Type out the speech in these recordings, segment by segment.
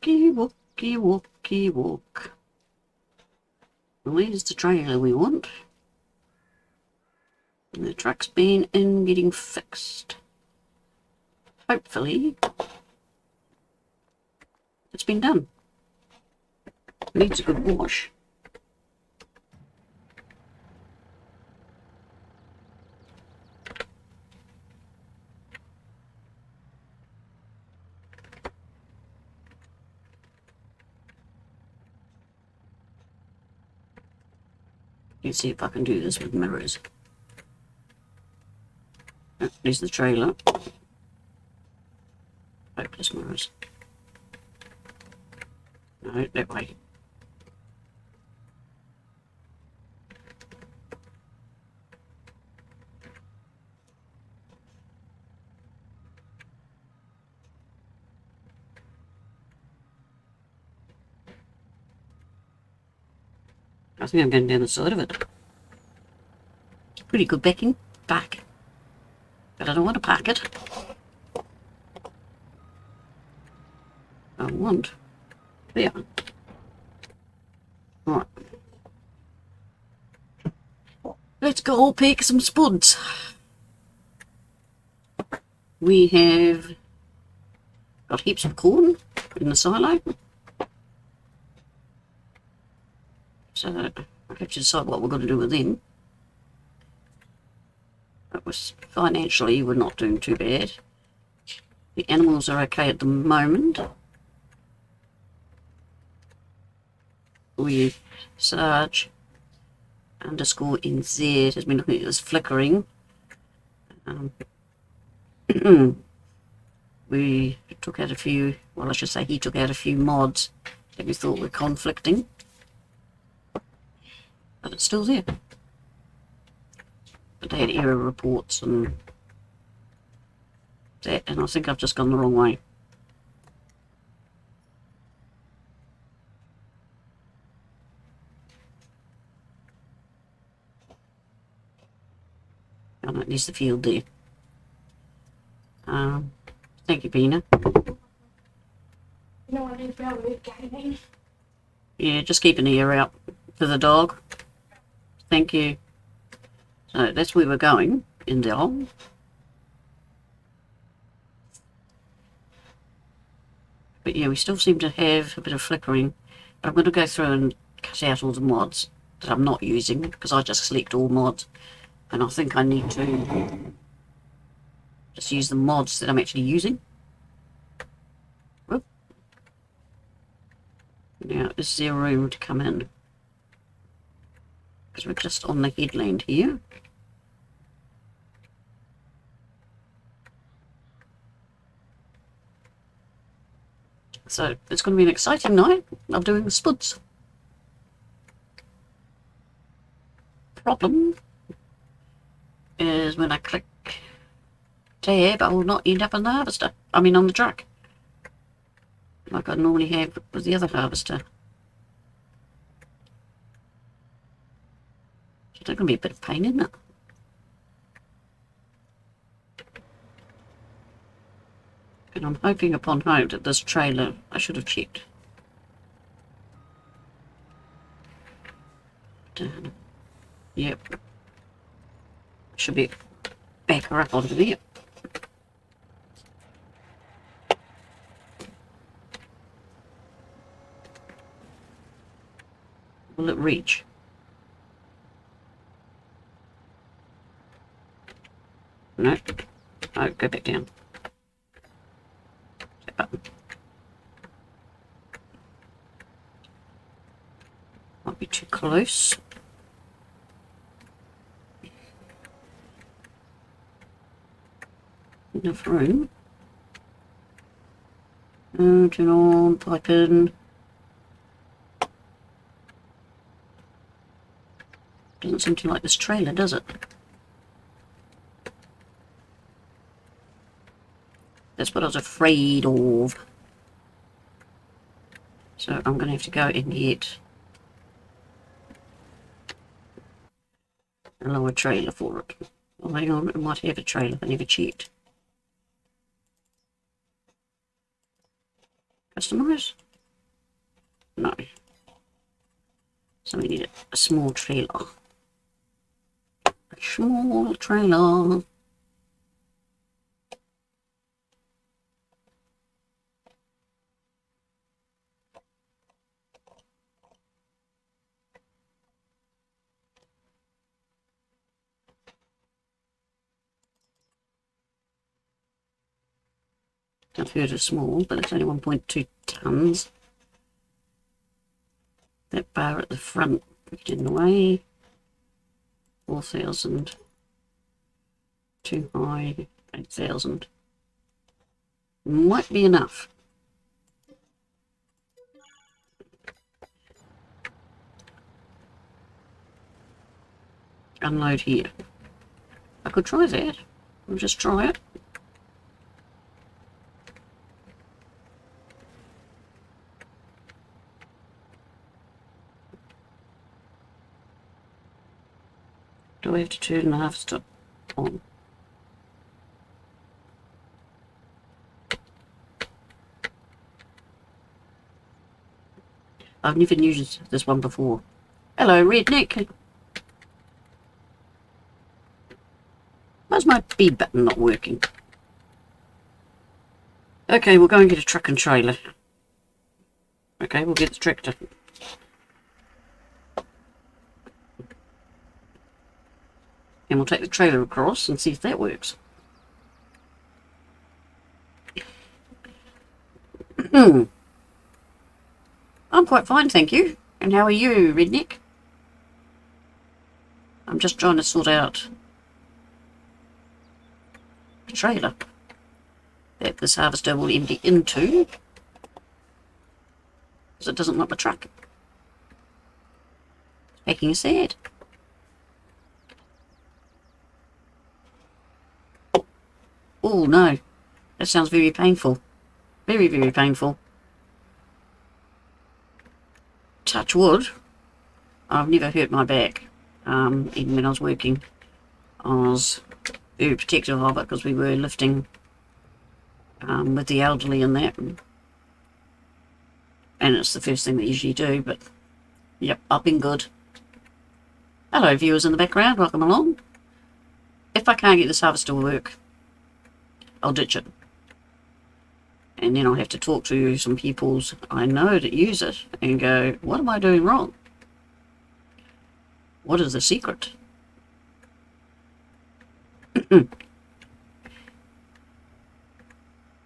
Walkie, walkie, walkie, walk. Where's the trailer we want? And the truck's been in getting fixed. Hopefully, it's been done. Needs a good wash. Let's see if I can do this with mirrors. Oh, there's the trailer. Hopeless mirrors. No, that way. I think I'm going down the side of it. Pretty good backing back. But I don't want to pack it. I want. There. Alright. Let's go pick some spuds. We have got heaps of corn in the silo. So I have to decide what we're going to do with them. It was financially, we're not doing too bad. The animals are okay at the moment. We Sarge underscore NZ has been looking at this flickering. We took out a few, well I should say he took out a few mods that we thought were conflicting. But it's still there. But they had error reports and that, and I think I've just gone the wrong way. Oh no, there's the field there. Thank you, Pina. No idea about it, gaming. Yeah, just keep an ear out for the dog. Thank you. So that's where we're going in the hole. But yeah, we still seem to have a bit of flickering. But I'm going to go through and cut out all the mods that I'm not using because I just select all mods. And I think I need to just use the mods that I'm actually using. Whoop. Now, is there room to come in? Because we're just on the headland here. So it's going to be an exciting night of doing the spuds. Problem is when I click tab, I will not end up on the harvester. I mean on the truck. Like I normally have with the other harvester. So that's going to be a bit of pain, isn't it? And I'm hoping upon hope that this trailer, I should have checked. Down. Yep. Should be back her up onto there. Will it reach? No. Oh, go back down. That button. Might be too close. Enough room. Oh, turn on, pipe in. Doesn't seem to like this trailer, does it? That's what I was afraid of. So I'm going to have to go and get a lower trailer for it. Oh, hang on, it might have a trailer, I never checked. Customize. No. So we need a small trailer. A small trailer. I've heard of small, but it's only 1.2 tons. That bar at the front, put it in the way. 4,000. Too high, 8,000. Might be enough. Unload here. I could try that. We'll just try it. Do I have to turn the half stop on? I've never used this one before. Hello, Redneck. Why's my B button not working? Okay, we'll go and get a truck and trailer. Okay, we'll get the tractor. And we'll take the trailer across and see if that works. I'm quite fine, thank you. And how are you, Redneck? I'm just trying to sort out the trailer that this harvester will empty into, because it doesn't like my truck. It's making us sad. Oh no, that sounds very painful. Very, very painful. Touch wood, I've never hurt my back. Even when I was working, I was very protective of it because we were lifting with the elderly and that. And it's the first thing that you usually do, but yep, I've been good. Hello viewers in the background, welcome along. If I can't get this harvester to work, I'll ditch it. And then I'll have to talk to some people I know that use it and go, what am I doing wrong? What is the secret?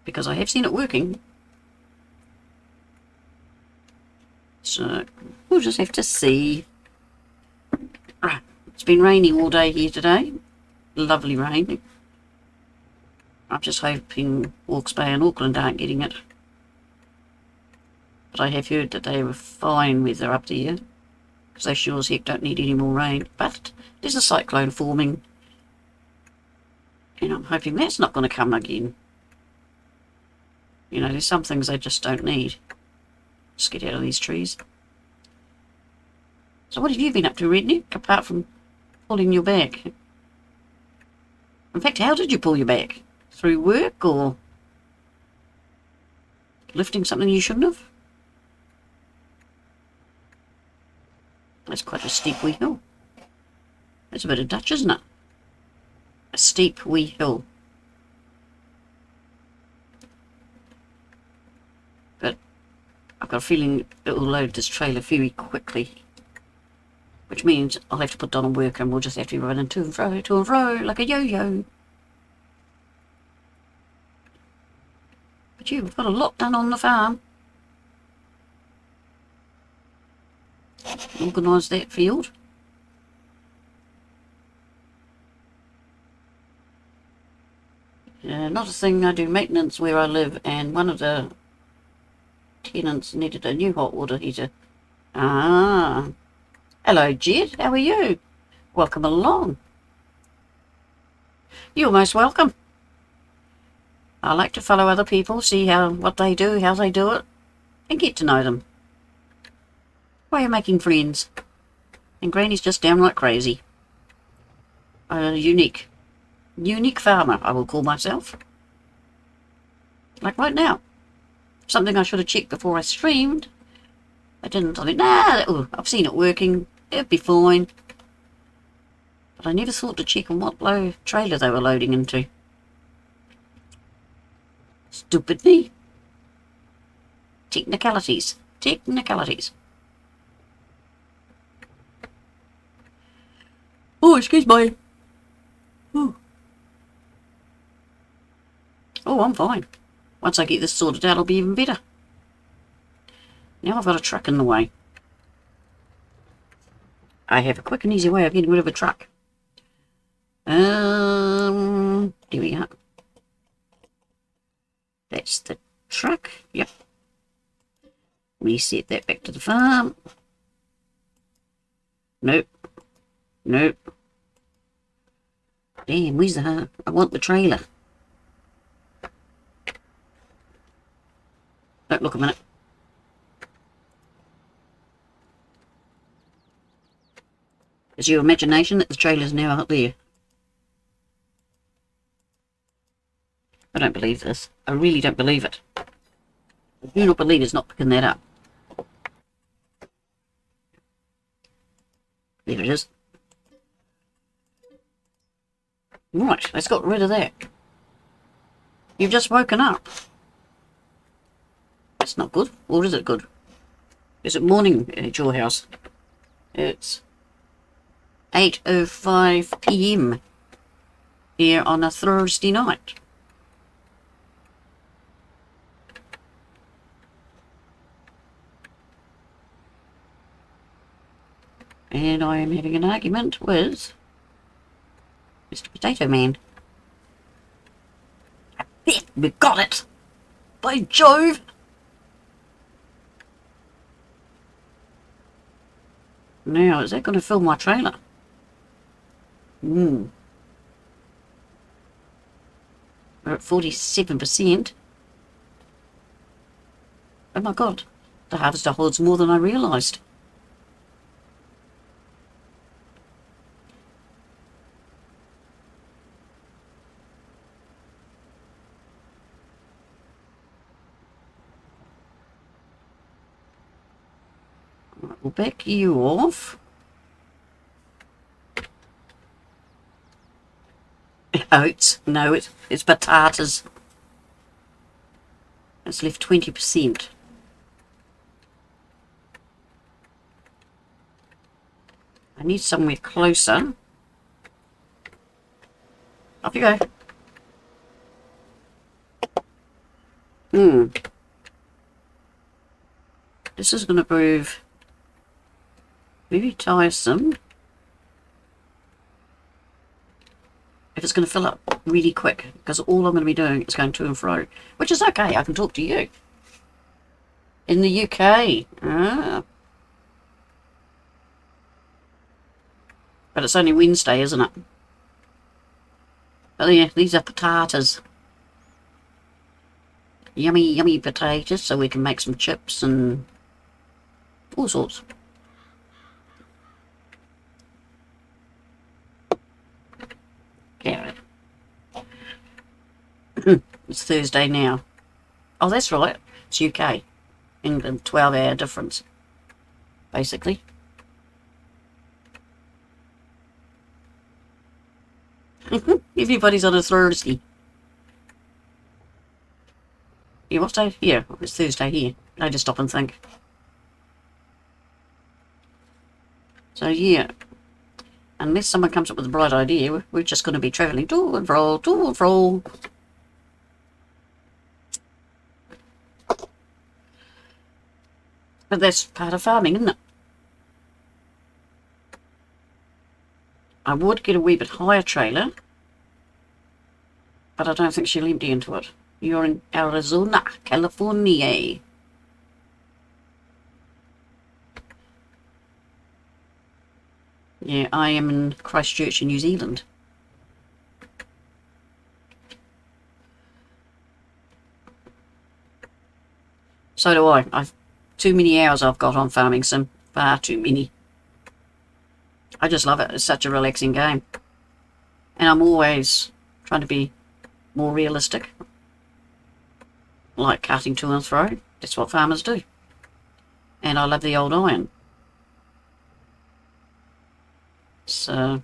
Because I have seen it working. So we'll just have to see. It's been raining all day here today. Lovely rain. I'm just hoping Hawke's Bay and Auckland aren't getting it. But I have heard that they were fine weather up there, because they sure as heck don't need any more rain. But there's a cyclone forming, and I'm hoping that's not going to come again. You know, there's some things they just don't need. Just get out of these trees. So what have you been up to, Redneck, apart from pulling your back? In fact, how did you pull your back? Through work or lifting something you shouldn't have? That's quite a steep wee hill. That's a bit of Dutch, isn't it? A steep wee hill. But I've got a feeling it will load this trailer very quickly, which means I'll have to put Donald work and we'll just have to be running to and fro like a yo-yo. But we've got a lot done on the farm. Organise that field. Not a thing. I do maintenance where I live, and one of the tenants needed a new hot water heater. Ah. Hello, Jed. How are you? Welcome along. You're most welcome. I like to follow other people, see what they do, how they do it, and get to know them. Why are you making friends? And Granny's just downright crazy. A unique farmer, I will call myself. Like right now. Something I should have checked before I streamed I didn't. I think, nah, I've seen it working. It'd be fine. But I never thought to check on what low trailer they were loading into. Stupid me. Technicalities. Technicalities. Oh, excuse me. Ooh. Oh, I'm fine. Once I get this sorted out, I'll be even better. Now I've got a truck in the way. I have a quick and easy way of getting rid of a truck. Here we are. That's the truck. Yep. Reset that back to the farm. Nope. Nope. Damn, where's the... I want the trailer. Don't look a minute. It's your imagination that the trailer's now out there. I don't believe this. I really don't believe it. I do not believe it's not picking that up. There it is. Right, let's got rid of that. You've just woken up. That's not good. Or is it good? Is it morning at your house? It's 8:05 PM here on a Thursday night. And I am having an argument with Mr. Potato Man. I bet we got it! By Jove! Now, is that going to fill my trailer? We're at 47%. Oh my god, the harvester holds more than I realised. We'll back you off. Oats. No, it's potatoes. It's left 20%. I need somewhere closer. Off you go. This is going to prove very tiresome if it's going to fill up really quick, because all I'm going to be doing is going to and fro, which is okay. I can talk to you in the UK. But it's only Wednesday, isn't it? But yeah, these are potatoes. Yummy, yummy potatoes, so we can make some chips and all sorts. Carrot. It's Thursday now. Oh, that's right. It's UK. England, 12-hour difference, basically. Everybody's on a Thursday. Yeah, what day? Yeah, it's Thursday here. I just stop and think. So yeah, unless someone comes up with a bright idea, we're just going to be travelling to and fro, to and fro. But that's part of farming, isn't it? I would get a wee bit higher trailer, but I don't think she'll empty into it. You're in Arizona, California. Yeah, I am in Christchurch in New Zealand. So do I. I've too many hours I've got on Farming Sim. Far too many. I just love it. It's such a relaxing game. And I'm always trying to be more realistic. Like cutting to and fro. That's what farmers do. And I love the old iron. So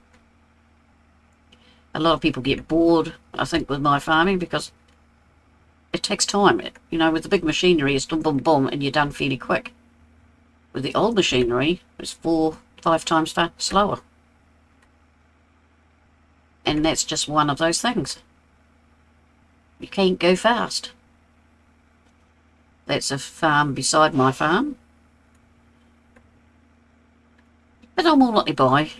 a lot of people get bored, I think, with my farming because it takes time. You know, with the big machinery, it's boom, boom, boom, and you're done fairly quick. With the old machinery, it's 4-5 times slower. And that's just one of those things. You can't go fast. That's a farm beside my farm. But I'll more likely buy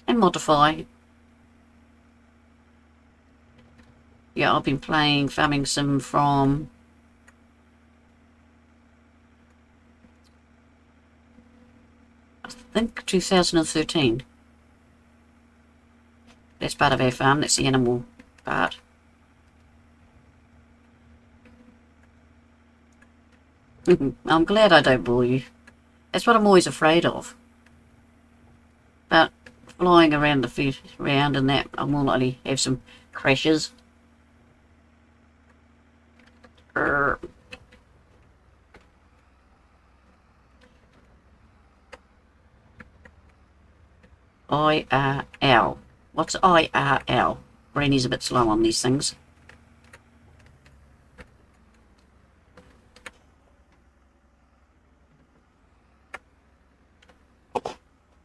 and modify. Yeah, I've been playing Farming Sim from I think 2013. That's part of our farm, that's the animal part. I'm glad I don't bore you. That's what I'm always afraid of. But flying around the field, around and that, I'll more likely have some crashes. IRL. What's IRL? Granny's a bit slow on these things.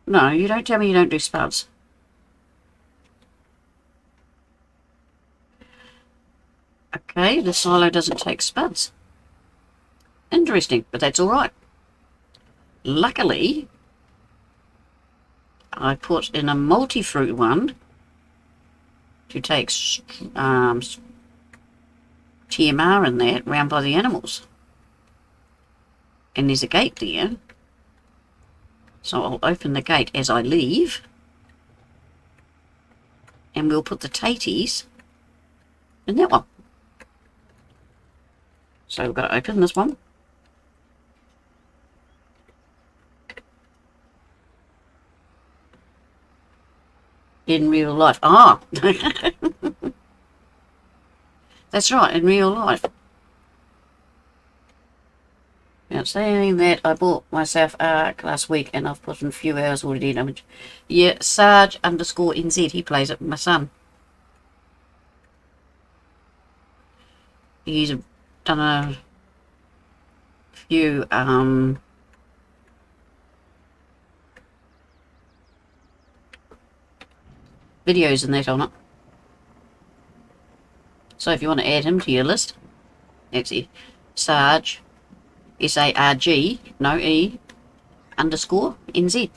No, you don't tell me you don't do SPUDS. Okay, the silo doesn't take SPUDS. Interesting, but that's alright. Luckily, I put in a multi-fruit one to take TMR in that round by the animals. And there's a gate there. So I'll open the gate as I leave. And we'll put the taties in that one. So we've got to open this one. In real life. Ah! That's right, in real life. Now, saying that, I bought myself Arc last week and I've put in a few hours already in. Yeah, Sarge_NZ, he plays it with my son. He's done a few videos and that on it. So if you want to add him to your list, that's it. Sarge, S-A-R-G, no E, _NZ.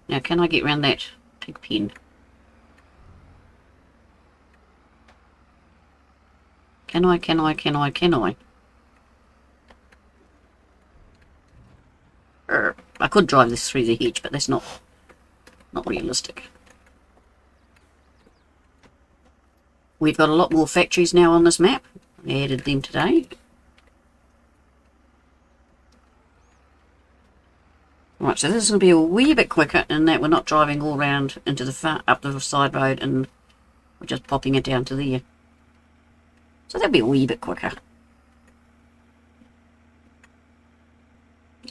Now can I get around that pig pen? Can I? I could drive this through the hedge, but that's not realistic. We've got a lot more factories now on this map. I added them today. Right, so this is going to be a wee bit quicker in that we're not driving all round into the up the side road and we're just popping it down to there. So that'll be a wee bit quicker.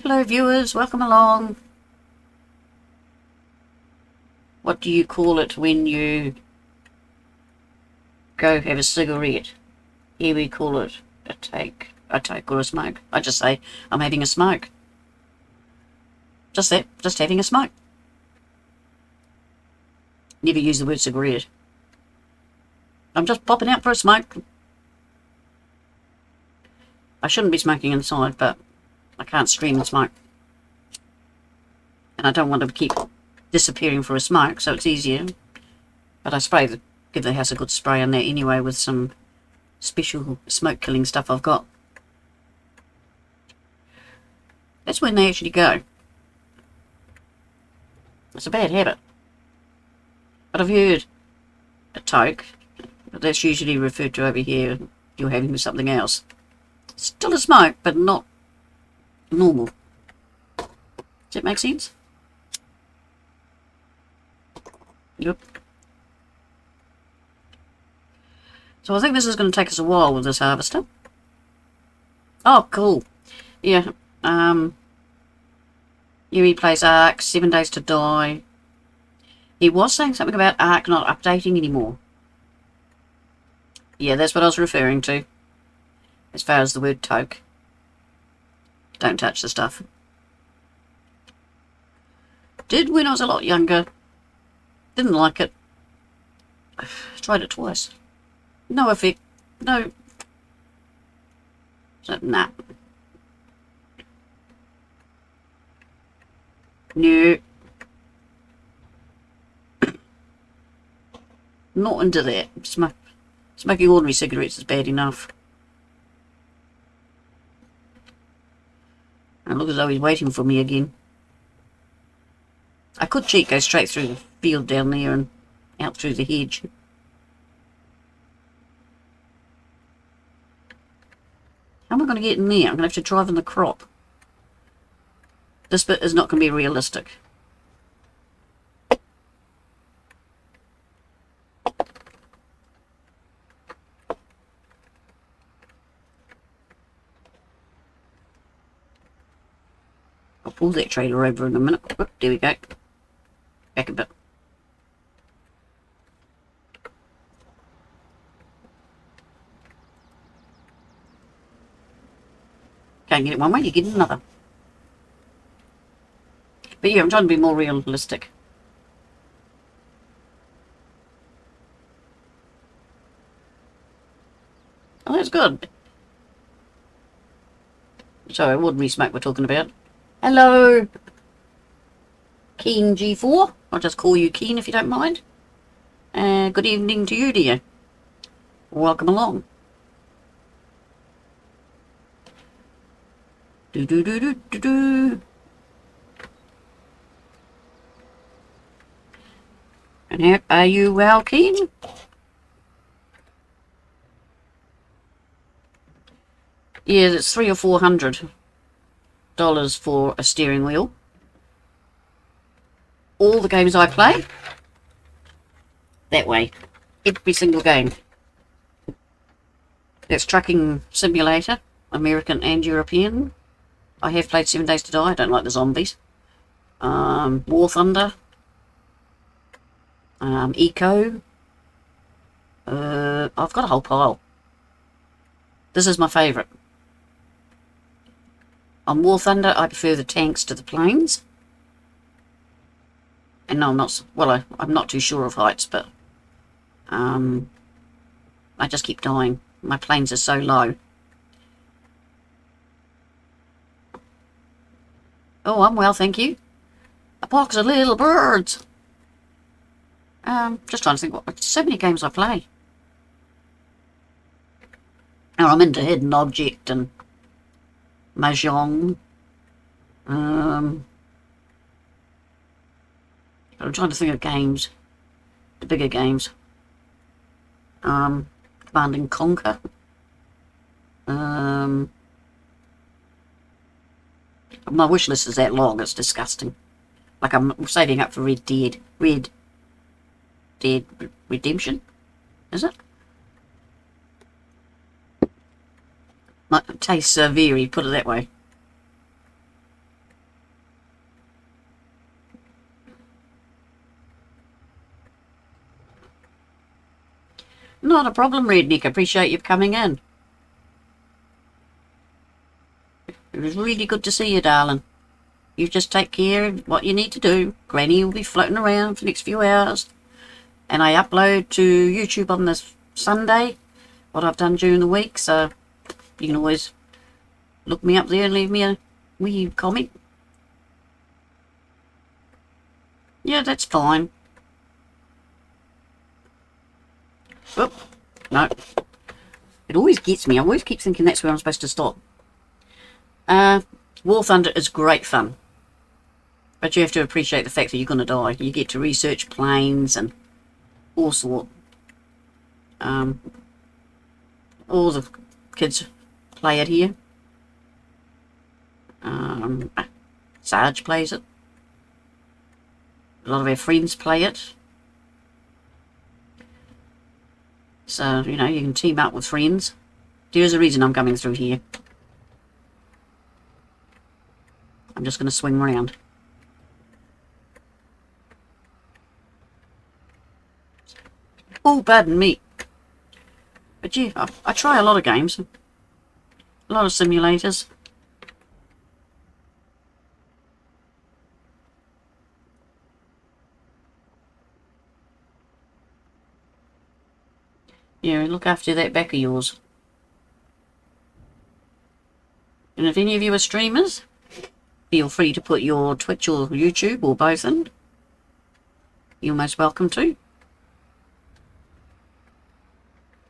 Hello viewers, welcome along. What do you call it when you go have a cigarette? Here we call it a take or a smoke. I just say I'm having a smoke. Just that, just having a smoke. Never use the word cigarette. I'm just popping out for a smoke. I shouldn't be smoking inside, but I can't stream and smoke. And I don't want to keep disappearing for a smoke, so it's easier. But I give the house a good spray on that anyway with some special smoke killing stuff I've got. That's when they actually go. It's a bad habit. But I've heard a toke, but that's usually referred to over here, you're having with something else. Still a smoke, but not normal. Does that make sense? Yep. So I think this is going to take us a while with this harvester. Oh, cool. Yeah. Yui plays Ark, 7 Days to Die. He was saying something about Ark not updating anymore. Yeah, that's what I was referring to. As far as the word toke. Don't touch the stuff. Did when I was a lot younger. Didn't like it. Tried it twice. No effect. No. So, nah. No. Not into that. Smoking ordinary cigarettes is bad enough. And look as though he's waiting for me again. I could cheat, go straight through the field down there and out through the hedge. How am I going to get in there? I'm going to have to drive in the crop. This bit is not going to be realistic. I'll pull that trailer over in a minute. Oop, there we go. Back a bit. Can't get it one way, you get it another. But yeah, I'm trying to be more realistic. Oh, that's good. So, ordinary smoke we're talking about. Hello, Keen G4. I'll just call you Keen if you don't mind. Good evening to you, dear. Welcome along. Do do do do do do. And how are you well, Keen? Yeah, it's $300 or $400 for a steering wheel. All the games I play, that way. Every single game. That's Trucking Simulator, American and European. I have played 7 Days to Die. I don't like the zombies. War Thunder. Eco. I've got a whole pile. This is my favourite. On War Thunder, I prefer the tanks to the planes. And no, I'm not. Well, I'm not too sure of heights, but I just keep dying. My planes are so low. Oh, I'm well, thank you. A box of little birds. Just trying to think. What so many games I play. Now I'm into Hidden Object and Mahjong. I'm trying to think of games. The bigger games. Command and Conquer. My wish list is that long, it's disgusting. Like I'm saving up for Red Dead Redemption, is it? My tastes vary, put it that way. Not a problem, Redneck. Appreciate you coming in. It was really good to see you, darling. You just take care of what you need to do. Granny will be floating around for the next few hours. And I upload to YouTube on this Sunday what I've done during the week, so you can always look me up there and leave me a wee comment. Yeah, that's fine. Oop, no. It always gets me. I always keep thinking that's where I'm supposed to stop. War Thunder is great fun. But you have to appreciate the fact that you're going to die. You get to research planes and all sort. All the kids play it here. Sarge plays it. A lot of our friends play it. So, you know, you can team up with friends. There's a reason I'm coming through here. I'm just going to swing around. Oh, pardon me. But yeah, I try a lot of games. A lot of simulators. Yeah, look after that back of yours. And if any of you are streamers, feel free to put your Twitch or YouTube or both in. You're most welcome to.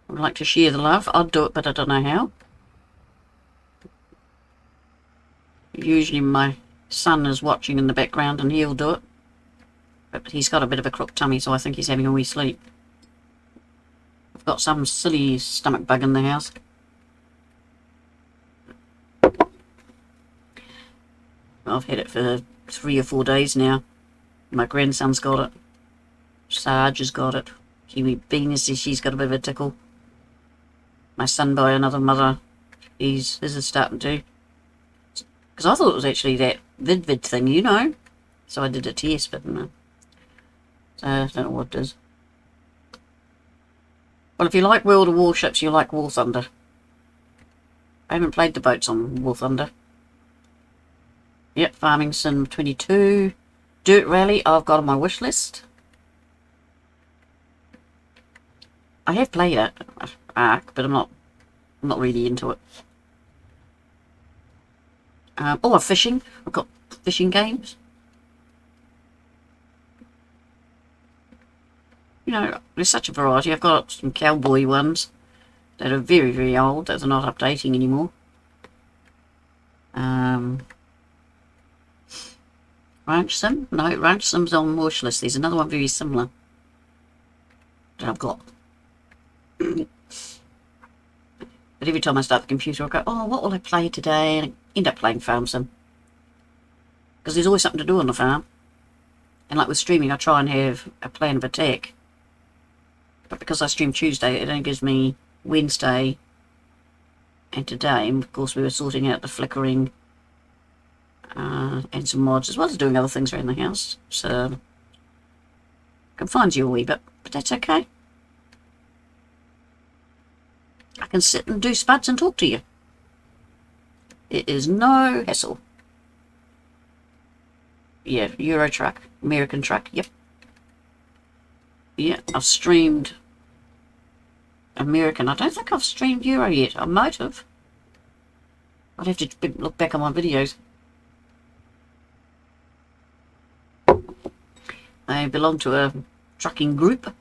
I'd like to share the love. I'd do it, but I don't know how. Usually my son is watching in the background and he'll do it. But he's got a bit of a crook tummy, so I think he's having a wee sleep. I've got some silly stomach bug in the house. I've had it for 3 or 4 days now. My grandson's got it. Sarge has got it. Kiwi Bean says she's got a bit of a tickle. My son by another mother, his is starting to. Because I thought it was actually that vid thing, you know. So I did a test, but no. So I don't know what it is. Well, if you like World of Warships, you like War Thunder. I haven't played the boats on War Thunder. Yep, Farming Sim 22. Dirt Rally, I've got on my wish list. I have played it, Ark, but I'm not really into it. Oh, fishing. I've got fishing games. You know, there's such a variety. I've got some cowboy ones that are very, very old, that are not updating anymore. Ranch Sim? No, Ranch Sim's on wish list. There's another one very similar that I've got. But every time I start the computer, I go, oh, what will I play today? And I end up playing Farm Sim. Because there's always something to do on the farm. And like with streaming, I try and have a plan of attack. But because I stream Tuesday, it only gives me Wednesday and today. And of course, we were sorting out the flickering and some mods, as well as doing other things around the house. So, confines you a wee bit, but that's okay. I can sit and do SPUDS and talk to you. It is no hassle. Yeah, Euro truck, American truck, yep. Yeah, I've streamed American. I don't think I've streamed Euro yet. I might have. I'd have to look back on my videos. I belong to a trucking group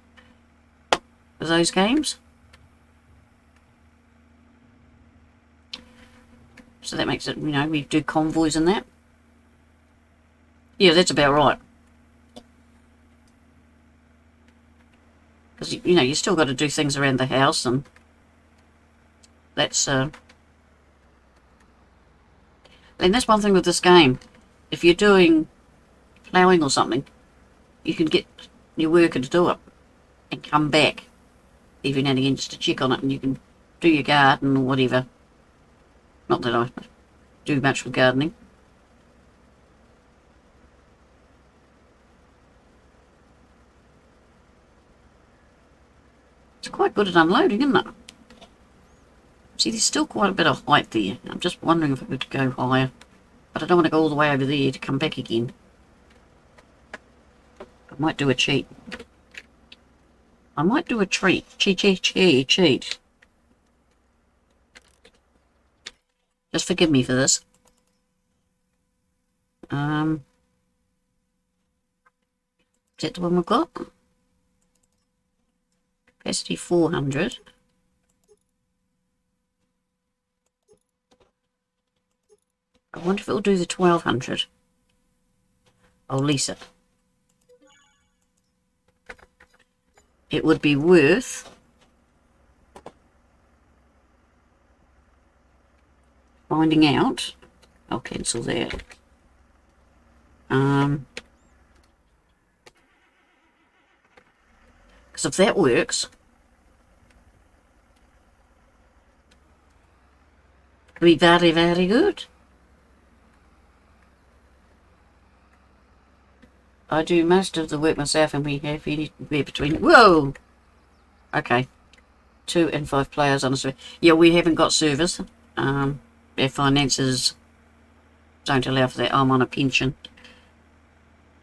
for those games. So that makes it, you know, we do convoys and that. Yeah, that's about right. Because, you know, you still got to do things around the house, and that's, and that's one thing with this game. If you're doing ploughing or something, you can get your worker to do it and come back every now and again just to check on it, and you can do your garden or whatever. Not that I do much with gardening. It's quite good at unloading, isn't it? See, there's still quite a bit of height there. I'm just wondering if I could go higher. But I don't want to go all the way over there to come back again. I might do a cheat. I might do a treat. Cheat. Just forgive me for this. Is that the one we've got? Capacity 400. I wonder if it will do the 1200. I'll lease it. It would be worth finding out. I'll cancel that. Because if that works, Could be very, very good. I do most of the work myself, and we have anywhere between... Whoa! Okay. 2 and 5 players on a server. Yeah, we haven't got servers. Their finances don't allow for that. I'm on a pension.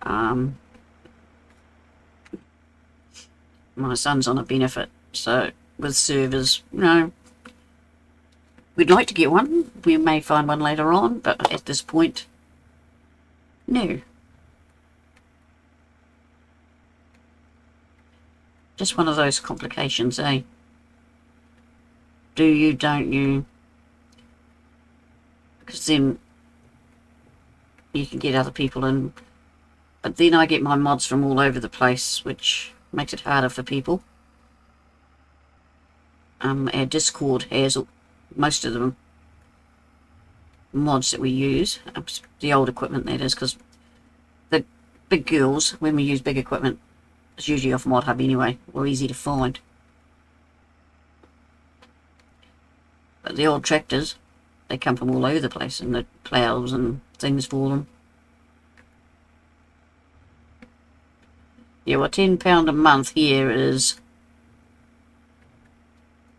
My son's on a benefit, so with servers, no. We'd like to get one. We may find one later on, but at this point, no. Just one of those complications, eh? Do you, don't you? Because then you can get other people in. But then I get my mods from all over the place, which makes it harder for people. Our Discord has most of the mods that we use. The old equipment, that is, because the big girls, when we use big equipment, it's usually off Mod Hub anyway, or easy to find. But the old tractors, they come from all over the place, and the ploughs and things for them. Yeah, well, £10 a month here is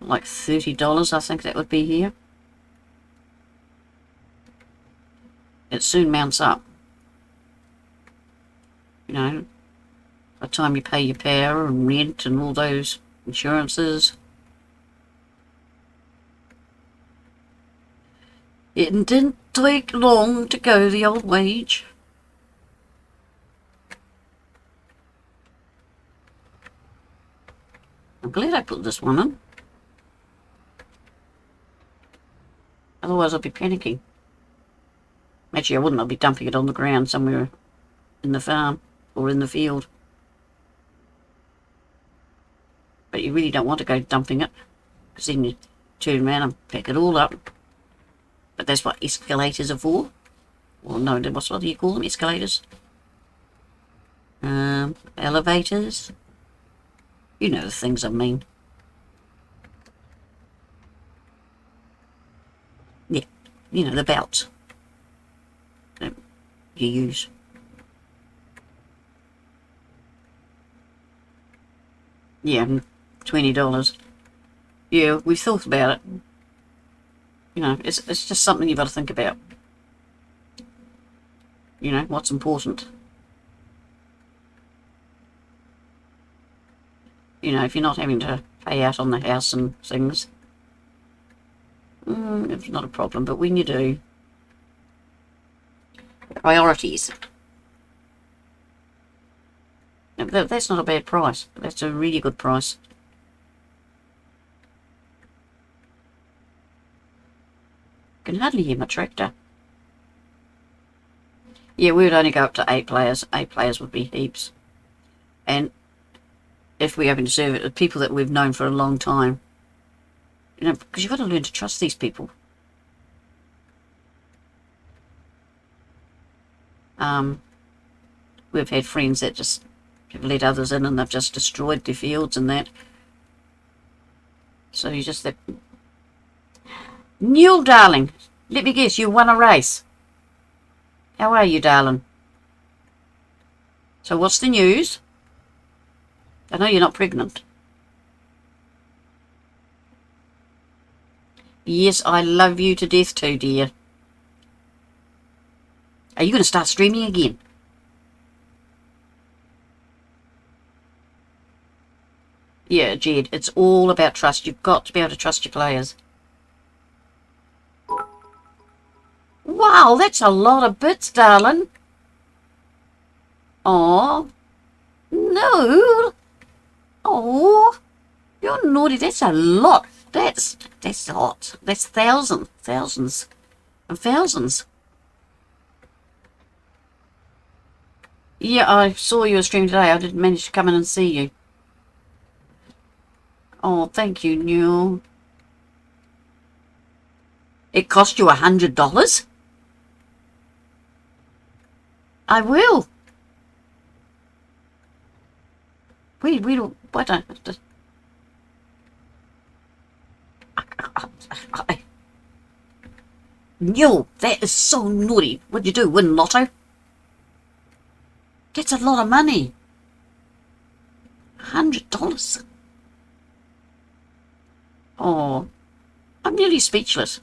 like $30, I think that would be here. It soon mounts up. You know, by the time you pay your power and rent and all those insurances. It didn't take long to go the old wage. I'm glad I put this one in. Otherwise I'll be panicking. Actually, I wouldn't. I'll be dumping it on the ground somewhere in the farm or in the field. But you really don't want to go dumping it, because then you turn around and pack it all up. But that's what escalators are for. Well, no, what do you call them? Escalators? Elevators? You know the things I mean. Yeah, you know, the belts that you use. Yeah, $20. Yeah, we've thought about it. You know, it's just something you've got to think about. You know, what's important. You know, if you're not having to pay out on the house and things, it's not a problem. But when you do, priorities. That's not a bad price. That's a really good price. I can hardly hear my tractor. Yeah, we would only go up to 8 players. 8 players would be heaps. And if we open to serve it with people that we've known for a long time, you know, because you've got to learn to trust these people. We've had friends that just have let others in and they've just destroyed their fields and that. So you just... Newell, darling, let me guess, you won a race. How are you, darling? So what's the news? I know you're not pregnant. Yes, I love you to death too, dear. Are you going to start streaming again? Yeah, Jed, it's all about trust. You've got to be able to trust your players. Wow, that's a lot of bits, darling. Oh, no. Oh, you're naughty. That's a lot. That's a lot. That's thousands and thousands. Yeah, I saw you stream today. I didn't manage to come in and see you. Oh, thank you, Newell. It cost you $100? I will. We don't. Why don't? Yo, that is so naughty. What'd you do, win lotto? That's a lot of money. $100. Oh, I'm nearly speechless.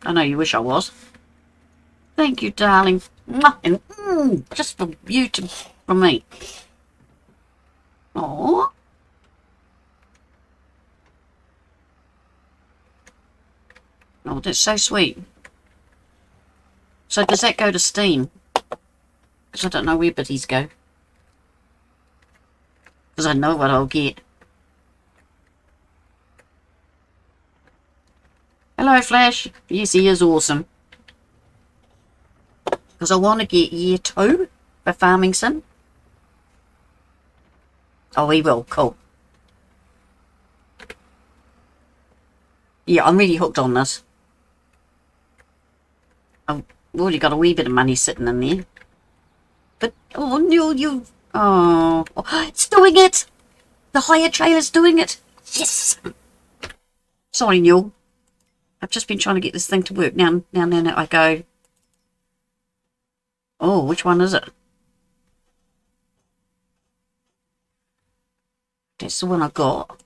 I know you wish I was. Thank you, darling. Mwah, and just for you to, from me. Oh. Oh, that's so sweet. So does that go to Steam? Because I don't know where biddies go. Because I know what I'll get. Hello, Flash. Yes, he is awesome. Because I want to get year 2 for Farming Sim. Oh, he will. Cool. Yeah, I'm really hooked on this. I've already got a wee bit of money sitting in there. But, oh, no, you... Oh, it's doing it! The higher trailer's doing it! Yes! Sorry, Newell. I've just been trying to get this thing to work. Now I go... Oh, which one is it? That's the one I got.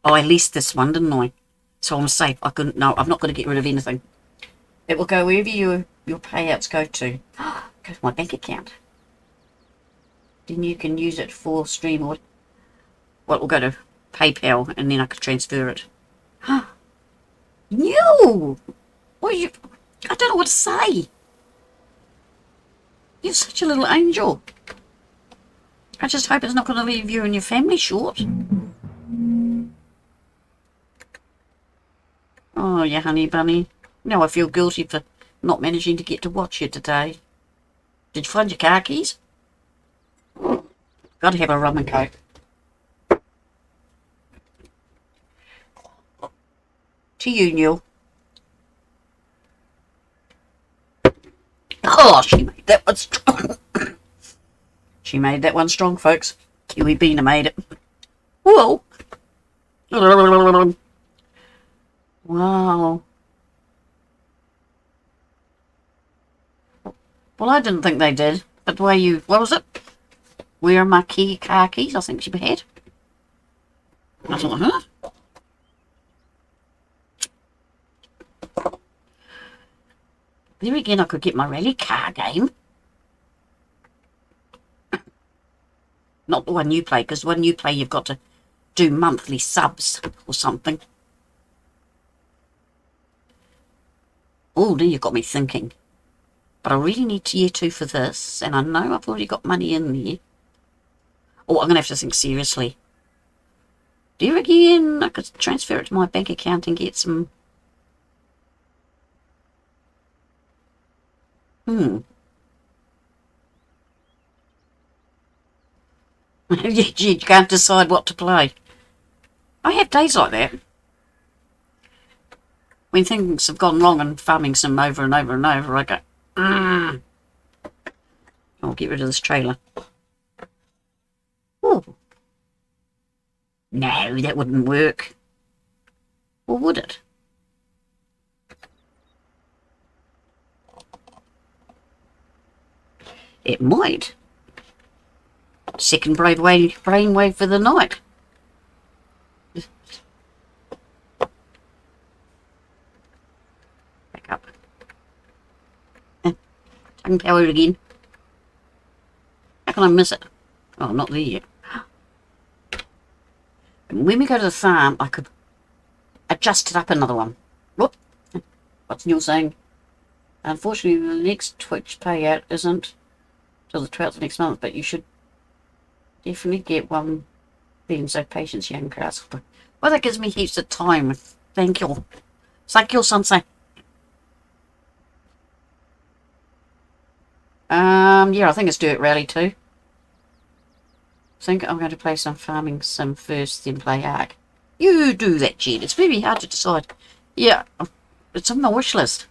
Oh, I leased this one, didn't I? So I'm safe. I couldn't... No, I'm not going to get rid of anything. It will go wherever your payouts go to. Go to my bank account. Then you can use it for stream or... Well, it will go to PayPal and then I can transfer it. No! What are you... I don't know what to say. You're such a little angel. I just hope it's not going to leave you and your family short. Oh, yeah, honey bunny. Now I feel guilty for not managing to get to watch you today. Did you find your car keys? Got to have a rum and coke. To you, Newell. Oh, she made that one strong. She made that one strong, folks. Kiwi Beaner made it. Whoa. Wow. Well, I didn't think they did. But the way you... What was it? Where are my car keys? I think she had. I thought, huh? There again, I could get my rally car game. Not the one you play, because the one you play, you've got to do monthly subs or something. Oh, now you've got me thinking. But I really need year 2 for this, and I know I've already got money in there. Oh, I'm going to have to think seriously. There again, I could transfer it to my bank account and get some... You can't decide what to play. I have days like that. When things have gone wrong and farming some over and over and over, I go, I'll get rid of this trailer. Oh. No, that wouldn't work. Or would it? It might. Second brainwave for the night. Back up. Tongue power again. How can I miss it? Oh, not there yet. And when we go to the farm, I could adjust it up another one. Whoop. What's Neil saying? Unfortunately, the next Twitch payout isn't till the 12th of next month, but you should definitely get one. Being so patient, young grasshopper. Well, that gives me heaps of time. Thank you. Thank you, Sensei. Yeah, I think it's Dirt Rally too. I think I'm going to play some Farming Sim first, then play Ark. You do that, Jed. It's very hard to decide. Yeah, it's on my wish list.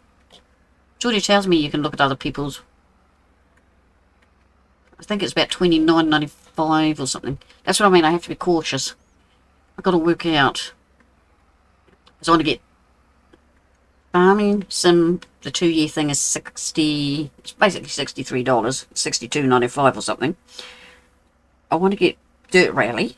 Jordy tells me you can look at other people's. I think it's about $29.95 or something. That's what I mean. I have to be cautious. I've got to work out Because I want to get Farming Sim, the 2-year thing is 60, it's basically $63, $62.95 or something. I want to get Dirt Rally.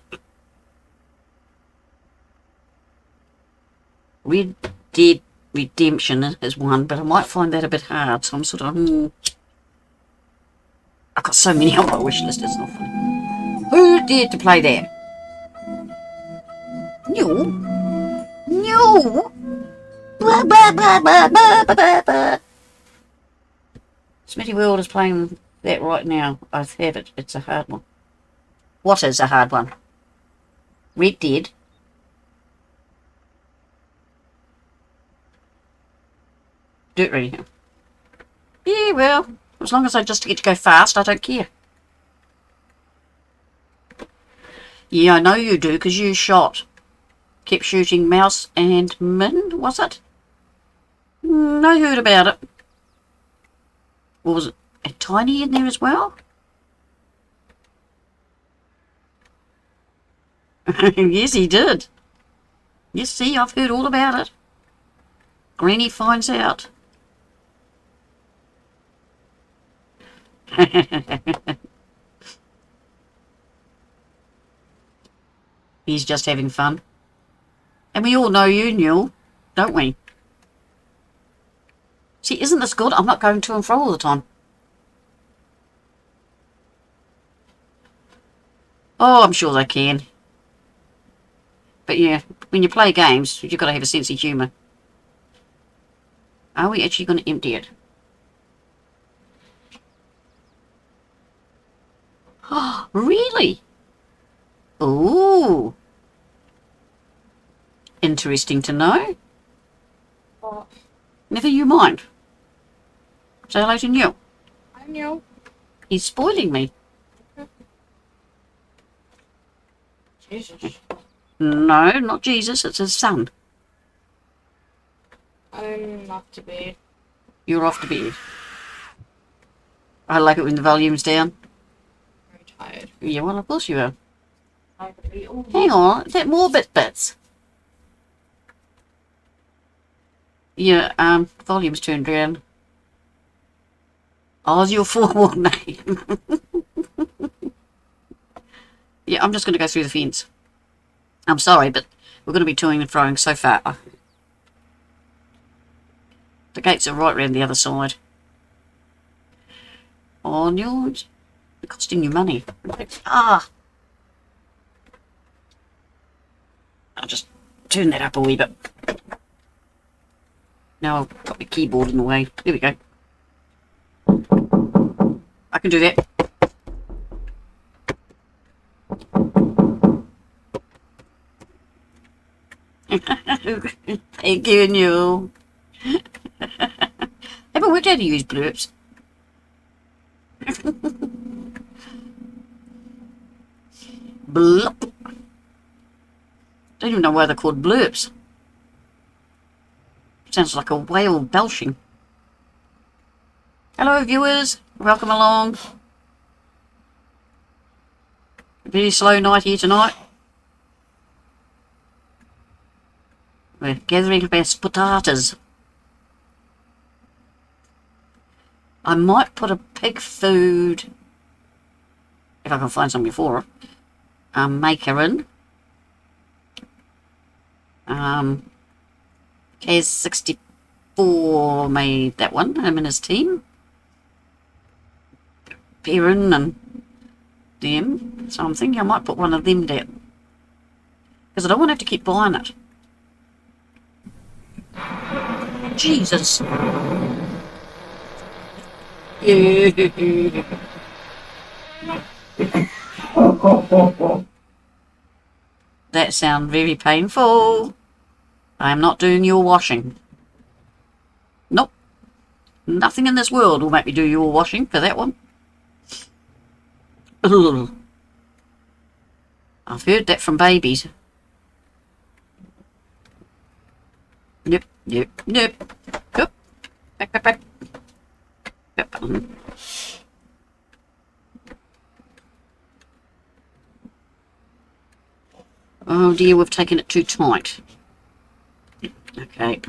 Red Dead Redemption is one, but I might find that a bit hard, so I'm sort of, I've got so many on my wish list, it's not funny. Who dared to play that? No. No. Blah, blah, blah, blah, blah, blah, blah. Smitty World is playing that right now. I have it. It's a hard one. What is a hard one? Red Dead. Dirt Rally. Yeah, well, as long as I just get to go fast, I don't care. Yeah, I know you do, because you shot. Kept shooting Mouse and Min, was it? No heard about it. Or was it a Tiny in there as well? Yes, he did. Yes, see, I've heard all about it. Granny finds out. He's just having fun. And we all know you, Newell, don't we? See, isn't this good? I'm not going to and fro all the time. Oh, I'm sure they can. But yeah, when you play games, you've got to have a sense of humour. Are we actually going to empty it? Oh, really? Ooh. Interesting to know. What? Never you mind. Say hello to Neil. I know. He's spoiling me. Jesus. No, not Jesus, it's his son. I'm off to bed. You're off to bed. I like it when the volume's down. Very tired. Yeah, well, of course you are. I could be all Hang on, is that more bits? Yeah, volume's turned down. Oz your formal name. Yeah, I'm just going to go through the fence. I'm sorry, but we're going to be toing and froing so far. The gates are right round the other side. Oh, no, it's costing you money. Ah! I'll just turn that up a wee bit. Now I've got my keyboard in the way. There we go. I can do that. Thank you, Newell. Haven't worked out how to use blurps. Blurp. Don't even know why they're called blurps. Sounds like a whale belching. Hello, viewers. Welcome along. Very slow night here tonight. We're gathering our potatoes. I might put a pig food, if I can find something for it, maker in. Kaz64 made that one, him and his team. Perrin and them. So I'm thinking I might put one of them down. Because I don't want to have to keep buying it. Jesus. That sounds very painful. I am not doing your washing. Nope. Nothing in this world will make me do your washing for that one. Ugh. I've heard that from babies. Nope, nope, nope. Nope. Back, back, back. Yep. Oh dear, we've taken it too tight. Okay,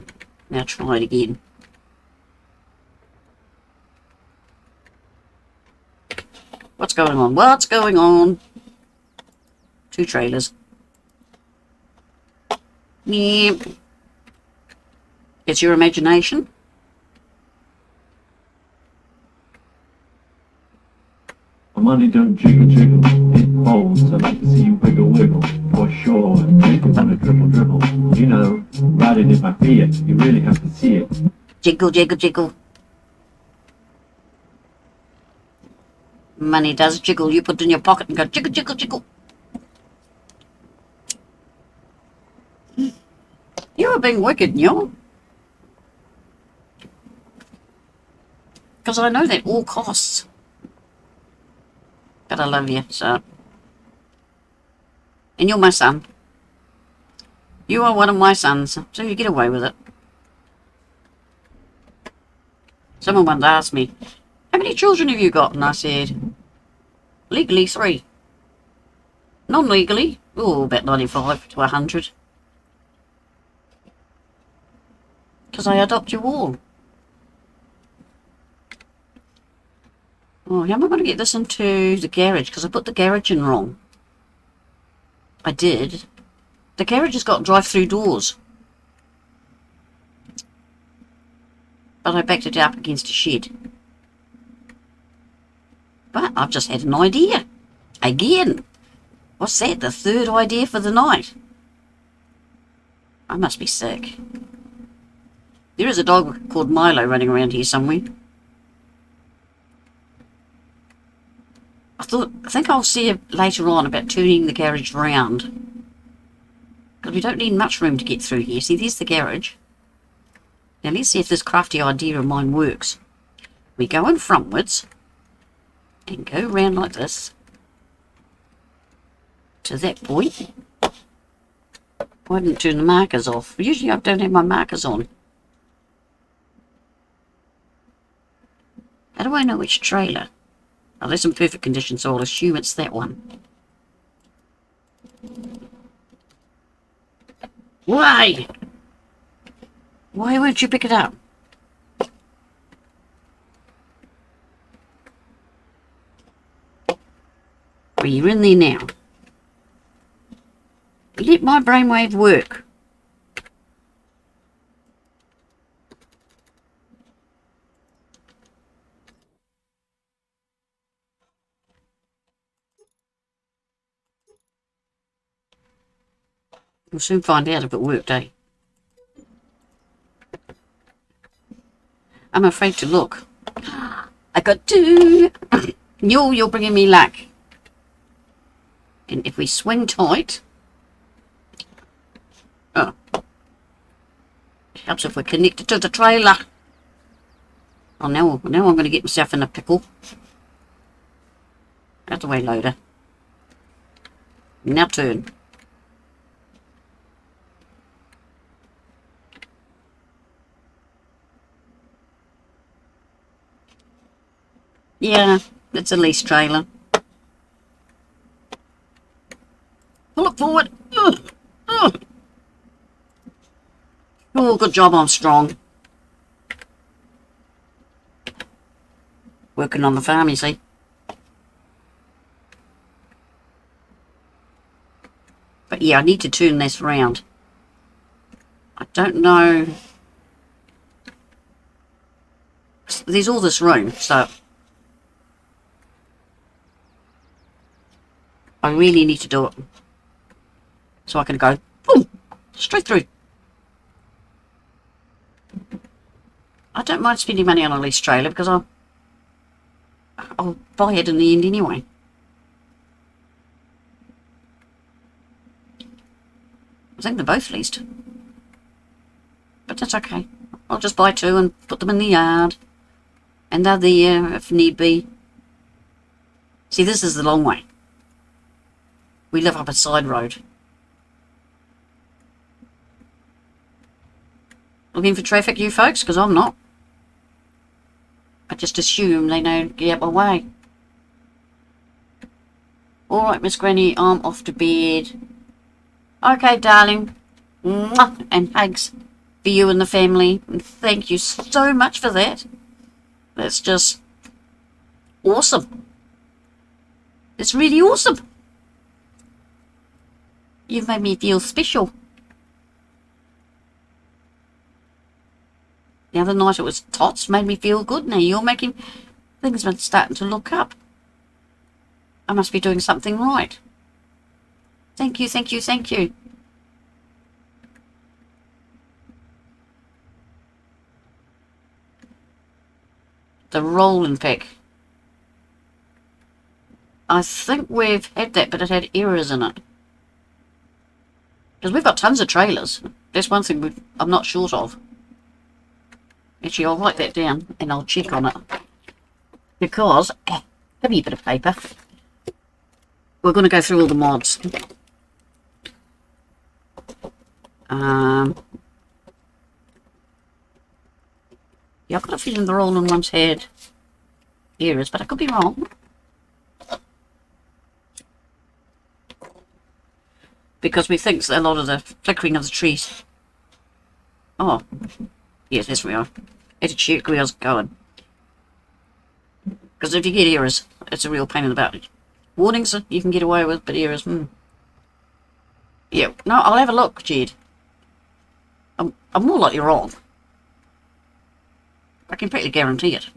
now try it again. What's going on? What's going on? 2 trailers. Yep. It's your imagination. My money don't jiggle jiggle, it folds. I like to see you wiggle wiggle, for sure. Make it wanna dribble dribble. You know, riding in my Fiat, you really have to see it. Jiggle, jiggle, jiggle. Money does jiggle. You put it in your pocket and go jiggle, jiggle, jiggle. You are being wicked, Neil. Because I know that all costs. But I love you, so. And you're my son. You are one of my sons, so you get away with it. Someone once asked me, how many children have you got? And I said, legally 3. Non-legally, oh, about 95 to 100. Because I adopt you all. Oh, how am I going to get this into the garage? Because I put the garage in wrong. I did. The garage has got drive-through doors. But I backed it up against a shed. But I've just had an idea. Again. What's that? The 3rd idea for the night. I must be sick. There is a dog called Milo running around here somewhere. I think I'll see you later on about turning the garage round. Because we don't need much room to get through here. See, there's the garage. Now let's see if this crafty idea of mine works. We go in frontwards and go round like this to that point. Why didn't turn the markers off? Usually I don't have my markers on. How do I know which trailer? Oh, that's in perfect condition, so I'll assume it's that one. Why? Why won't you pick it up? Well, you're in there now. Let my brainwave work. We'll soon find out if it worked, eh? I'm afraid to look. I got 2. You're bringing me luck. And if we swing tight... Oh. Helps if we're connected to the trailer. Oh, now I'm going to get myself in a pickle. Out the way, loader. Now turn. Yeah, it's a lease trailer. Pull it forward. Ugh. Ugh. Oh, good job, I'm strong. Working on the farm, you see. But yeah, I need to turn this round. I don't know. There's all this room, so I really need to do it. So I can go, boom, straight through. I don't mind spending money on a lease trailer because I'll buy it in the end anyway. I think they're both leased. But that's okay. I'll just buy 2 and put them in the yard. And they're there if need be. See, this is the long way. We live up a side road. Looking for traffic, you folks? Because I'm not. I just assume they know to get out my way. Alright, Miss Granny, I'm off to bed. Okay, darling. Mwah, and hugs. for you and the family. And thank you so much for that. That's just awesome. It's really awesome. You've made me feel special. The other night it was Tots, made me feel good. Now you're making things are starting to look up. I must be doing something right. Thank you, thank you, thank you. The rolling pack. I think we've had that, but it had errors in it. Because we've got tons of trailers. That's one thing I'm not short of. Actually, I'll write that down and I'll check on it. Because, have you a bit of paper? We're going to go through all the mods. Yeah, I've got a feeling the rolling ones had errors, but I could be wrong. Because we think a lot of the flickering of the trees. Oh, yes, that's where we are. Had to check where I was going. Because if you get errors, it's a real pain in the butt. Warnings you can get away with, but errors, Yeah, no, I'll have a look, Jed. I'm more likely wrong. I can practically guarantee it.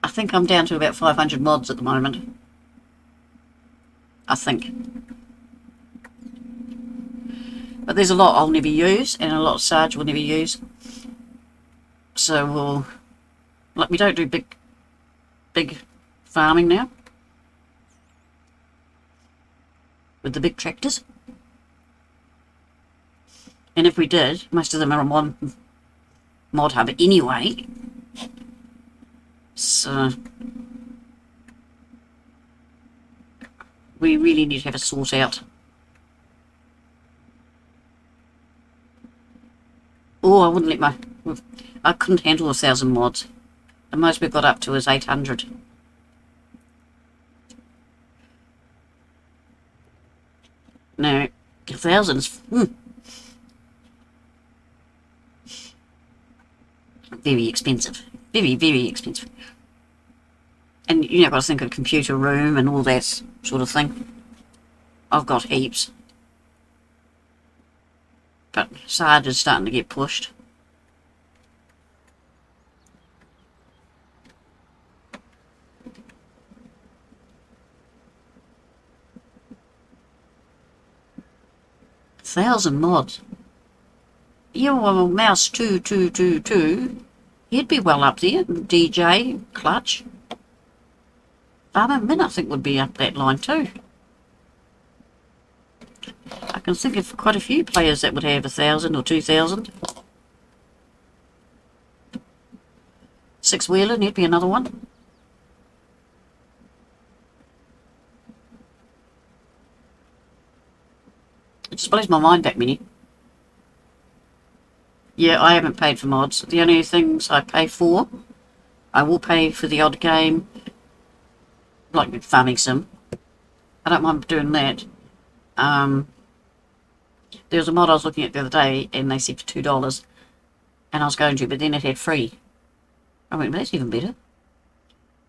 I think I'm down to about 500 mods at the moment. I think. But there's a lot I'll never use, and a lot Sarge will never use. So we'll... Like, we don't do big farming now. With the big tractors. And if we did, most of them are on one mod hub anyway. So... we really need to have a sort out. Oh, I wouldn't let I couldn't handle 1,000 mods. The most we've got up to is 800. No, 1,000 is... very expensive. Very, very expensive. And you know, got to think of computer room and all that sort of thing. I've got heaps. But Sarge is starting to get pushed. Thousand mods. Yeah, well, Mouse 2222. He'd be well up there. DJ, Clutch. Farmer Min, I think, would be up that line too. I can think of quite a few players that would have 1,000 or 2,000. Six Wheeler, he'd be another one. It just blows my mind that many. Yeah, I haven't paid for mods. The only things I pay for, I will pay for the odd game, like Farming Sim. I don't mind doing that. There was a mod I was looking at the other day, and they said for $2, and I was going to, but then it had free. I went, well, that's even better.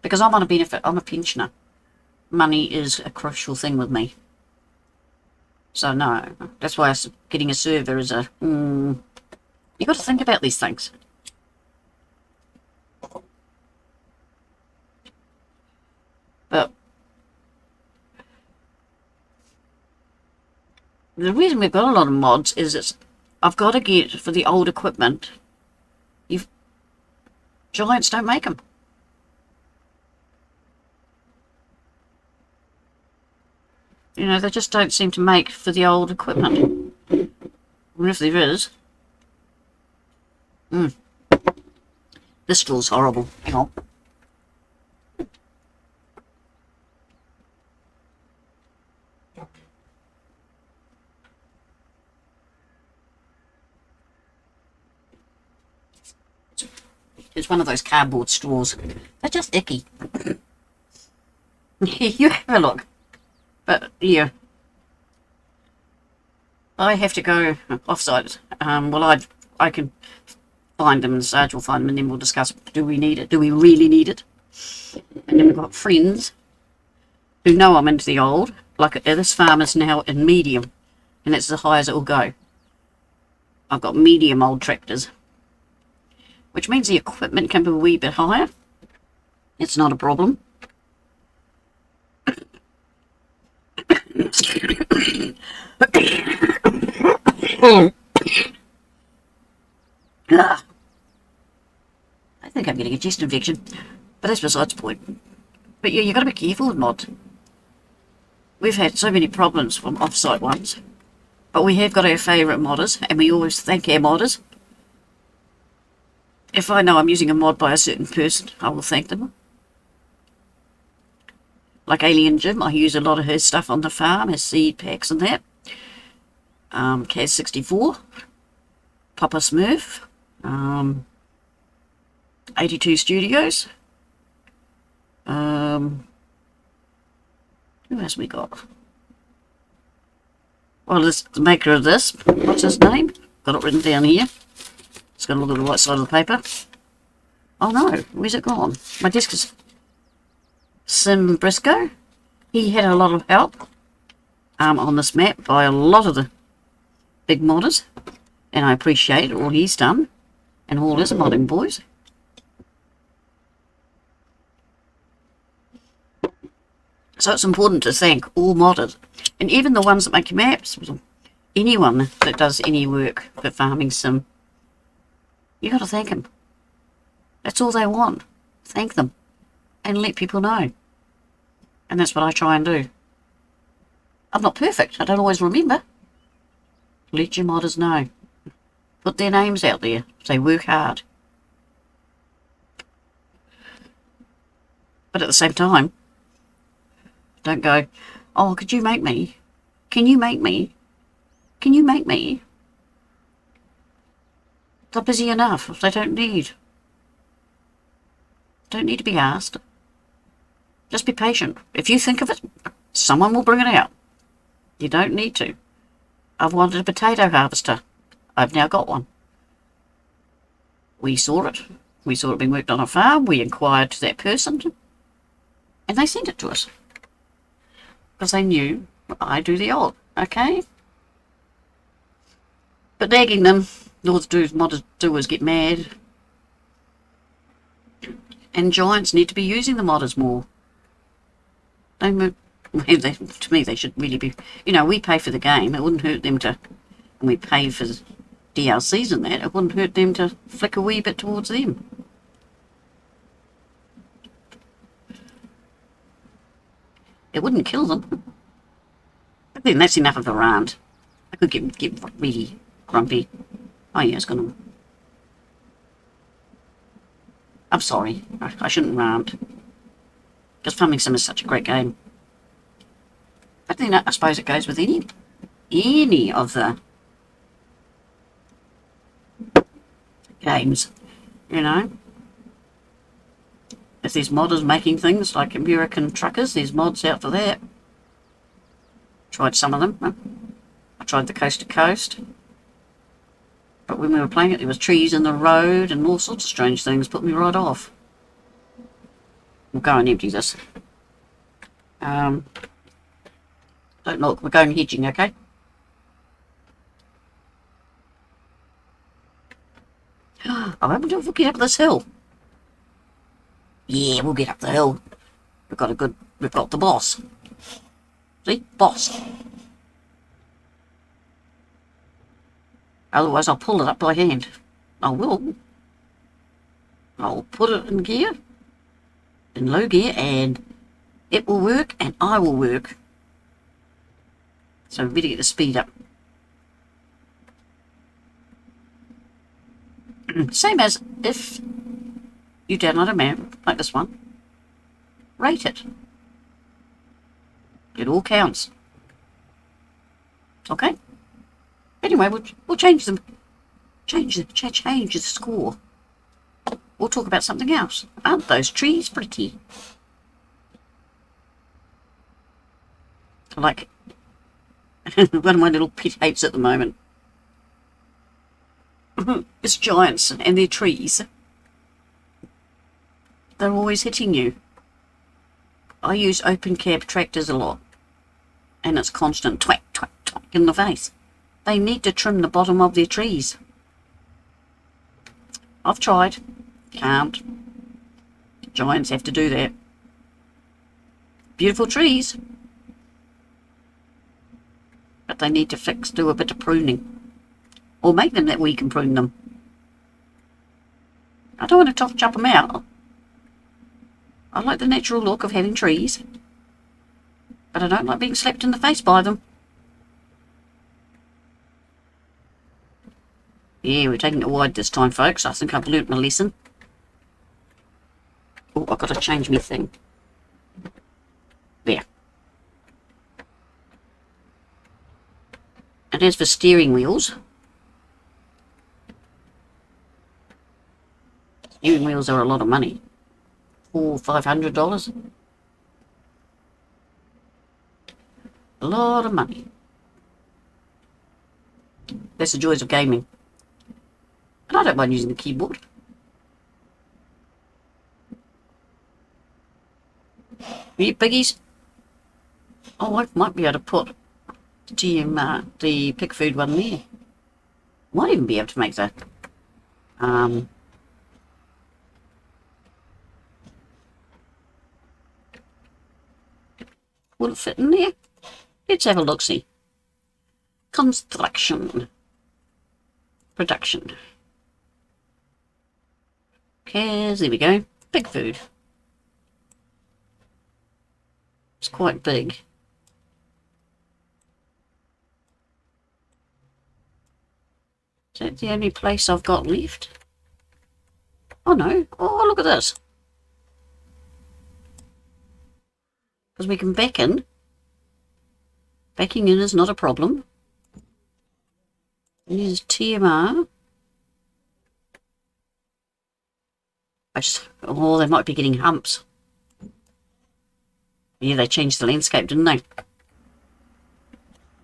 Because I'm on a benefit, I'm a pensioner. Money is a crucial thing with me. So no, that's why getting a server is a... You've got to think about these things. But the reason we've got a lot of mods is I've got to get, for the old equipment, Giants don't make them. You know, they just don't seem to make for the old equipment. And if there is... This straw's horrible. Hang on. It's one of those cardboard straws. They're just icky. You have a look. But, yeah. I have to go off-site. Well, I can find them, and Sarge will find them, and then we'll discuss, do we need it? Do we really need it? And then we've got friends who know I'm into the old. Like this farm is now in medium, and that's as high as it will go. I've got medium old tractors, which means the equipment can be a wee bit higher. It's not a problem. I think I'm getting a chest infection, but that's besides the point. But yeah, you've got to be careful with mods. We've had so many problems from off-site ones, but we have got our favourite modders, and we always thank our modders. If I know I'm using a mod by a certain person, I will thank them. Like Alien Jim, I use a lot of his stuff on the farm, his seed packs and that. Kaz64, Papa Smurf, 82 Studios. Who else we got? Well, this the maker of this. What's his name? Got it written down here. It's got a look at the right side of the paper. Oh no, where's it gone? My desk is Brisco. He had a lot of help on this map by a lot of the big modders, and I appreciate all he's done and all his modding boys. So it's important to thank all modders, and even the ones that make your maps. Anyone that does any work for Farming Sim, you got to thank them. That's all they want. Thank them and let people know. And that's what I try and do. I'm not perfect. I don't always remember. Let your modders know. Put their names out there. Say work hard. But at the same time, don't go, oh, could you make me? Can you make me? Can you make me? They're busy enough. They don't need. Don't need to be asked. Just be patient. If you think of it, someone will bring it out. You don't need to. I've wanted a potato harvester. I've now got one. We saw it. We saw it being worked on a farm. We inquired to that person. And they sent it to us. Because they knew I do the odd. Okay? But nagging them, all to do modders do is get mad. And giants need to be using the modders more. To me, they should really be. You know, we pay for the game. It wouldn't hurt them to. And we pay for DLCs and that. It wouldn't hurt them to flick a wee bit towards them. It wouldn't kill them. But then that's enough of a rant. I could get really grumpy. Oh yeah, it's gonna. I'm sorry. I shouldn't rant. Because Farming Sim is such a great game. But then I suppose it goes with any of the games, you know. If there's modders making things like American truckers, there's mods out for that. Tried some of them. I tried the coast to coast. But when we were playing it, there was trees in the road and all sorts of strange things. Put me right off. We'll go and empty this. Don't look, we're going hedging, okay? I wonder if we'll get up this hill. Yeah, we'll get up the hill. We've got the boss. See? Boss. Otherwise I'll pull it up by hand. I will. I'll put it in gear. In low gear, and it will work and I will work. So we better get the speed up. Same as if you download a map like this one, rate it. It all counts. Okay. Anyway, we'll change them. Change the score. We'll talk about something else. Aren't those trees pretty? Like One of my little pet hates at the moment. It's giants and their trees. They're always hitting you. I use open cab tractors a lot. And it's constant twack, twack, twack in the face. They need to trim the bottom of their trees. I've tried. Can't. Giants have to do that. Beautiful trees. But they need to do a bit of pruning. Or make them that we can prune them. I don't want to chop them out. I like the natural look of having trees. But I don't like being slapped in the face by them. Yeah, we're taking it wide this time, folks. I think I've learnt my lesson. Oh, I've got to change my thing. There. And as for steering wheels, steering wheels are a lot of money. $400-500. A lot of money. That's the joys of gaming. And I don't mind using the keyboard. You piggies? Oh, I might be able to put the pig food one there. Might even be able to make that. Will it fit in there? Let's have a look-see. Construction. Production. Okay, there we go. Pig food. It's quite big. Is that the only place I've got left? Oh no. Oh, look at this. Because we can back in. Backing in is not a problem. And here's TMR. Oh, they might be getting humps. Yeah, they changed the landscape, didn't they?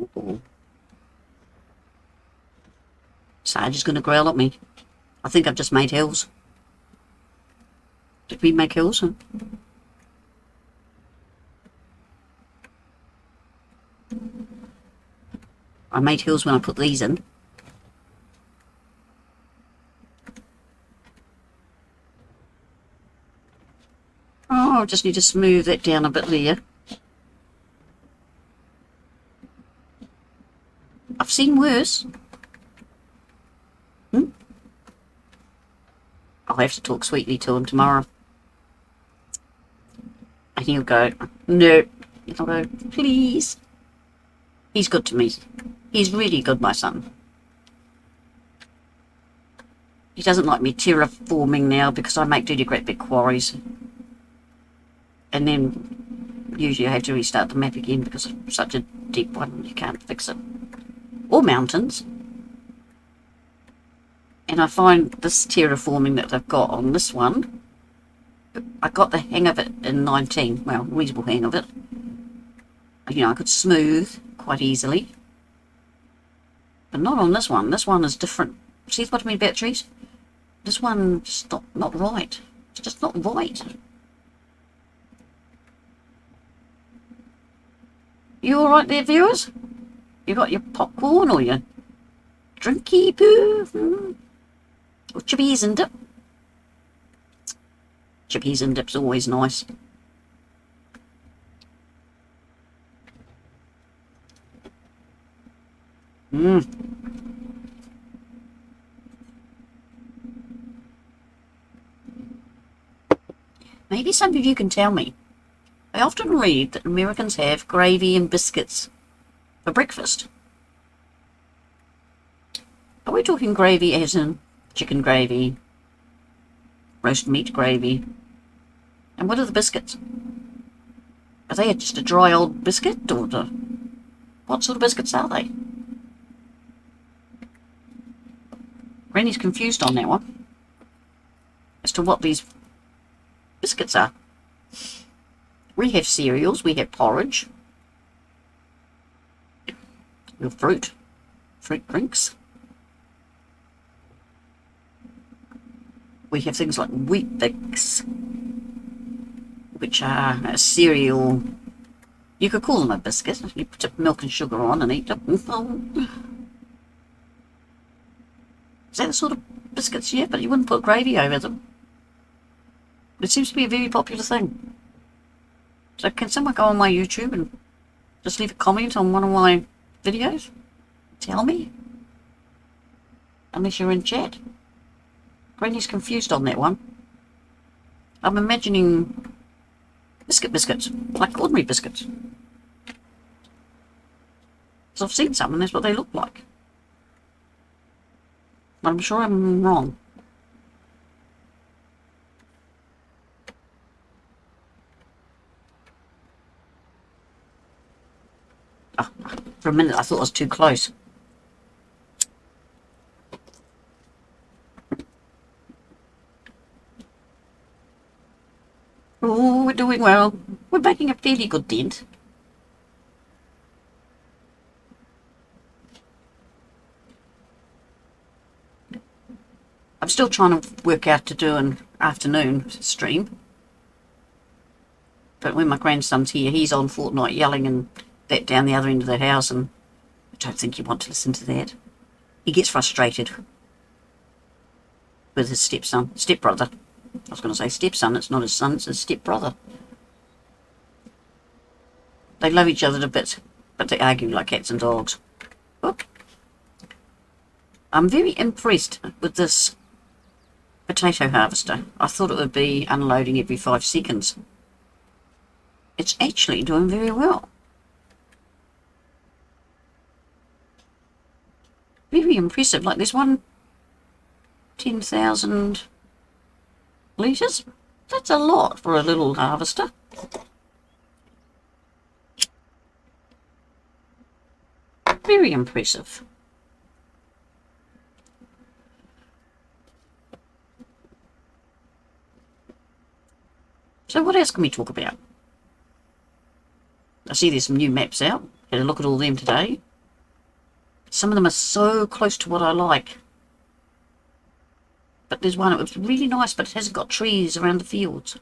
Uh-oh. Sarge is going to growl at me. I think I've just made hills. Did we make hills? Huh? I made hills when I put these in. Oh, I just need to smooth that down a bit there. I've seen worse. I'll have to talk sweetly to him tomorrow. And he'll go, no. I'll go, please. He's good to me. He's really good, my son. He doesn't like me terraforming now because I make really great big quarries. And then usually I have to restart the map again because it's such a deep one, you can't fix it. Or mountains. And I find this terraforming that they've got on this one, I got the hang of it in 19. Well, reasonable hang of it. You know, I could smooth quite easily. But not on this one. This one is different. See what I mean about trees? This one's just not right. It's just not right. You alright there, viewers? You got your popcorn or your drinky poo? Or chippies and dip? Chippies and dip's always nice. Maybe some of you can tell me. I often read that Americans have gravy and biscuits for breakfast. Are we talking gravy as in chicken gravy, roast meat gravy? And what are the biscuits? Are they just a dry old biscuit, or what sort of biscuits are they? Granny's confused on that one as to what these biscuits are. We have cereals, we have porridge. your fruit drinks. We have things like wheat bix, which are a cereal. You could call them a biscuit. You put milk and sugar on and eat them. Is that the sort of biscuits? Yeah, but you wouldn't put gravy over them. It seems to be a very popular thing. So can someone go on my YouTube and just leave a comment on one of my videos? Tell me. Unless you're in chat. Granny's confused on that one. I'm imagining biscuits, like ordinary biscuits. So I've seen some and that's what they look like. But I'm sure I'm wrong. Oh, for a minute I thought I was too close. Oh, we're doing well. We're making a fairly good dent. I'm still trying to work out to do an afternoon stream. But when my grandson's here, he's on Fortnite yelling and that down the other end of the house, and I don't think you want to listen to that. He gets frustrated with his stepbrother. I was going to say stepson, it's not his son, it's his stepbrother. They love each other to bits, but they argue like cats and dogs. Look. I'm very impressed with this potato harvester. I thought it would be unloading every 5 seconds. It's actually doing very well. Very impressive. Like there's one 10,000 litres. That's a lot for a little harvester. Very impressive. So what else can we talk about? I see there's some new maps out. Had a look at all them today. Some of them are so close to what I like. But there's one that was really nice, but it hasn't got trees around the fields.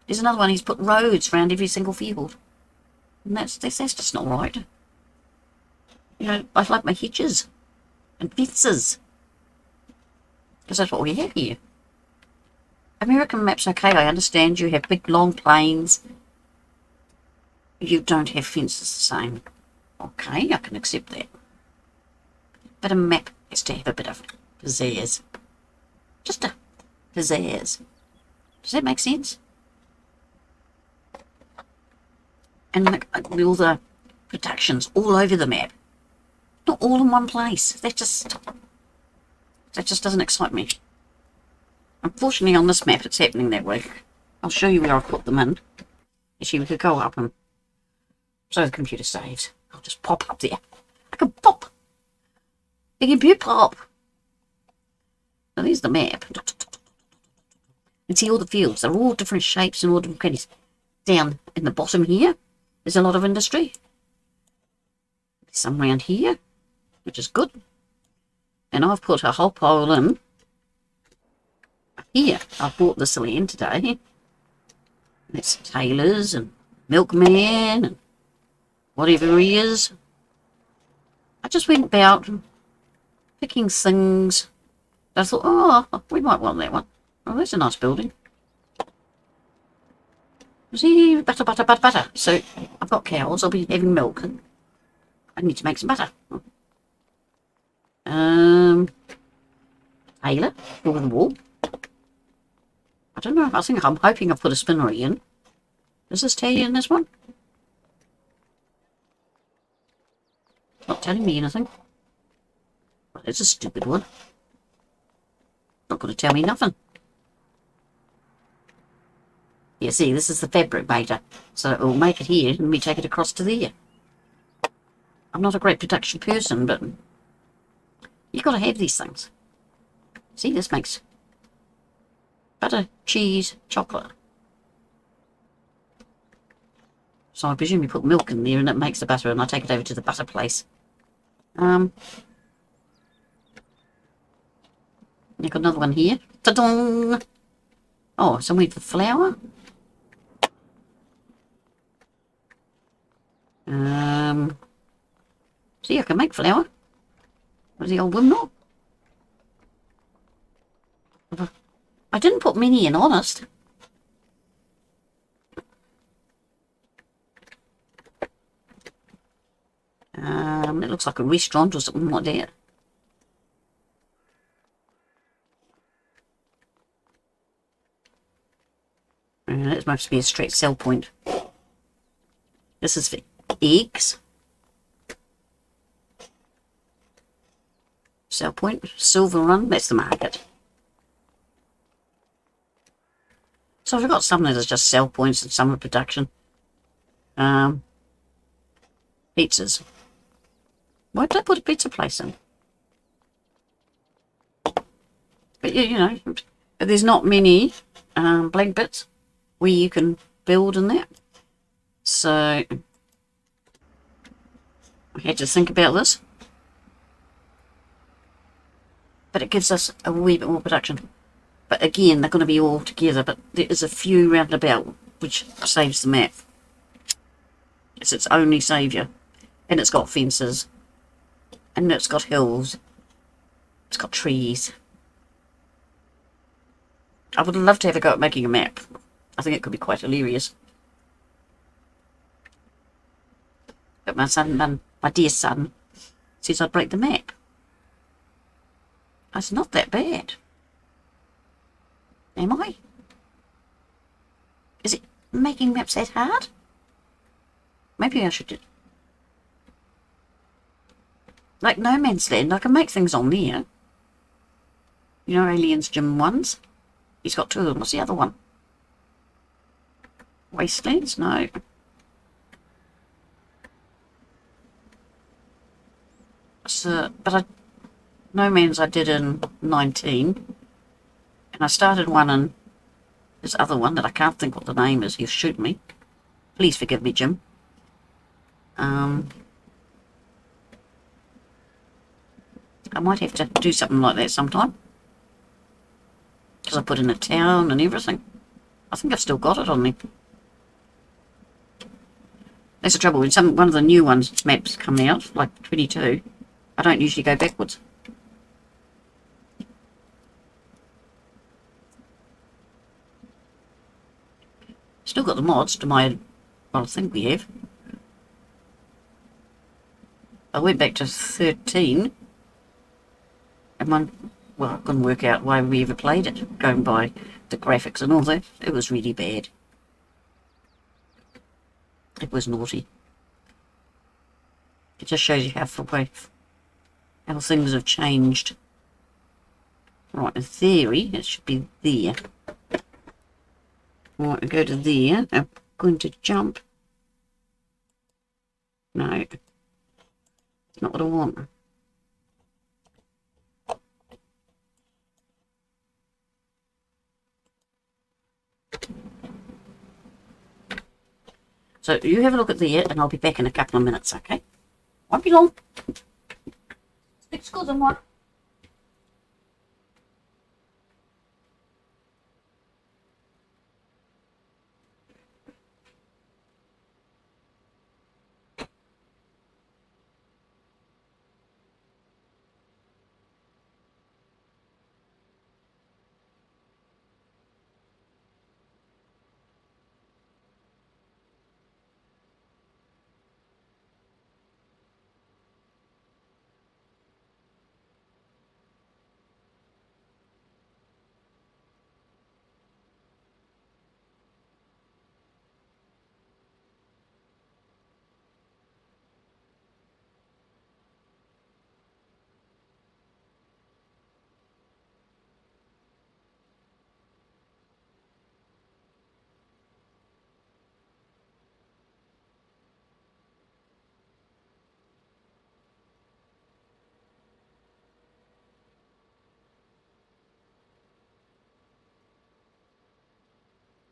There's another one, he's put roads around every single field. And that's just not right. You know, I like my hedges and fences. Because that's what we have here. American maps, okay, I understand you have big long plains. You don't have fences the same. Okay, I can accept that. But a map has to have a bit of pizzazz. Just a pizzazz. Does that make sense? And look, all the productions all over the map. Not all in one place. That just doesn't excite me. Unfortunately on this map it's happening that way. I'll show you where I've put them in. Actually we could go up and so the computer saves. I'll just pop up there. I can pop. The computer pop. So there's the map. And see all the fields. They're all different shapes and all different kinds. Down in the bottom here, there's a lot of industry. There's some around here, which is good. And I've put a whole pile in. Here, I bought this land today. That's tailors and milkman and whatever he is. I just went about picking things. I thought, oh, we might want that one. Oh, that's a nice building. See, butter. So I've got cows. I'll be having milk. And I need to make some butter. Tailor over the wall. I don't know. I'm hoping I've put a spinnery in. Does this tell you in this one? Not telling me anything. Well, it's a stupid one. Not going to tell me nothing. Yeah, see, this is the fabric baiter. So it will make it here and we take it across to there. I'm not a great production person, but you've got to have these things. See, this makes butter, cheese, chocolate. So I presume you put milk in there and it makes the butter, and I take it over to the butter place You've got another one here. Ta-dong! Oh, some wheat for flour. See, I can make flour. Where's the old windmill? I didn't put many in, honest. It looks like a restaurant or something like that. That must be a straight sell point. This is for eggs. Sell point, Silver Run, that's the market. So I've got some that are just sell points and some are production. Pizzas. Why did I put a pizza place in? But yeah, you know, there's not many blank bits where you can build in that. So I had to think about this. But it gives us a wee bit more production. But again, they're going to be all together, but there is a few round about which saves the map. It's its only saviour. And it's got fences. And it's got hills. It's got trees. I would love to have a go at making a map. I think it could be quite hilarious. But my son, my dear son, says I'd break the map. It's not that bad. Am I? Is it making maps that hard? Maybe I should do... Like No Man's Land, I can make things on there. You know Aliens Gym 1s? He's got 2 of them. What's the other one? Wastelands? No. So, but No Man's I did in 19. And I started one in this other one that I can't think what the name is. He'll shoot me. Please forgive me, Jim. I might have to do something like that sometime. Because I put in a town and everything. I think I've still got it on me. That's the trouble. When one of the new ones maps come out, like 22, I don't usually go backwards. Still got the mods to my... Well, I think we have. I went back to 13. And well, I couldn't work out why we ever played it, going by the graphics and all that. It was really bad. It was naughty. It just shows you how things have changed. Right, in theory, it should be there. Right, we go to there. I'm going to jump. No. It's not what I want. So you have a look at there, and I'll be back in a couple of minutes, okay? Won't be long. Excuse me.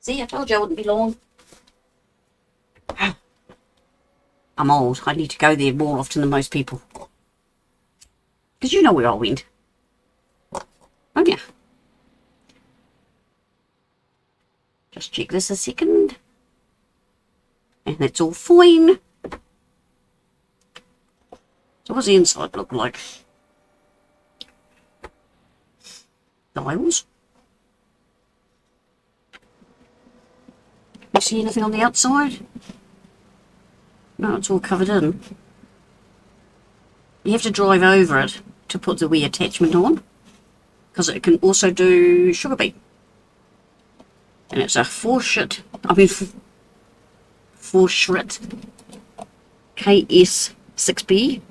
See, I told you I wouldn't be long. I'm old. I need to go there more often than most people. Because you know where I went. Oh yeah. Just check this a second. And that's all fine. So what's the inside look like? Dials. You see anything on the outside? No, it's all covered in. You have to drive over it to put the wee attachment on, because it can also do sugar beet. And it's a 4-shrit KS6B.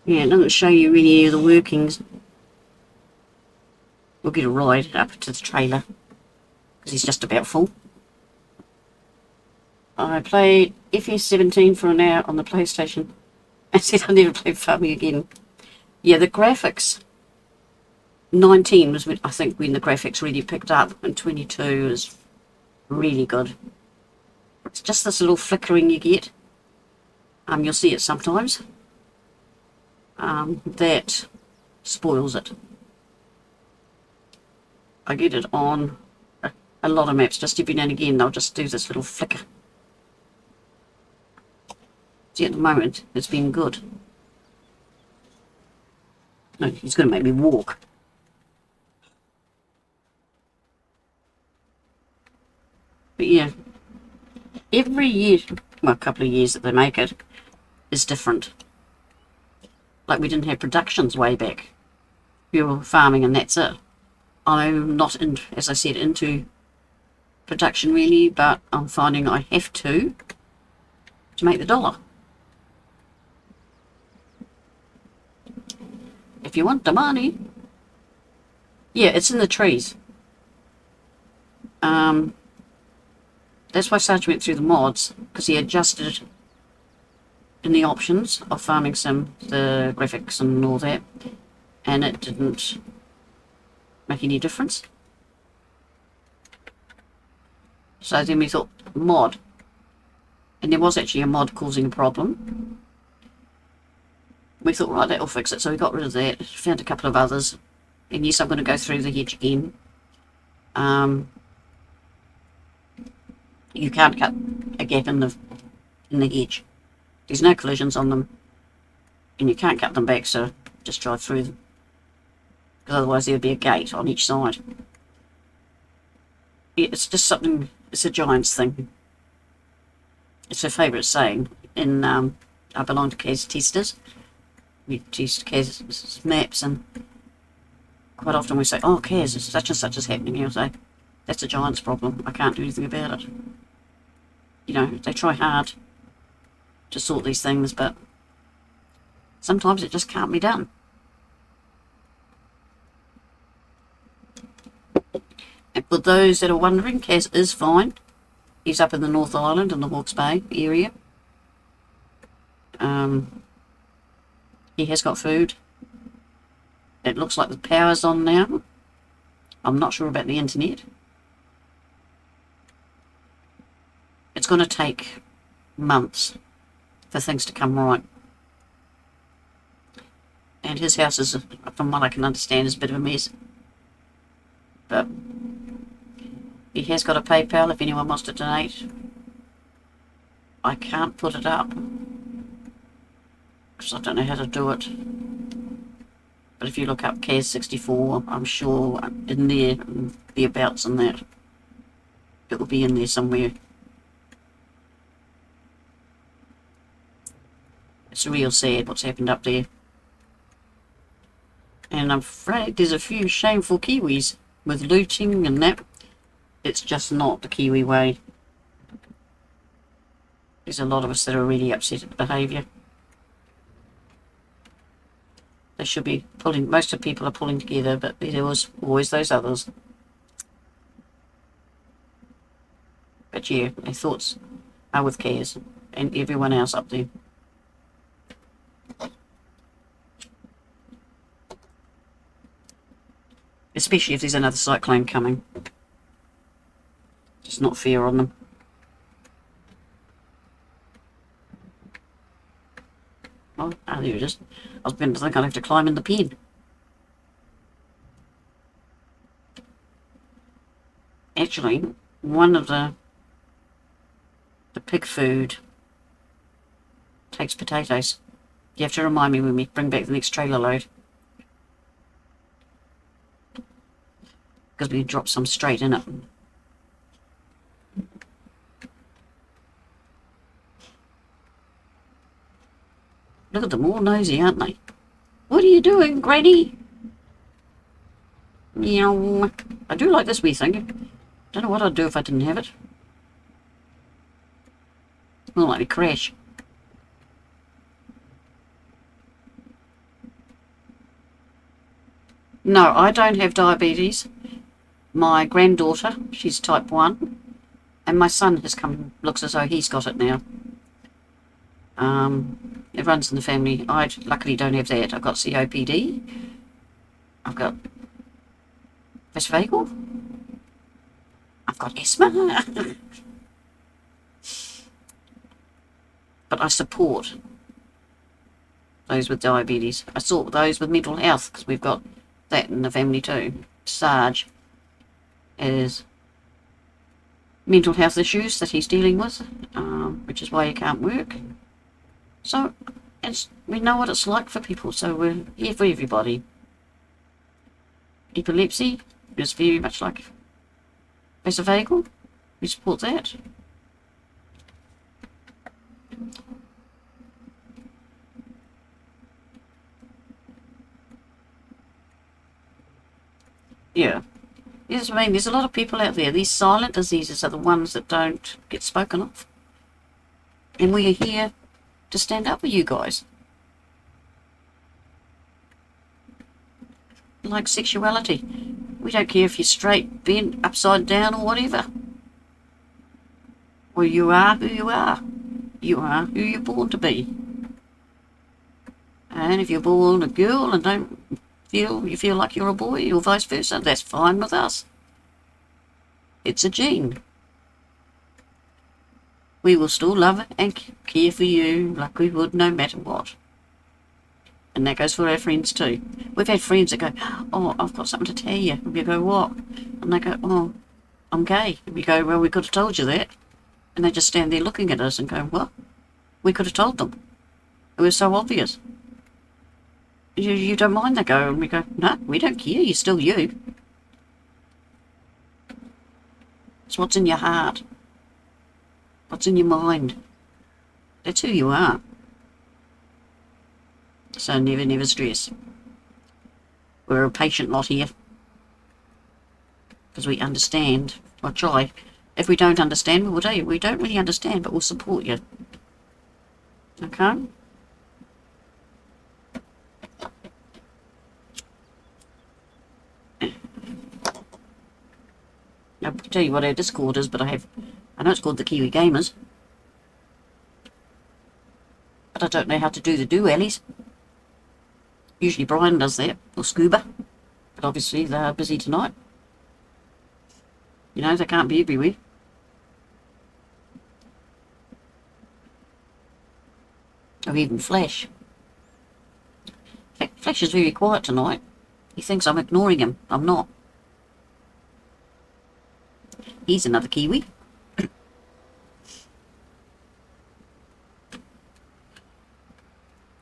Yeah, it doesn't show you really any of the workings. We'll get a ride up to the trailer, because he's just about full. I played FS17 for an hour on the PlayStation and said I'll never play farming again. Yeah, the graphics. 19 was, I think, when the graphics really picked up, and 22 is really good. It's just this little flickering you get. You'll see it sometimes. That spoils it. I get it on a lot of maps, just every now and again they'll just do this little flicker. See, at the moment it's been good. No, he's going to make me walk. But yeah, every year, well, a couple of years that they make it is different. Like, we didn't have productions way back. We were farming and that's it. I'm not, as I said, into production really, but I'm finding I have to make the dollar. If you want the money. Yeah, it's in the trees. That's why Sarge went through the mods, because he adjusted in the options of Farming Sim, the graphics and all that, and it didn't make any difference. So then we thought, mod. And there was actually a mod causing a problem. We thought, right, that'll fix it. So we got rid of that, found a couple of others. And yes, I'm going to go through the hedge again. You can't cut a gap in the hedge. There's no collisions on them. And you can't cut them back, so just drive through them. Because otherwise there would be a gate on each side. It's just something, it's a Giants thing. It's her favourite saying. In I belong to Kaz Testers. We test Kaz's maps, and quite often we say, oh, Kaz, such and such is happening. He'll say, that's a Giants problem. I can't do anything about it. You know, they try hard to sort these things, but sometimes it just can't be done. And for those that are wondering, Kaz is fine. He's up in the North Island in the Hawke's Bay area. He has got food. It looks like the power's on now. I'm not sure about the internet. It's going to take months for things to come right. And his house is, from what I can understand, is a bit of a mess. But he has got a PayPal if anyone wants to donate. I can't put it up because I don't know how to do it. But if you look up Kaz64, I'm sure in there, the abouts and that, it will be in there somewhere. It's real sad what's happened up there. And I'm afraid there's a few shameful Kiwis with looting and that. It's just not the Kiwi way. There's a lot of us that are really upset at the behaviour. They should be pulling, most of the people are pulling together, but there was always those others. But yeah, my thoughts are with Kaz and everyone else up there. Especially if there's another cyclone coming. Just not fair on them. Oh, there it is. I was beginning to think I'd have to climb in the pen. Actually, one of the pig food takes potatoes. You have to remind me when we bring back the next trailer load. Because we drop some straight in it. Look at them, all nosy, aren't they? What are you doing, Granny? Meow. I do like this wee thing. Don't know what I'd do if I didn't have it. More likely crash. No, I don't have diabetes. My granddaughter, she's type 1. And my son has come, looks as though he's got it now. It runs in the family. I luckily don't have that. I've got COPD. I've got vagal. I've got asthma. But I support those with diabetes. I support those with mental health because we've got that in the family too. Sarge is mental health issues that he's dealing with, which is why he can't work. So we know what it's like for people, so we're here for everybody. Epilepsy is very much like vagal. We support that. Yeah. Yes, I mean, there's a lot of people out there. These silent diseases are the ones that don't get spoken of. And we are here to stand up for you guys. Like sexuality. We don't care if you're straight, bent, upside down or whatever. Well, you are who you are. You are who you're born to be. And if you're born a girl and don't you feel like you're a boy or vice versa, that's fine with us. It's a gene. We will still love and care for you like we would no matter what. And that goes for our friends too. We've had friends that go, oh, I've got something to tell you. And we go, what? And they go, oh, I'm gay. And we go, well, we could have told you that. And they just stand there looking at us and go, what? We could have told them. It was so obvious. You don't mind, they go, and we go, no, we don't care, you're still you. It's what's in your heart. What's in your mind. That's who you are. So never stress. We're a patient lot here. Because we understand. I'll try. If we don't understand, we will tell you. We don't really understand, but we'll support you. Okay? I'll tell you what our Discord is, but I know it's called the Kiwi Gamers. But I don't know how to do the do-alleys. Usually Brian does that, or Scuba. But obviously they're busy tonight. You know, they can't be everywhere. Or even Flash. In fact, Flash is very quiet tonight. He thinks I'm ignoring him. I'm not. He's another Kiwi.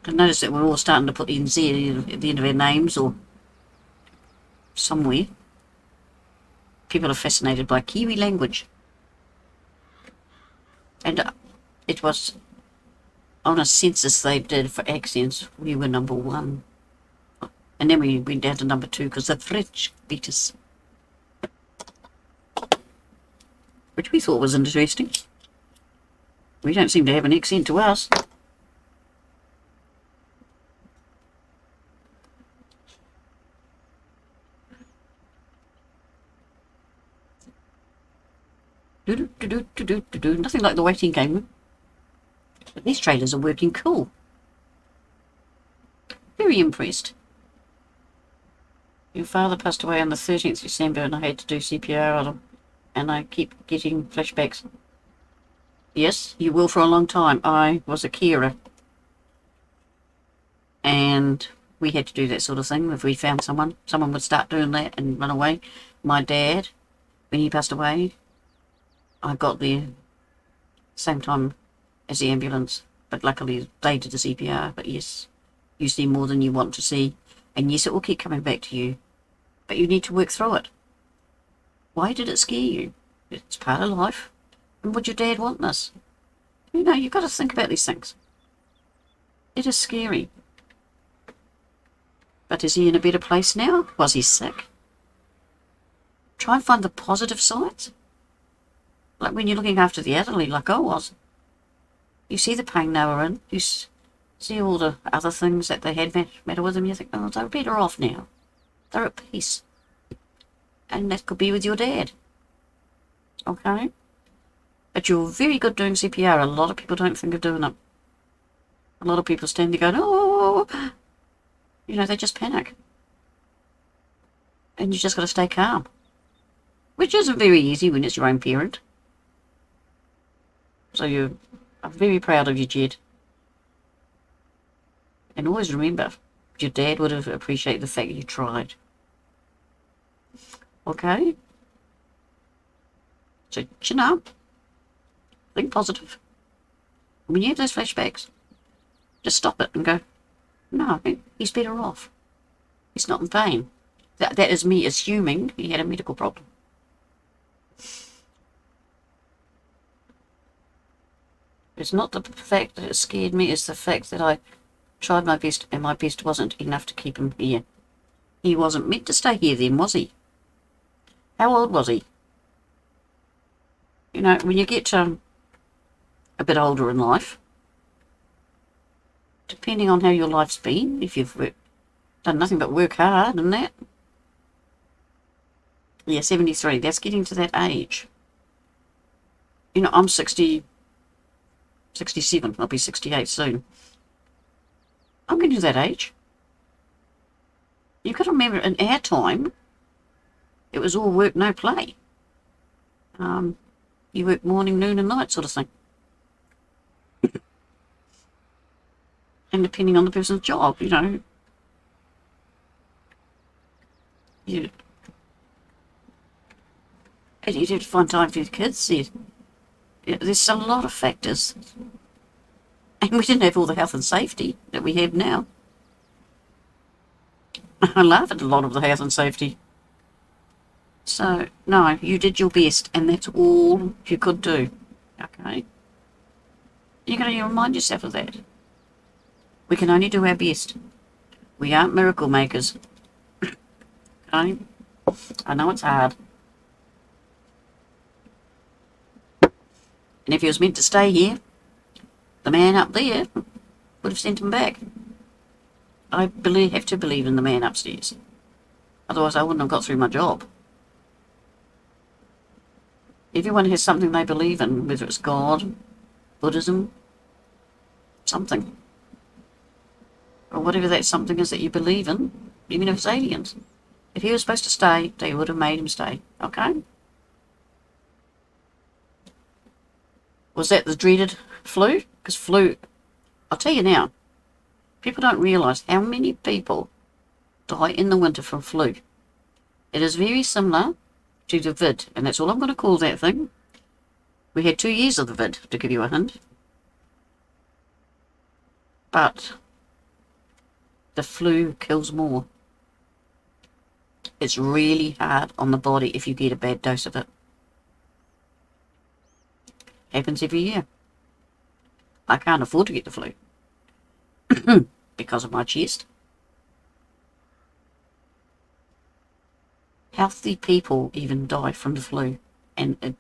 I noticed that we're all starting to put NZ at the end of our names or somewhere. People are fascinated by Kiwi language. And it was on a census they did for accents, we were number 1. And then we went down to number 2 because the French beat us. Which we thought was interesting. We don't seem to have an accent to us. Nothing like the waiting game. But these trailers are working cool. Very impressed. Your father passed away on the 13th December and I had to do CPR on him. And I keep getting flashbacks. Yes, you will for a long time. I was a carer. and we had to do that sort of thing. If we found someone would start doing that and run away. My dad, when he passed away, I got there same time as the ambulance, but luckily they did the CPR. But yes, you see more than you want to see, and yes, it will keep coming back to you, but you need to work through it. Why did it scare you? It's part of life. And would your dad want this? You know, you've got to think about these things. It is scary. But is he in a better place now? Was he sick? Try and find the positive sides. Like when you're looking after the elderly, like I was. You see the pain they were in. You see all the other things that they had matter with them. You think, oh, they're better off now. They're at peace. And that could be with your dad. Okay? But you're very good doing CPR. A lot of people don't think of doing it. A lot of people stand there going, oh, you know, they just panic. And you just got to stay calm. Which isn't very easy when it's your own parent. So I'm very proud of you, Jed. And always remember, your dad would have appreciated the fact you tried. Okay? So chin up. Think positive. When you have those flashbacks, just stop it and go, no, he's better off. He's not in pain. That is me assuming he had a medical problem. It's not the fact that it scared me, it's the fact that I tried my best and my best wasn't enough to keep him here. He wasn't meant to stay here then, was he? How old was he? You know, when you get a bit older in life, depending on how your life's been, if you've done nothing but work hard and that. Yeah, 73, that's getting to that age. You know, I'm 67, I'll be 68 soon. I'm getting to that age. You've got to remember, in our time, it was all work, no play. You work morning, noon and night sort of thing. And depending on the person's job, you know. And you'd have to find time for your kids. There's a lot of factors. And we didn't have all the health and safety that we have now. I laugh at a lot of the health and safety. So, no, you did your best, and that's all you could do. Okay? You've got to remind yourself of that. We can only do our best. We aren't miracle makers. Okay? I know it's hard. And if he was meant to stay here, the man up there would have sent him back. I have to believe in the man upstairs. Otherwise I wouldn't have got through my job. Everyone has something they believe in, whether it's God, Buddhism, something. Or whatever that something is that you believe in, even if it's aliens. If he was supposed to stay, they would have made him stay. Okay? Was that the dreaded flu? Because flu, I'll tell you now, people don't realise how many people die in the winter from flu. It is very similar to the vid, and that's all I'm going to call that thing. We had 2 years of the vid, to give you a hint. But the flu kills more. It's really hard on the body if you get a bad dose of it. Happens every year. I can't afford to get the flu because of my chest. Healthy people even die from the flu, and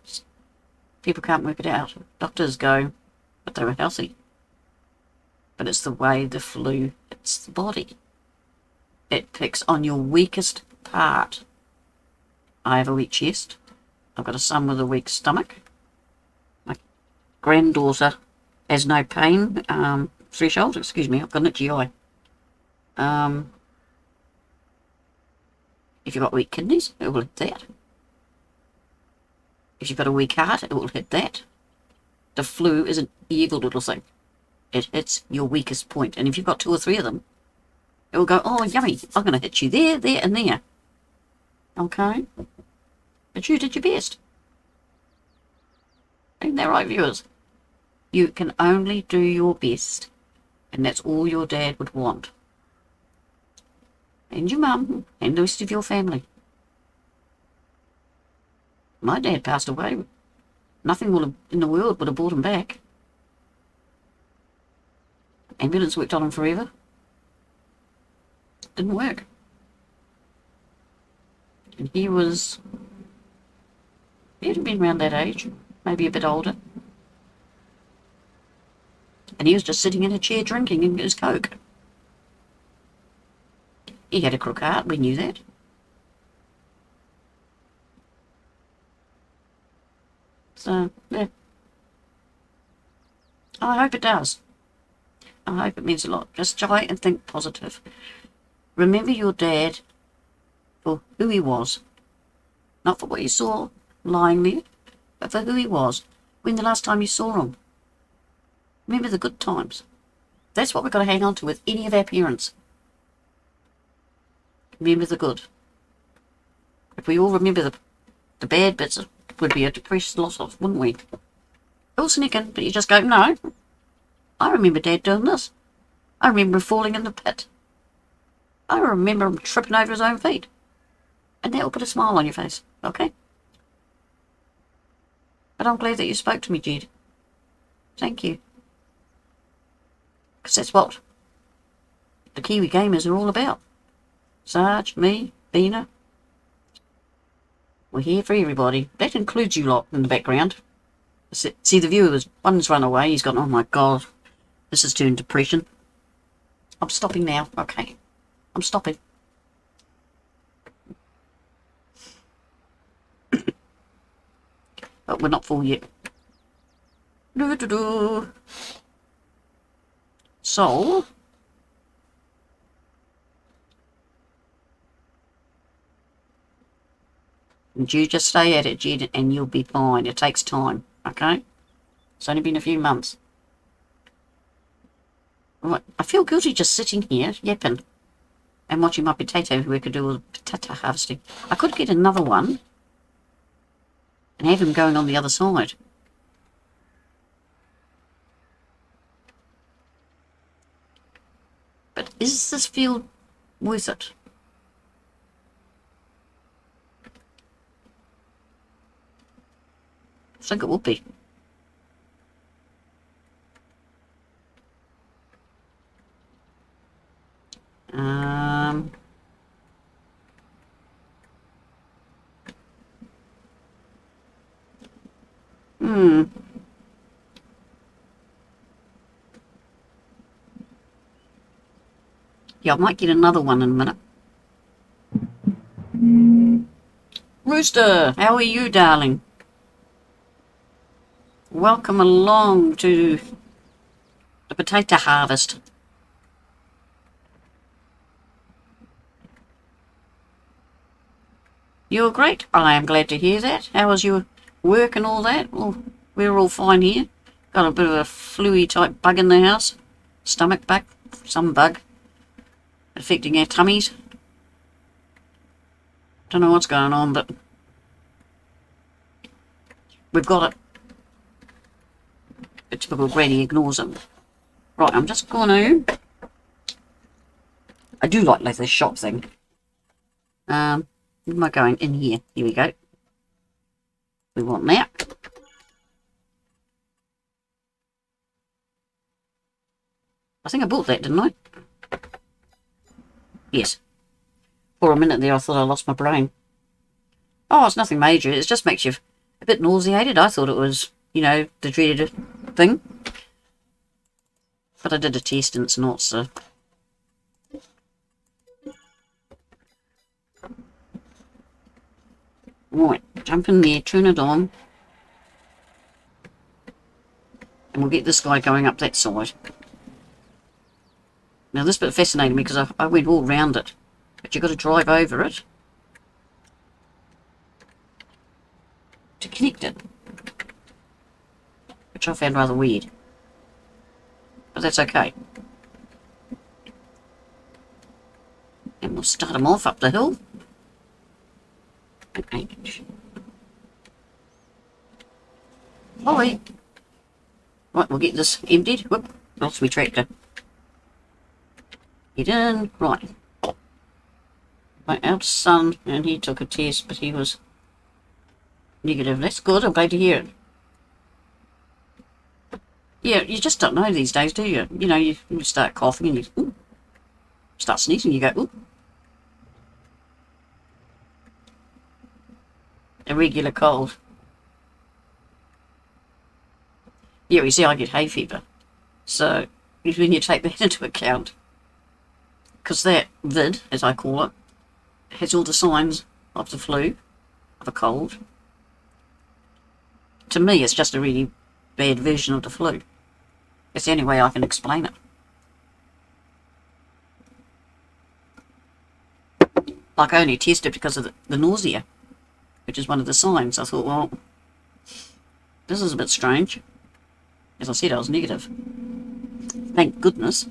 people can't work it out. Doctors go, but they were healthy. But it's the way the flu hits the body. It picks on your weakest part. I have a weak chest. I've got a son with a weak stomach. My granddaughter has no pain threshold. Excuse me, I've got an itchy eye. If you've got weak kidneys, it will hit that. If you've got a weak heart, it will hit that. The flu is an evil little thing. It hits your weakest point. And if you've got 2 or 3 of them, It will go, oh, yummy, I'm going to hit you there, there, and there. Okay? But you did your best. Ain't that right, viewers? You can only do your best. And that's all your dad would want. And your mum, and the rest of your family. My dad passed away. Nothing in the world would have brought him back. Ambulance worked on him forever. Didn't work. And he'd have been around that age, maybe a bit older. And he was just sitting in a chair drinking his Coke. He had a crook heart, we knew that. So, yeah. I hope it does. I hope it means a lot. Just try and think positive. Remember your dad for who he was. Not for what you saw lying there, but for who he was when the last time you saw him. Remember the good times. That's what we've got to hang on to with any of our parents. Remember the good. If we all remember the bad bits, it would be a depressed loss of, wouldn't we? All sneaking, but you just go, no. I remember Dad doing this. I remember him falling in the pit. I remember him tripping over his own feet. And that will put a smile on your face, okay? But I'm glad that you spoke to me, Jed. Thank you. Because that's what the Kiwi gamers are all about. Sarge, me, Bina. We're here for everybody. That includes you lot in the background. See, the viewers, one's run away. He's gone, oh my God, this has turned depression. I'm stopping now, okay? I'm stopping. But we're not full yet. So, and you just stay at it, Jed, and you'll be fine. It takes time, okay? It's only been a few months. Right, I feel guilty just sitting here, yapping, and watching my potato work could do with potato harvesting. I could get another one and have him going on the other side. But is this field worth it? I think it will be. Yeah, I might get another one in a minute. Rooster, how are you, darling? Welcome along to the potato harvest. You're great. I am glad to hear that. How was your work and all that? Well, we're all fine here. Got a bit of a flu-y type bug in the house. Stomach bug. Some bug. Affecting our tummies. Don't know what's going on, but we've got it. The typical granny ignores it. Right, I'm just going to... I do like this shop thing. Where am I going? In here. Here we go. We want that. I think I bought that, didn't I? Yes. For a minute there I thought I lost my brain. Oh, it's nothing major. It just makes you a bit nauseated. I thought it was, you know, the dreaded thing. But I did a test and it's not, so... Right, jump in there, turn it on. And we'll get this guy going up that side. Now this bit fascinated me because I went all round it. But you've got to drive over it to connect it. Which I found rather weird. But that's okay. We'll start them off up the hill. Okay. Ollie. Right, we'll get this emptied. Whoop, lost my tractor. Get in. Right. My eldest son, and he took a test, but he was negative. That's good. I'm glad to hear it. Yeah, you just don't know these days, do you? You know, you start coughing and you ooh, start sneezing, you go, ooh. A regular cold. Yeah, you see, I get hay fever. So, when you take that into account, because that vid, as I call it, has all the signs of the flu, of a cold. To me, it's just a really bad version of the flu. It's the only way I can explain it. Like, I only tested because of the nausea, which is one of the signs. I thought, well, this is a bit strange. As I said, I was negative. Thank goodness.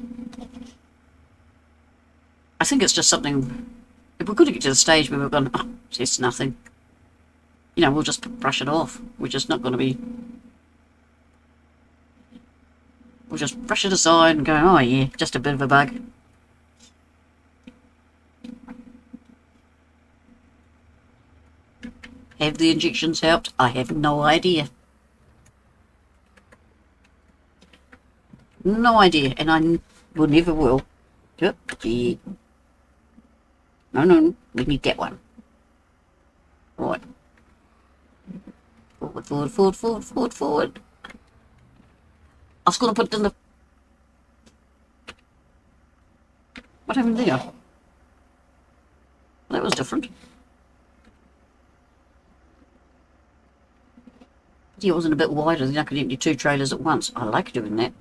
I think it's just something, if we're going to get to the stage where we're going, oh, it's nothing. You know, we'll just brush it off. We're just not going to be, we'll just brush it aside and go, oh yeah, just a bit of a bug. Have the injections helped? I have no idea. No idea, and I will never will. Yep. Yeah. No, we need that one. Right. Forward. I was going to put it in the... What happened there? That was different. Yeah, it wasn't a bit wider, then I could empty 2 trailers at once. I like doing that.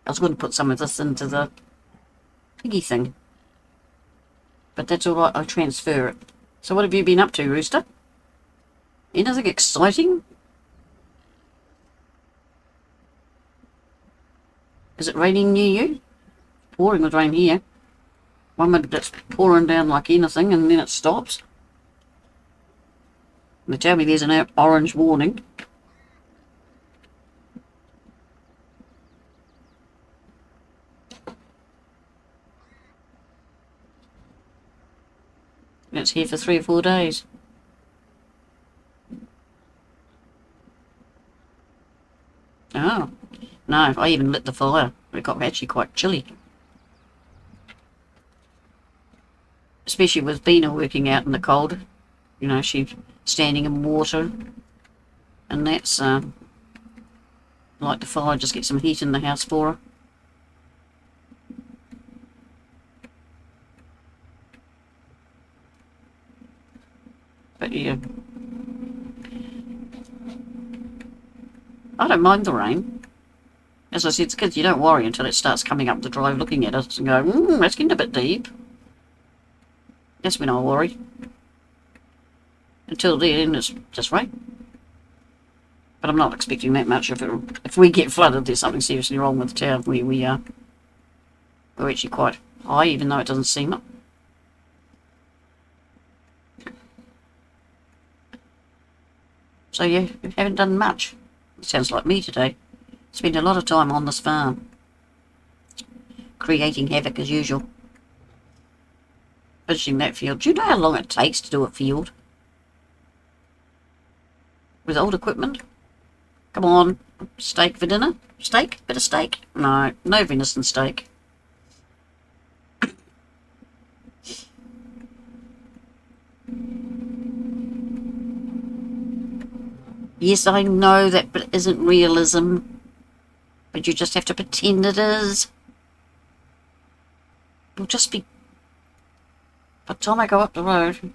I was going to put some of this into the piggy thing. But that's alright, I'll transfer it. So what have you been up to, Rooster? Anything exciting? Is it raining near you? Pouring with rain here. One minute it's pouring down like anything and then it stops. They tell me there's an orange warning. And it's here for 3 or 4 days. Oh, no, I even lit the fire. It got actually quite chilly. Especially with Bina working out in the cold. You know, she's standing in water. And that's, like the fire, just get some heat in the house for her. But yeah. I don't mind the rain. As I said to kids, you don't worry until it starts coming up the drive looking at us and go, that's getting a bit deep. That's when I worry. Until then, it's just rain. But I'm not expecting that much. If we get flooded, there's something seriously wrong with the town where we are. We're actually quite high, even though it doesn't seem it. So yeah, we haven't done much. It sounds like me today. Spent a lot of time on this farm. Creating havoc as usual. Finishing that field. Do you know how long it takes to do a field? With old equipment? Come on. Steak for dinner? Steak? Bit of steak? No, no venison steak. Yes, I know that but isn't realism. But you just have to pretend it is. It'll just be... By the time I go up the road...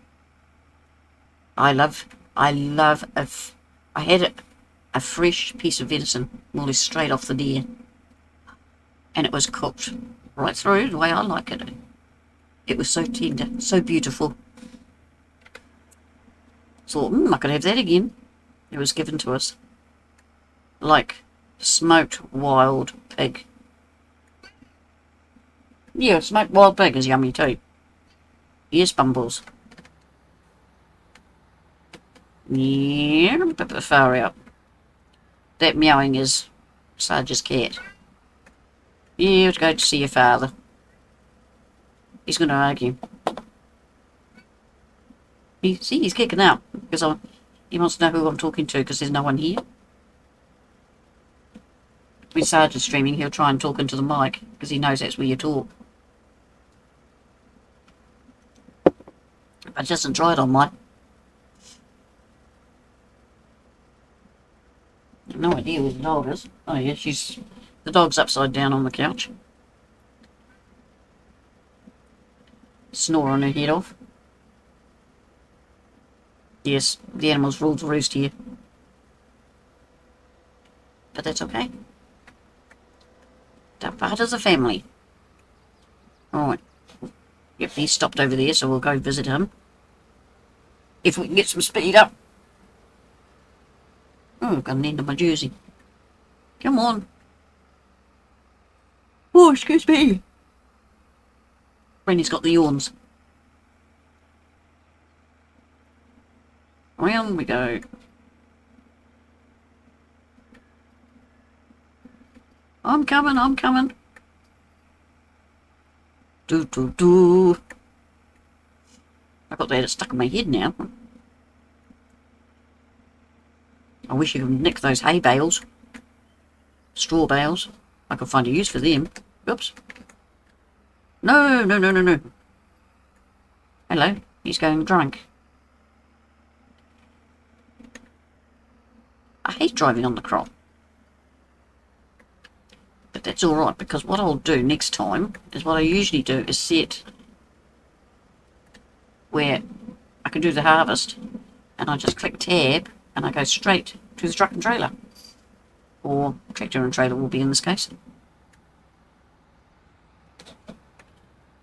I had a fresh piece of venison, more or less straight off the deer. And it was cooked right through the way I like it. It was so tender, so beautiful. Thought, I could have that again. It was given to us. Like smoked wild pig. Yeah, smoked wild pig is yummy too. Yes, Bumbles. Yeah, a bit far out. That meowing is Sarge's cat. Yeah, to go to see your father. He's going to argue. See, he's kicking out because he wants to know who I'm talking to because there's no one here. When Sarge is streaming, he'll try and talk into the mic because he knows that's where you talk. But it doesn't try it on mine. I've no idea where the dog is. Oh yeah, the dog's upside down on the couch. Snoring her head off. Yes, the animals rule the roost here. But that's okay. They're part of the family. Alright. Yep, he's stopped over there, so we'll go visit him. If we can get some speed up. Oh, I've got an end of my jersey. Come on. Oh, excuse me. Brenny's got the yawns. Around we go. I'm coming, I'm coming. Do, do, do. I got that stuck in my head now. I wish you could nick those hay bales. Straw bales. I could find a use for them. Oops. No, no, no, no, no. Hello, he's going drunk. I hate driving on the crop. But that's alright, because what I'll do next time is what I usually do is set where I can do the harvest and I just click tab and I go straight to the truck and trailer. Or tractor and trailer will be in this case.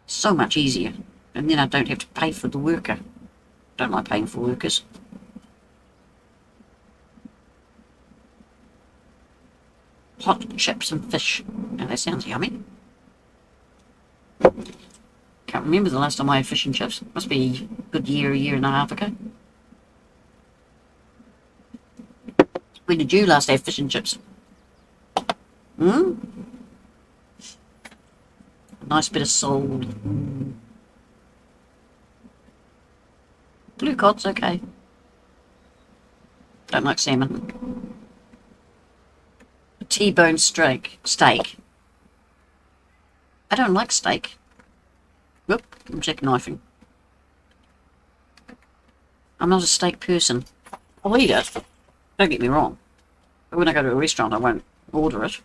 So much easier. And then I don't have to pay for the worker. Don't like paying for workers. Hot chips and fish. Now that sounds yummy. Can't remember the last time I had fish and chips. Must be a good year and a half ago. When did you last have fish and chips? Hmm? A nice bit of salt. Blue cod's okay. Don't like salmon. A T-bone steak. I don't like steak. Whoop, I'm jackknifing. I'm not a steak person. I'll eat it. Don't get me wrong. But when I go to a restaurant, I won't order it.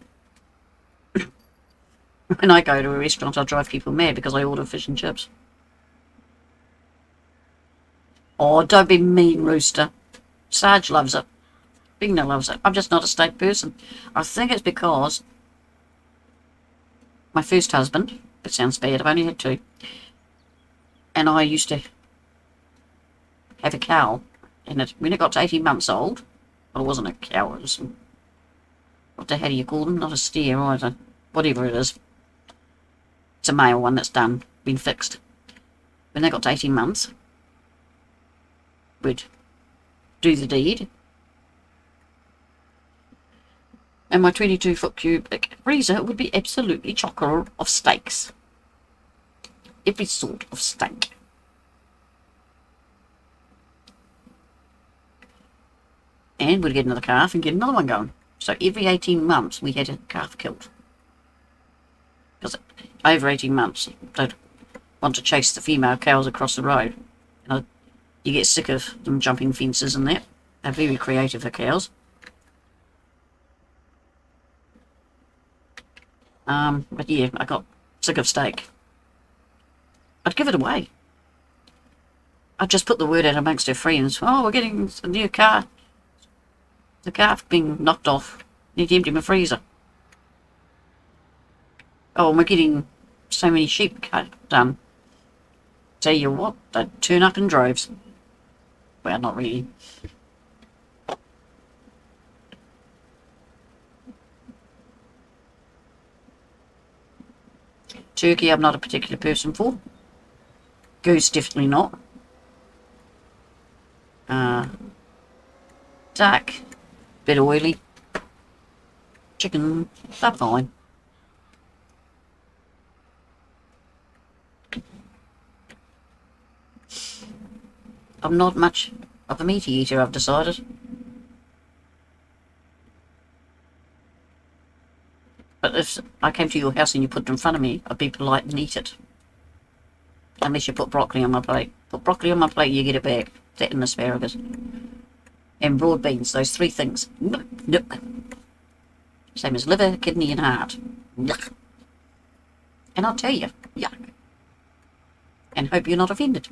When I go to a restaurant, I drive people mad because I order fish and chips. Oh, don't be mean, Rooster. Sarge loves it. Bigna loves it. I'm just not a steak person. I think it's because my first husband, it sounds bad, I've only had two, and I used to have a cow, and when it got to 18 months old, well, it wasn't a cow, it was, what the hell do you call them? Not a steer either. Whatever it is. It's a male one that's done, been fixed. When they got to 18 months, we'd do the deed. And my 22-foot cubic freezer would be absolutely chock-full of steaks. Every sort of steak. And we'd get another calf and get another one going. So every 18 months we had a calf killed. Because over 18 months they'd want to chase the female cows across the road. You get sick of them jumping fences and that. They're very creative, the cows. But yeah, I got sick of steak. I'd give it away. I'd just put the word out amongst her friends. Oh, we're getting a new car. The calf being knocked off. Need to empty my freezer. Oh, and we're getting so many sheep cut done. Tell you what, they'd turn up in droves. Well, not really. Turkey, I'm not a particular person for. Goose, definitely not. Duck, bit oily. Chicken, they're fine. I'm not much of a meaty eater, I've decided. But if I came to your house and you put it in front of me, I'd be polite and eat it. Unless you put broccoli on my plate. Put broccoli on my plate, you get it back. That and asparagus. And broad beans, those three things. Nope, nope. Same as liver, kidney and heart. Yuck. And I'll tell you, yuck. And hope you're not offended.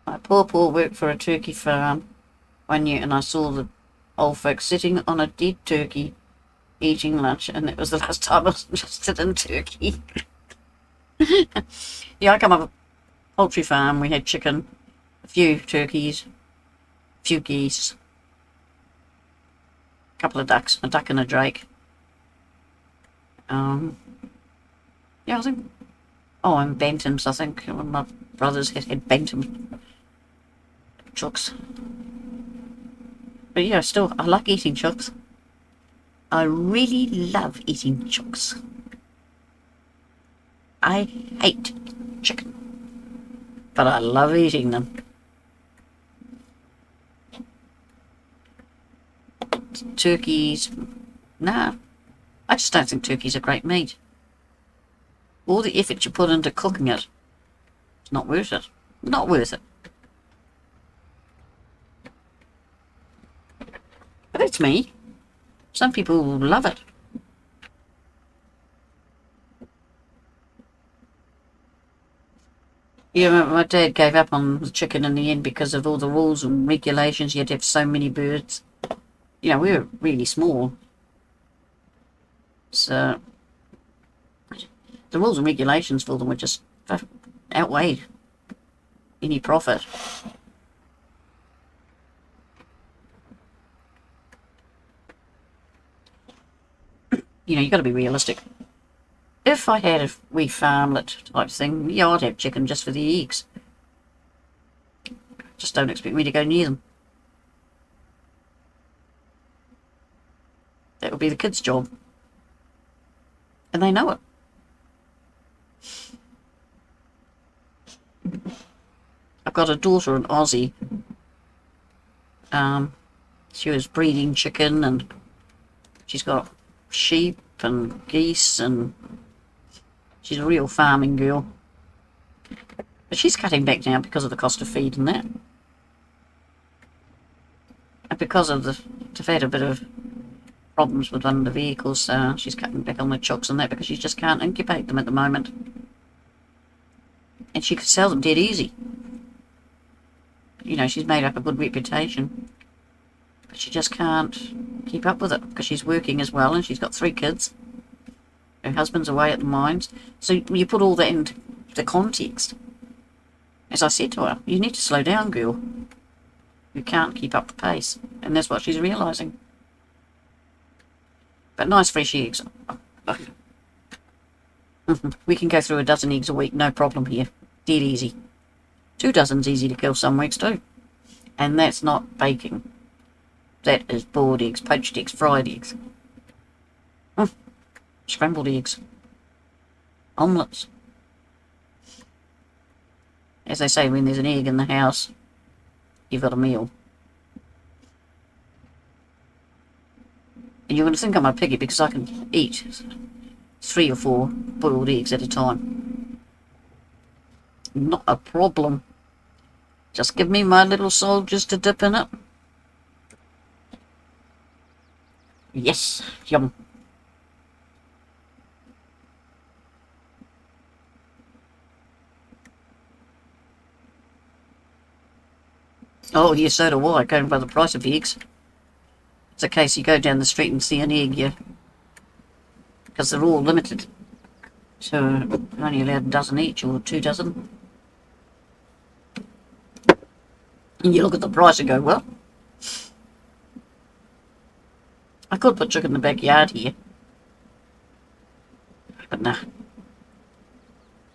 My poor worked for a turkey farm one year, and I saw the old folks sitting on a dead turkey eating lunch, and that was the last time I was interested in turkey. Yeah, I come up a poultry farm. We had chicken, a few turkeys, a few geese, a couple of ducks, a duck and a drake. Yeah, I think. Oh, and bantams. I think my brothers had bantam chooks. But yeah, still, I like eating chooks. I really love eating chooks. I hate chicken, but I love eating them. Turkeys, nah, I just don't think turkey's a great meat. All the effort you put into cooking it, it's not worth it. Not worth it. But that's me. Some people love it. Yeah, my dad gave up on the chicken in the end because of all the rules and regulations. You had to have so many birds. You know, we were really small. So, the rules and regulations for them were just outweighed any profit. You know, you've got to be realistic. If I had a wee farmlet type thing, yeah, I'd have chicken just for the eggs. Just don't expect me to go near them. That would be the kids' job. And they know it. I've got a daughter, an Aussie. She was breeding chicken, and she's got sheep and geese, and she's a real farming girl. But she's cutting back now because of the cost of feed and that. And because of they've had a bit of problems with one of the vehicles, she's cutting back on the chooks and that because she just can't incubate them at the moment. And she could sell them dead easy. You know, she's made up a good reputation. But she just can't keep up with it because she's working as well, and she's got 3 kids. Her husband's away at the mines. So you put all that into the context. As I said to her, you need to slow down, girl. You can't keep up the pace. And that's what she's realising. But nice fresh eggs. We can go through a dozen eggs a week, no problem here. Dead easy. 2 dozen's easy to kill some weeks too. And that's not baking. That is boiled eggs, poached eggs, fried eggs. Scrambled eggs. Omelettes. As they say, when there's an egg in the house, you've got a meal. And you're going to think I'm a piggy because I can eat 3 or 4 boiled eggs at a time. Not a problem. Just give me my little soldiers to dip in it. Yes, yum. Oh, yes, so do I, going by the price of eggs. It's a case you go down the street and see an egg, because they're all limited. So you're only allowed a dozen each, or 2 dozen. And you look at the price and go, well, I could put chicken in the backyard here. But nah.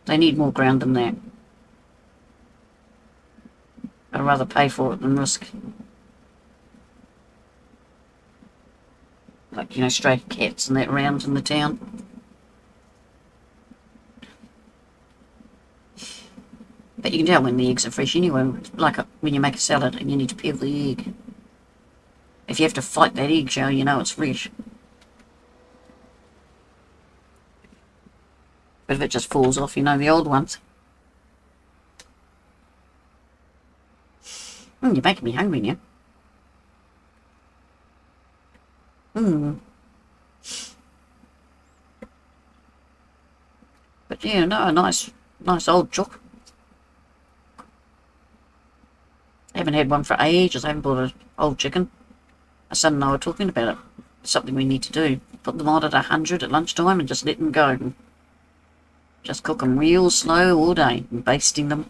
They need more ground than that. I'd rather pay for it than risk. Like, you know, stray cats and that around in the town. But you can tell when the eggs are fresh anyway, like when you make a salad and you need to peel the egg. If you have to fight that eggshell, you know it's fresh. But if it just falls off, you know the old ones. You're making me hungry now. But yeah, no, a nice old chook. I haven't had one for ages. I haven't bought an old chicken. My son and I were talking about it. It's something we need to do. Put them on at 100 at lunchtime and just let them go. And just cook them real slow all day and basting them.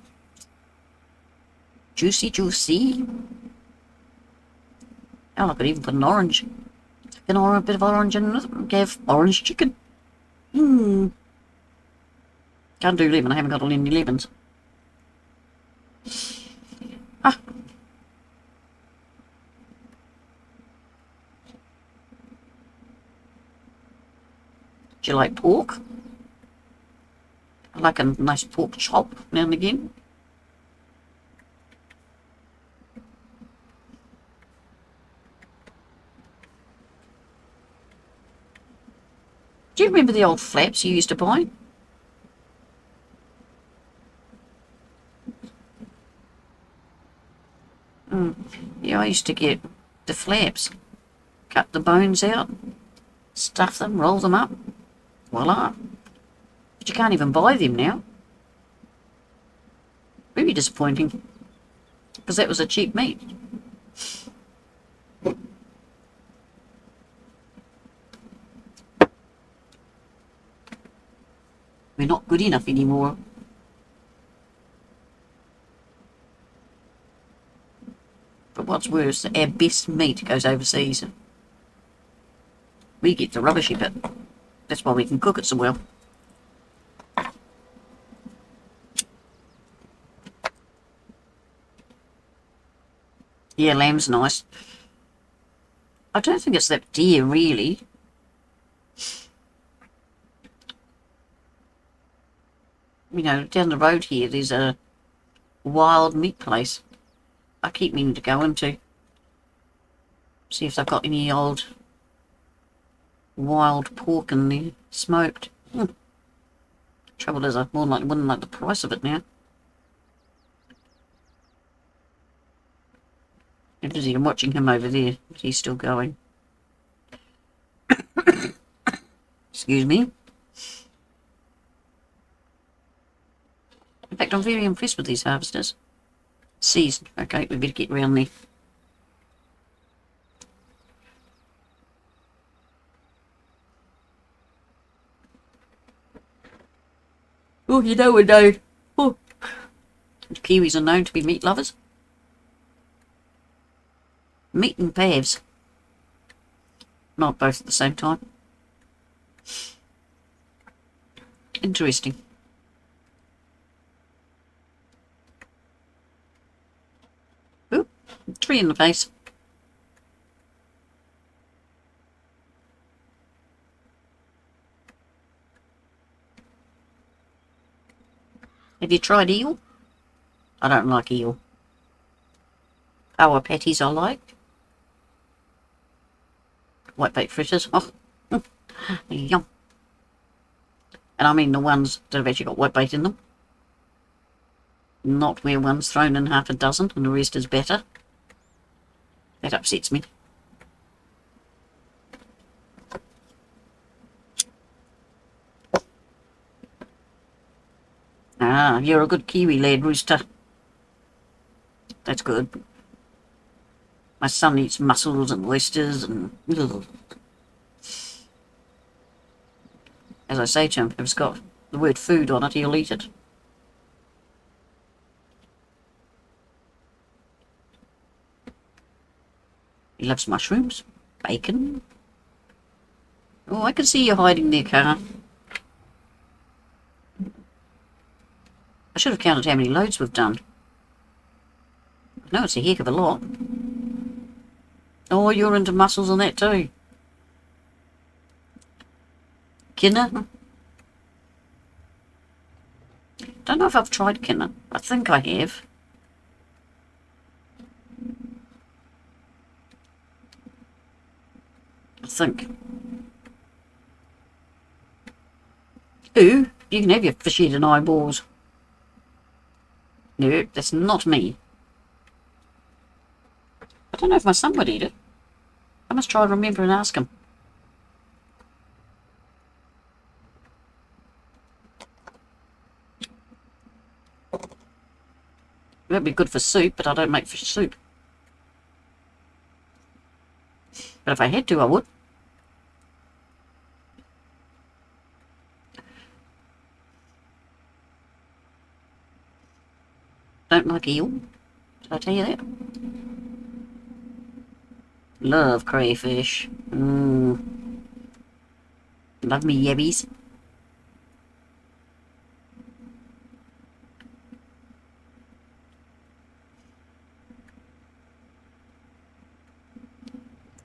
Juicy, juicy. Oh, I could even put an orange. A bit of orange in it and have orange chicken. Can't do lemon. I haven't got any lemons. Ah. Do you like pork? I like a nice pork chop now and again. Do you remember the old flaps you used to buy? Yeah, I used to get the flaps. Cut the bones out, stuff them, roll them up. Voila. But you can't even buy them now. Really disappointing. Because that was a cheap meat. We're not good enough anymore. But what's worse, our best meat goes overseas. We get the rubbishy bit. That's why we can cook it so well. Yeah, lamb's nice. I don't think it's that dear, really. You know, down the road here, there's a wild meat place. I keep meaning to go into. See if they've got any old wild pork in there, smoked. Trouble is, I wouldn't like the price of it now. I'm watching him over there, but he's still going. Excuse me. In fact, I'm very impressed with these harvesters. Seasoned. Okay, we better get round there. Oh, you know we're known. Oh. Kiwis are known to be meat lovers. Meat and pavs. Not both at the same time. Interesting. Ooh, tree in the face. Have you tried eel? I don't like eel. Power patties I like. Whitebait fritters. Oh, yum. And I mean the ones that have actually got whitebait in them. Not where one's thrown in half a dozen and the rest is better. That upsets me. Ah, you're a good Kiwi lad, Rooster. That's good. My son eats mussels and oysters and... Ugh. As I say to him, if it's got the word food on it, he'll eat it. He loves mushrooms, bacon, Oh, I can see you hiding there, car. I should have counted how many loads we've done. No, it's a heck of a lot. Oh, you're into mussels and that too. Kinner? Don't know if I've tried kinner. I think I have. I think. Ooh, you can have your fish head and eyeballs. No, that's not me. I don't know if my son would eat it. I must try and remember and ask him. That'd be good for soup, but I don't make fish soup. But if I had to, I would. Don't like eel. Did I tell you that? Love crayfish. Love me yabbies.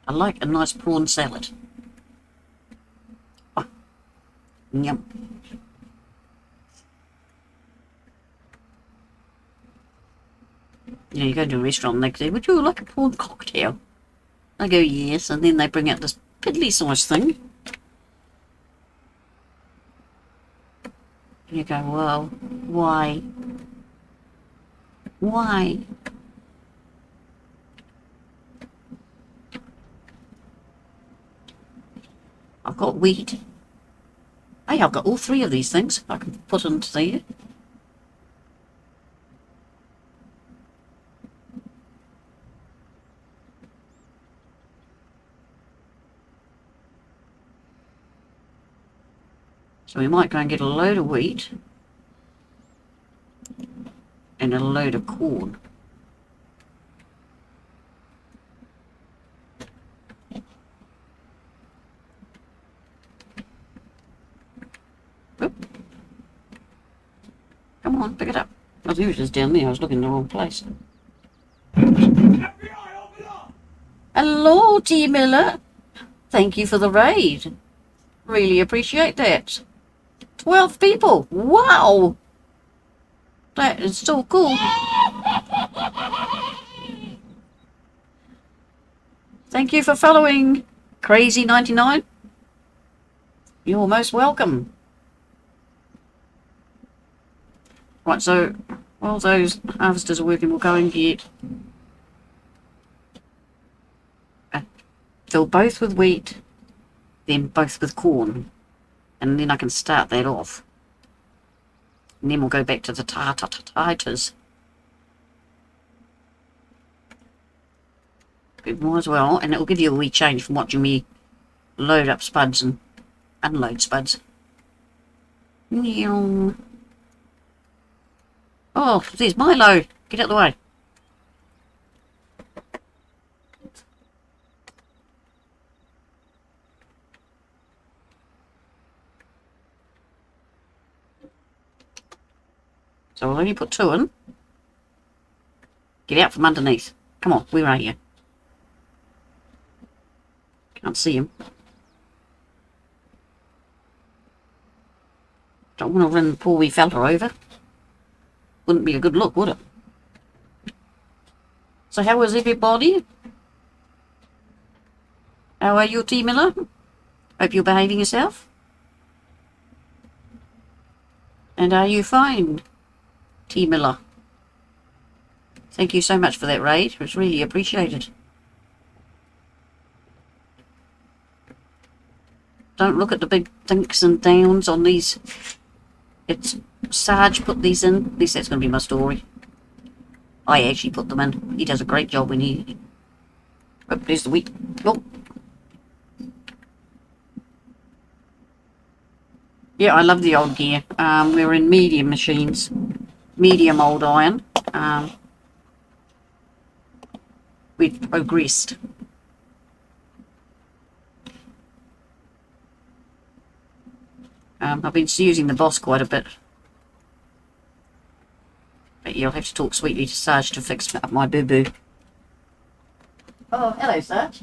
I like a nice prawn salad. Oh, yum. You know, you go to a restaurant and they say, would you like a prawn cocktail? I go, yes, and then they bring out this piddly sized thing. And you go, well, why? Why? I've got wheat. Hey, I've got all three of these things I can put into there. So we might go and get a load of wheat and a load of corn. Oop. Come on, pick it up. Oh, there it is down there. I was looking in the wrong place. Hello, T. Miller. Thank you for the raid. Really appreciate that. 12 people. Wow. That is so cool. Thank you for following, Crazy99. You're most welcome. Right, so while those harvesters are working, we'll go and get fill both with wheat, then both with corn, and then I can start that off. And then we'll go back to the tartars. Bit more as well, and it will give you a wee change from watching me load up spuds and unload spuds. Oh, there's Milo. Get out of the way. So we'll only put 2 in. Get out from underneath. Come on, where are you? Can't see him. Don't want to run the poor wee fella over. Wouldn't be a good look, would it? So how is everybody? How are you, T. Miller? Hope you're behaving yourself. And are you fine, T. Miller? Thank you so much for that raid. It was really appreciated. Don't look at the big dinks and downs on these. It's Sarge put these in. At least that's going to be my story. I actually put them in. He does a great job when he... Oh, there's the wheat. Oh. Yeah, I love the old gear. We're in medium machines. Medium old iron. We've progressed. I've been using the boss quite a bit. But you'll have to talk sweetly to Sarge to fix up my boo-boo. Oh, hello, Sarge.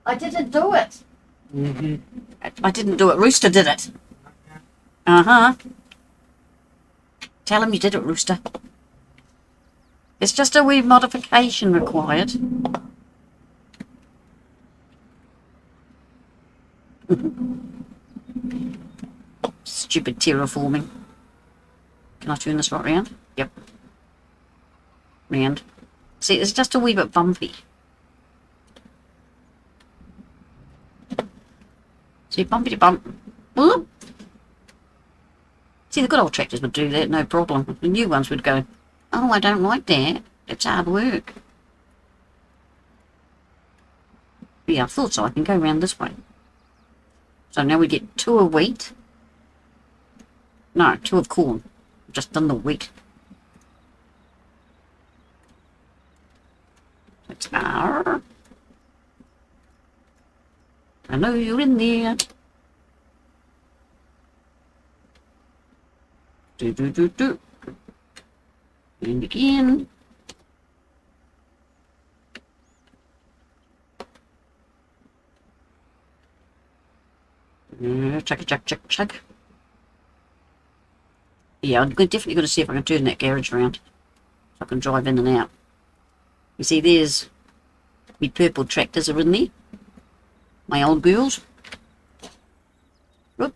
I didn't do it. Mm-hmm. I didn't do it. Rooster did it. Uh-huh. Tell him you did it, Rooster. It's just a wee modification required. Stupid terraforming. Can I turn this right round? Yep. Round. See, it's just a wee bit bumpy. See, bumpy bump. Whoop. See, the good old tractors would do that, no problem. The new ones would go, oh, I don't like that. It's hard work. Yeah, I thought so. I can go around this way. So now we get 2 of wheat. No, 2 of corn. I've just done the wheat. It's R. I know you're in there. Do. And again. Check. Yeah, I'm definitely going to see if I can turn that garage around. So I can drive in and out. You see, there's my purple tractors are in there. My old girls. Whoop.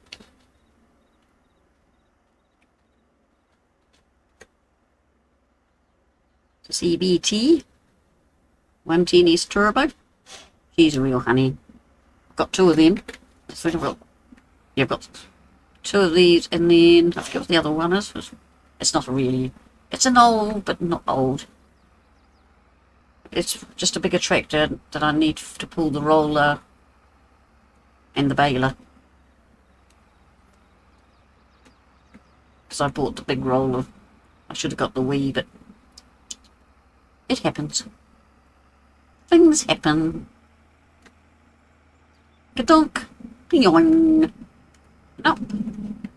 CBT 110S Turbo. She's a real honey. I've got 2 of them. Yeah, I've got 2 of these, and then I forget what the other one is. It's not really. It's an old, but not old. It's just a bigger tractor that I need to pull the roller and the baler. Because I bought the big roller. I should have got the wee, but it happens. Things happen. Kadonk. Yoing. Nope.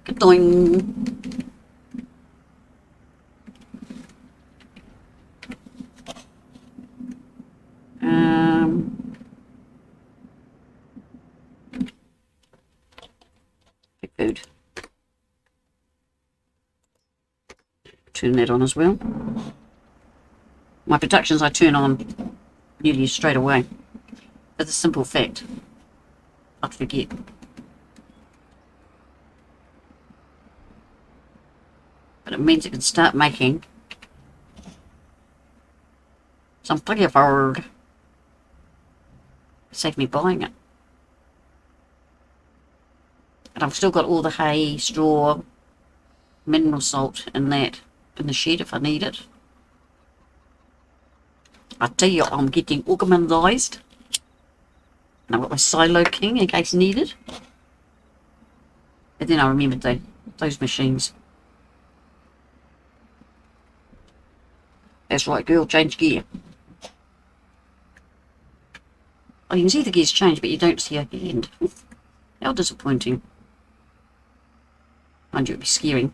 Kadoing. Big food. Turn that on as well. My productions I turn on nearly straight away. For the simple fact, I'd forget. But it means it can start making some flavour. Save me buying it. And I've still got all the hay, straw, mineral salt and that in the shed if I need it. I tell you, I'm getting organised. And I've got my silo king in case needed. And then I remembered those machines. That's right, girl, change gear. Oh, you can see the gears change, but you don't see a hand. How disappointing. Mind you, it'd be scaring.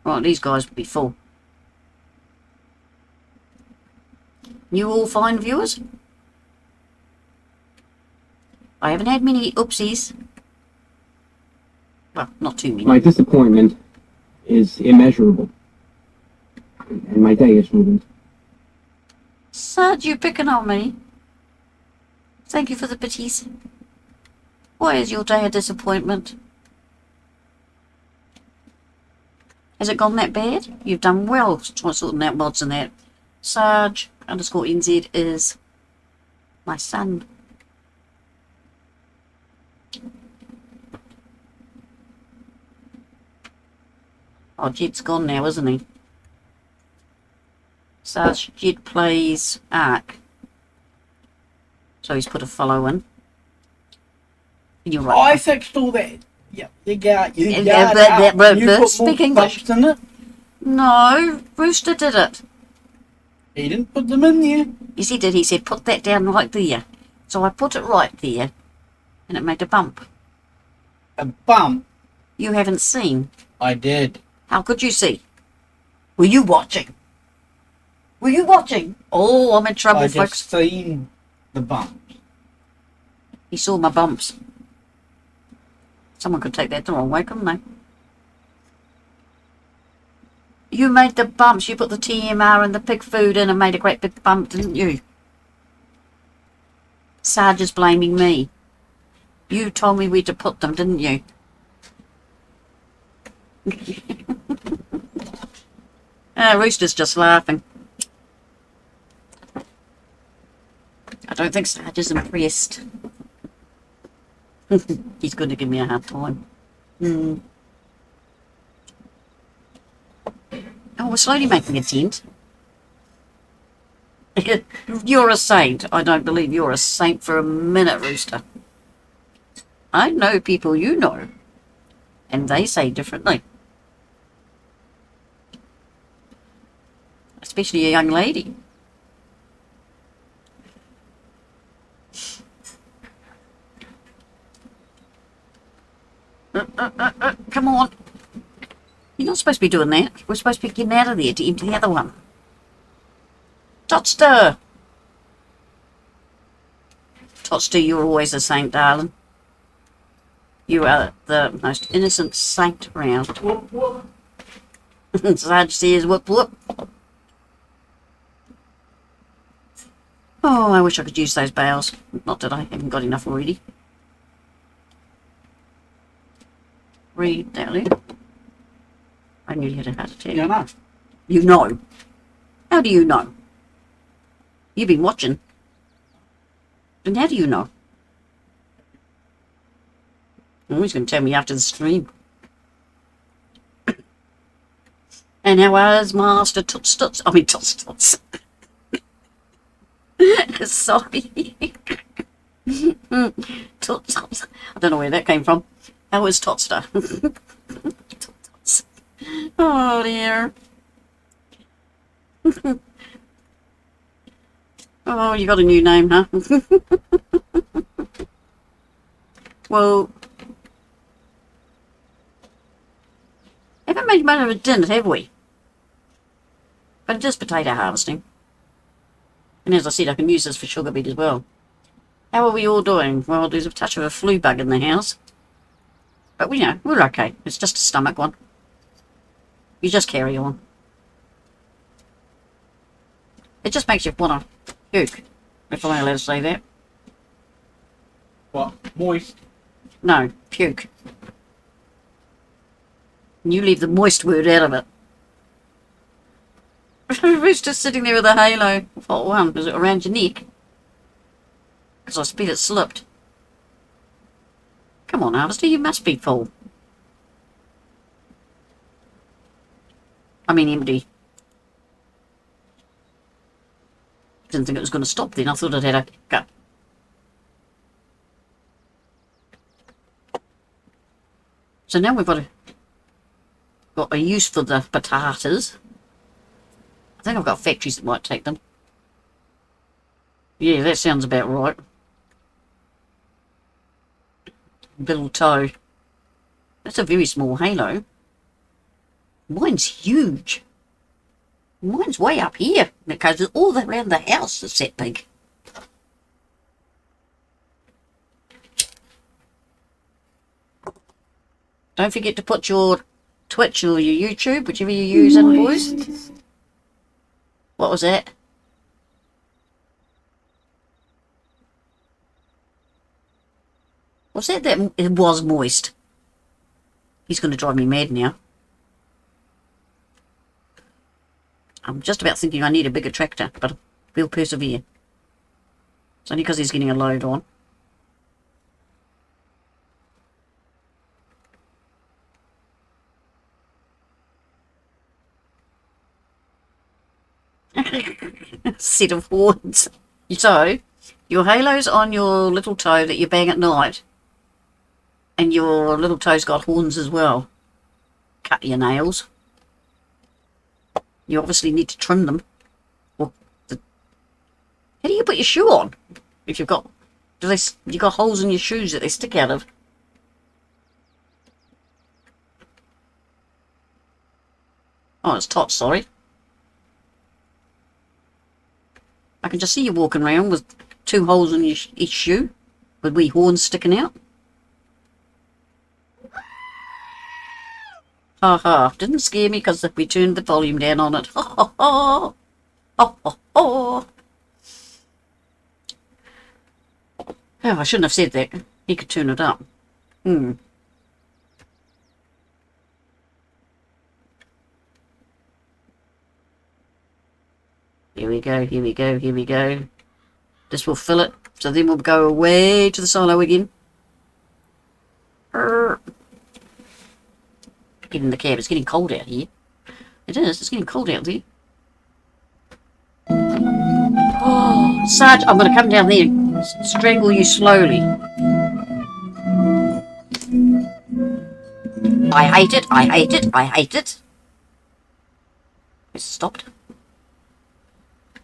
Right, these guys would be full. You all fine, viewers? I haven't had many oopsies. Well, not too many. My disappointment is immeasurable. And my day is ruined. Sarge, you picking on me? Thank you for the pities. Why is your day a disappointment? Has it gone that bad? You've done well sorting out mods and that. Sarge _NZ is my son. Oh, Jed's gone now, isn't he? Sarge, Jed plays Ark. So he's put a follow in. And you're right. I fixed all that. Yep, you got you Yeah, got but you put speak more English. bumps in it. No, Rooster did it. He didn't put them in there. Yes, he did. He said, put that down right there. So I put it right there, and it made a bump. A bump. You haven't seen. I did. How could you see? Were you watching? Were you watching? Oh, I'm in trouble, I folks. just seen the bumps. He saw my bumps. Someone could take that the wrong way, couldn't they? You made the bumps. You put the TMR and the pig food in and made a great big bump, didn't you? Sarge is blaming me. You told me where to put them, didn't you? Rooster's just laughing. I don't think Sarge is impressed. He's going to give me a hard time. Oh, we're slowly making a dent. You're a saint. I don't believe you're a saint for a minute, Rooster. I know people you know, and they say differently. Especially a young lady. Come on. You're not supposed to be doing that. We're supposed to be getting out of there to empty the other one. Totster! Totster, you're always a saint, darling. You are the most innocent saint around. Whoop, whoop. Sarge says whoop whoop. Oh, I wish I could use those bales. Not that I haven't got enough already. Read that, Lou. I nearly had a heart attack. You know. You know. How do you know? You've been watching. And how do you know? Oh, he's going to tell me after the stream. And how was Master Toots Toots? I mean, Toots Toots. Sorry. Toots Toots. I don't know where that came from. How was Totster? Toots. Oh, dear. Oh, you got a new name, huh? Well, haven't made much of a dinner, have we? But it is potato harvesting. And as I said, I can use this for sugar beet as well. How are we all doing? Well, there's a touch of a flu bug in the house. But we know, we're okay. It's just a stomach one. You just carry on. It just makes you want to puke, if I'm allowed to say that. What? Moist. No, puke. You leave the moist word out of it. Rooster's sitting there with a halo. What one? Is it around your neck? Because I bet it slipped. Come on, Harvester, you must be full. I mean empty. Didn't think it was going to stop then. I thought it had a cut. So now we've got a use for the potatoes. I think I've got factories that might take them. Yeah, that sounds about right. Little toe. That's a very small halo. Mine's huge. Mine's way up here. It goes all around the house. It's that big. Don't forget to put your Twitch or your YouTube, whichever you're using, boys. What was that? What's that? That it was moist. He's going to drive me mad now. I'm just about thinking I need a bigger tractor, but we'll persevere. It's only because he's getting a load on. Set of horns. So, your halo's on your little toe that you bang at night. And your little toe's got horns as well. Cut your nails. You obviously need to trim them. Well, how do you put your shoe on? If you've got... you got holes in your shoes that they stick out of? Oh, it's Tot, sorry. I can just see you walking around with 2 holes in each shoe, with wee horns sticking out. Ha ha, didn't scare me because we turned the volume down on it. Ha ha ha! Ha ha ha! Oh, I shouldn't have said that. He could turn it up. Hmm. Here we go, here we go, here we go. This will fill it, so then we'll go away to the silo again. Get in the cab. It's getting cold out here. It is. It's getting cold out there. Oh, Sarge, I'm going to come down there and strangle you slowly. I hate it. I hate it. I hate it. It's stopped.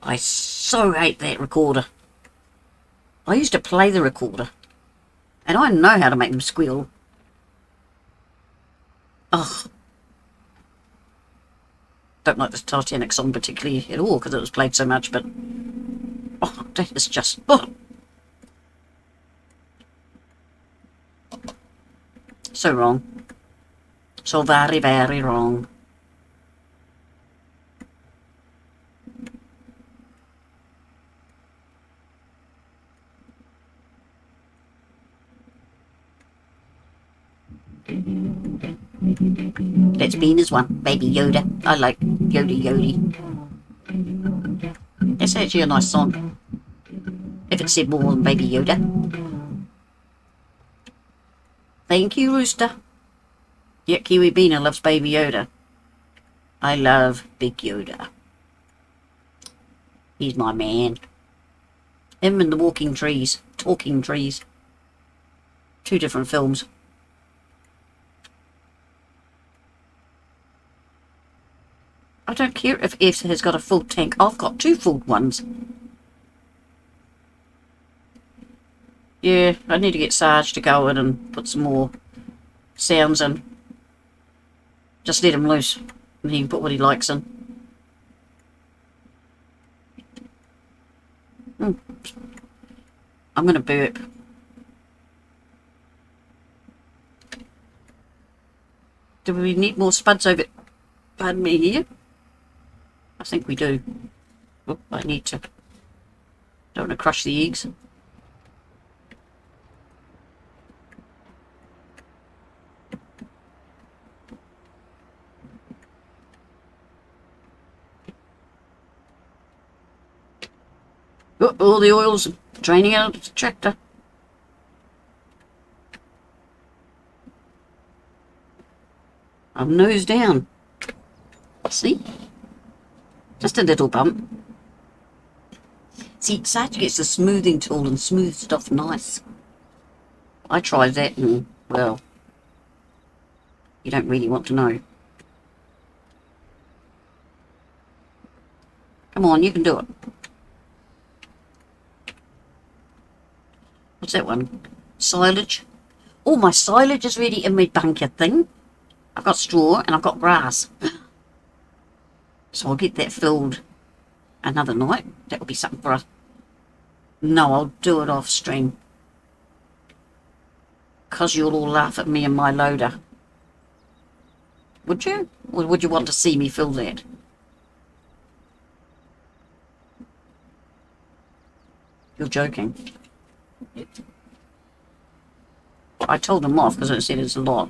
I so hate that recorder. I used to play the recorder, and I know how to make them squeal. Ugh. Don't like this Titanic song particularly at all because it was played so much, but oh, that is just so wrong. So very, very wrong. Let's be in as one, Baby Yoda. I like Yoda Yodi. That's actually a nice song. If it said more than Baby Yoda. Thank you, Rooster. Yeah, Kiwi Beaner loves Baby Yoda. I love Big Yoda. He's my man. Him and the Talking Trees. 2 different films. I don't care if F has got a full tank. I've got 2 full ones. Yeah, I need to get Sarge to go in and put some more sounds in. Just let him loose and he can put what he likes in. I'm going to burp. Do we need more spuds over... Pardon me here? I think we do. Oh, I need to... Don't want to crush the eggs. Oh, all the oil's draining out of the tractor. I'm nose down. See? Just a little bump. See, Sarge gets a smoothing tool and smooths it off nice. I tried that and, well, you don't really want to know. Come on, you can do it. What's that one? Silage. Oh, my silage is ready in my bunker thing. I've got straw and I've got grass. So I'll get that filled another night. That will be something for us. No, I'll do it off stream. Because you'll all laugh at me and my loader. Would you? Or would you want to see me fill that? You're joking. I told them off because I said it's a lot.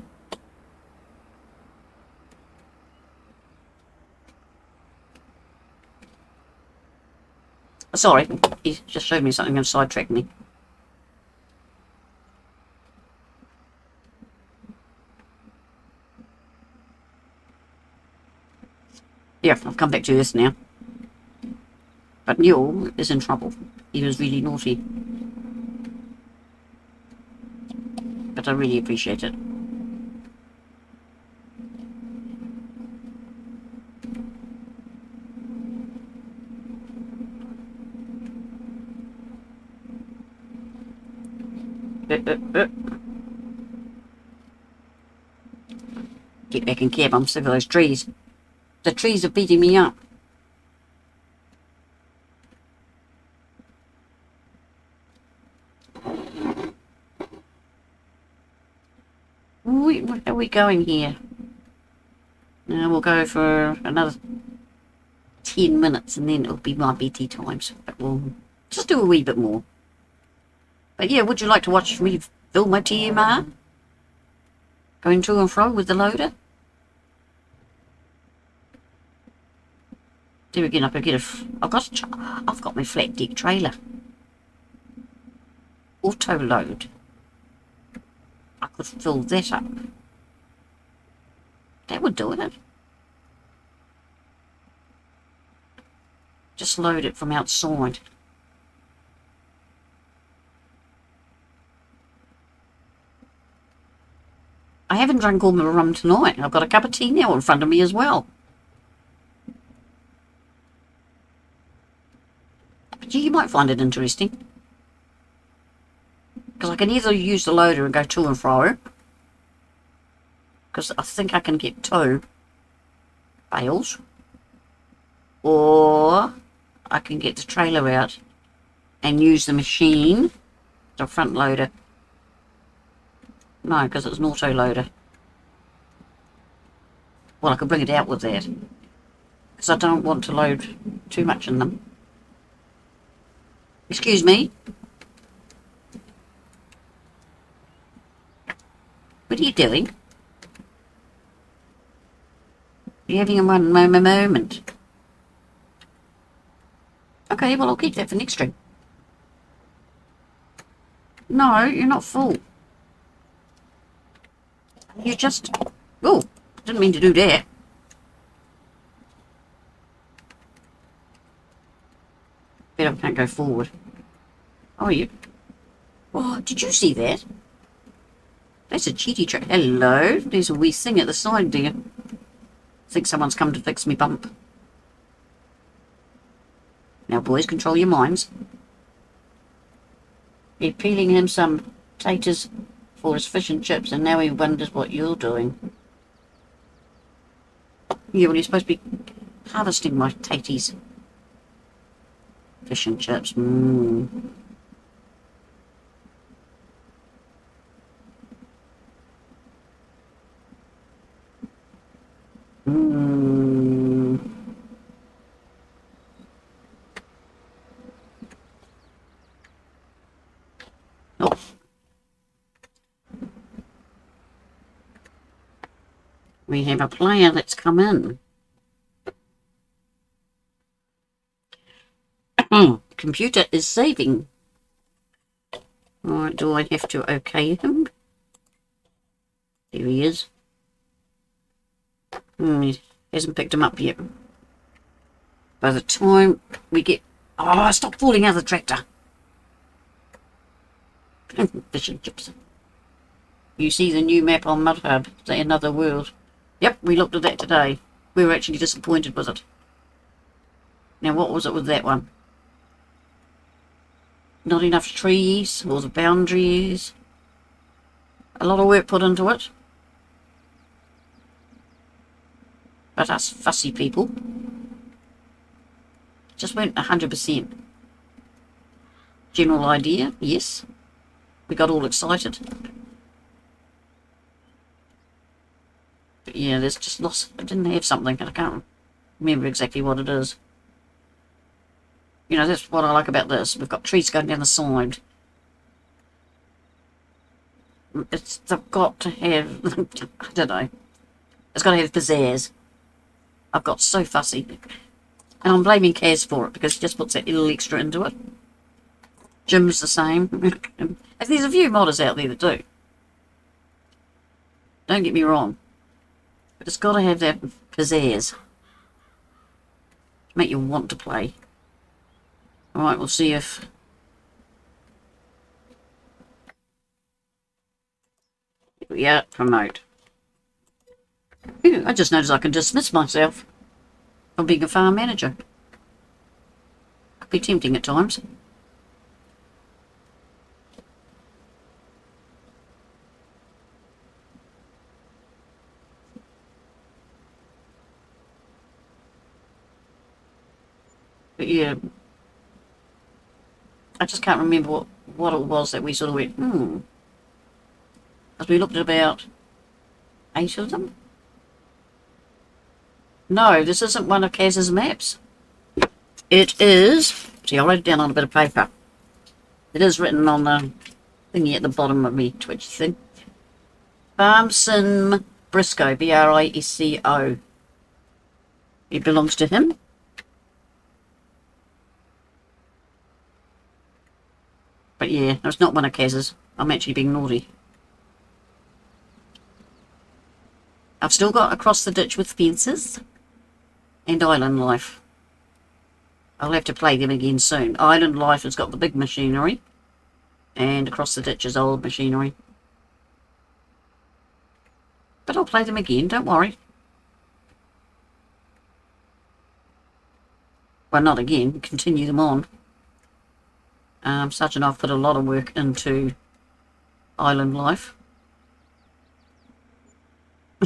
Sorry, he just showed me something and sidetracked me. Yeah, I've come back to this now. But Newell is in trouble. He was really naughty. But I really appreciate it. Get back in cab, I'm sick of those trees. The trees are beating me up. Where are we going here? Now we'll go for another 10 minutes and then it'll be my BT times. But we'll just do a wee bit more. But yeah, would you like to watch me fill my TMR? Going to and fro with the loader? There again, I could get I've got my flat deck trailer. Auto load. I could fill that up. That would do it. Just load it from outside. I haven't drunk all my rum tonight. I've got a cup of tea now in front of me as well. But you might find it interesting. Because I can either use the loader and go to and fro. Because I think I can get 2 bales. Or I can get the trailer out and use the machine, the front loader. No, because it's an auto loader. Well, I could bring it out with that. Because I don't want to load too much in them. Excuse me. What are you doing? You're having a moment. Okay, well I'll keep that for next stream. No, you're not full. You just... Oh, didn't mean to do that. Bet I can't go forward. Oh, you... Oh, did you see that? That's a cheaty trick. Hello, there's a wee thing at the side there. I think someone's come to fix me bump. Now, boys, control your minds. You're peeling him some taters for his fish and chips, and now he wonders what you're doing. Yeah, well, you're supposed to be harvesting my taties. Fish and chips. Mmm. Mmm. Oh. We have a player that's come in. Computer is saving. Right, do I have to okay him? There he is. He hasn't picked him up yet. By the time we get... Oh, stop falling out of the tractor. Fish and chips. You see the new map on MudHub, Another World. Yep, we looked at that today. We were actually disappointed with it. Now, what was it with that one? Not enough trees, or the boundaries. A lot of work put into it. But us fussy people just weren't 100%. General idea, yes. We got all excited. But yeah, there's just lots. I didn't have something, and I can't remember exactly what it is. You know, that's what I like about this. We've got trees going down the side. They've got to have, I don't know. It's got to have pizzazz. I've got so fussy. And I'm blaming Kaz for it because he just puts that little extra into it. Jim's the same. There's a few modders out there that do. Don't get me wrong. But it's got to have that pizzazz. To make you want to play. Alright, we'll see if... Yeah, promote. Ooh, I just noticed I can dismiss myself from being a farm manager. Could be tempting at times. But yeah, I just can't remember what it was that we sort of went, as we looked at about 8 of them. No, this isn't one of Kaz's maps. It is, see, I wrote it down on a bit of paper. It is written on the thingy at the bottom of me Twitch thing. Farm Sim Brisco, Brisco. It belongs to him. But yeah, it's not one of Kaz's. I'm actually being naughty. I've still got Across the Ditch with Fences and Island Life. I'll have to play them again soon. Island Life has got the big machinery, and Across the Ditch is old machinery. But I'll play them again, don't worry. Well, not again, continue them on. Such and I've put a lot of work into Island Life.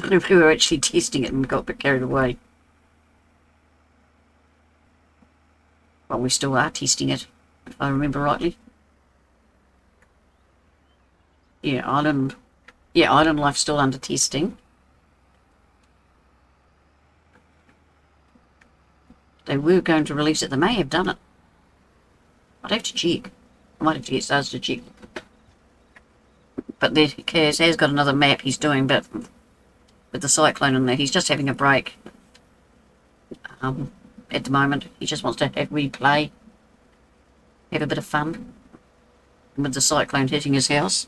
We were actually testing it and got a bit carried away. Well, we still are testing it, if I remember rightly. Yeah, Island Life's still under testing. They were going to release it. They may have done it. I'd have to check. I might have to get Stars to check. But the Kaz has got another map he's doing, but with the cyclone in there, he's just having a break. At the moment, he just wants to have replay, have a bit of fun. And with the cyclone hitting his house,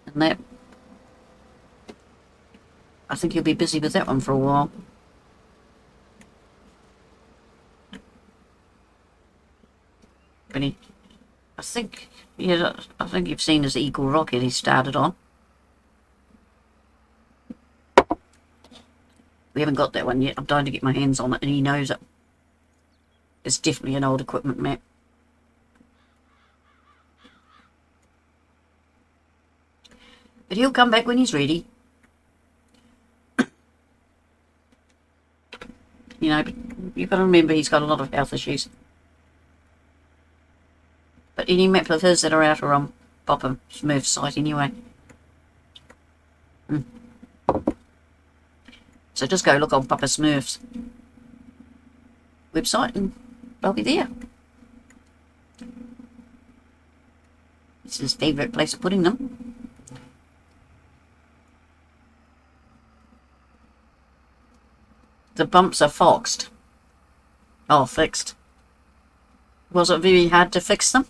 and that, I think he'll be busy with that one for a while. But I think you've seen his Eagle rocket he started on. We haven't got that one yet. I'm dying to get my hands on it, and he knows it. It's definitely an old equipment map. But he'll come back when he's ready. You know, but you've got to remember he's got a lot of health issues. But any map of his that are out are on Papa Smurf's site anyway. So just go look on Papa Smurf's website and they'll be there. It's his favourite place of putting them. The bumps are foxed. Oh, fixed. Was it very hard to fix them?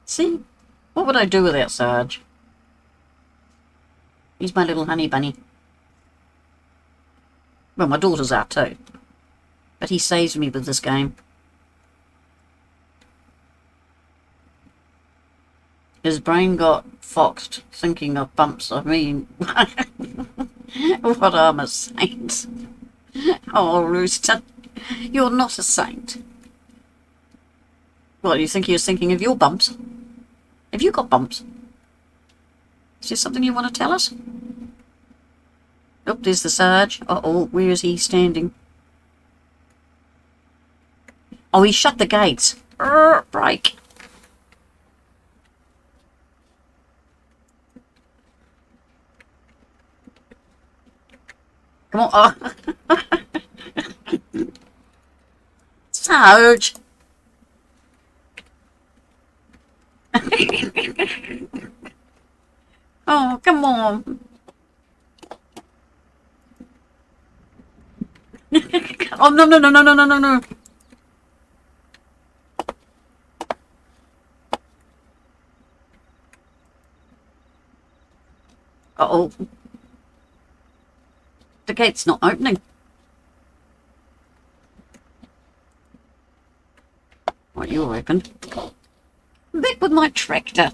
See? What would I do without Sarge? He's my little honey bunny. Well, my daughters are too. But he saves me with this game. His brain got foxed thinking of bumps. I mean, what I'm a saint. Oh, Rooster, you're not a saint. What, you think he was thinking of your bumps? Have you got bumps? Is there something you want to tell us? Oh, there's the Sarge. Uh-oh, where is he standing? Oh, he shut the gates. Break. Come on. Oh. Sarge. Oh, come on. Oh, no, no, no, no, no, no, no, no. Uh-oh. The gate's not opening. Right, you're open. Back with my tractor.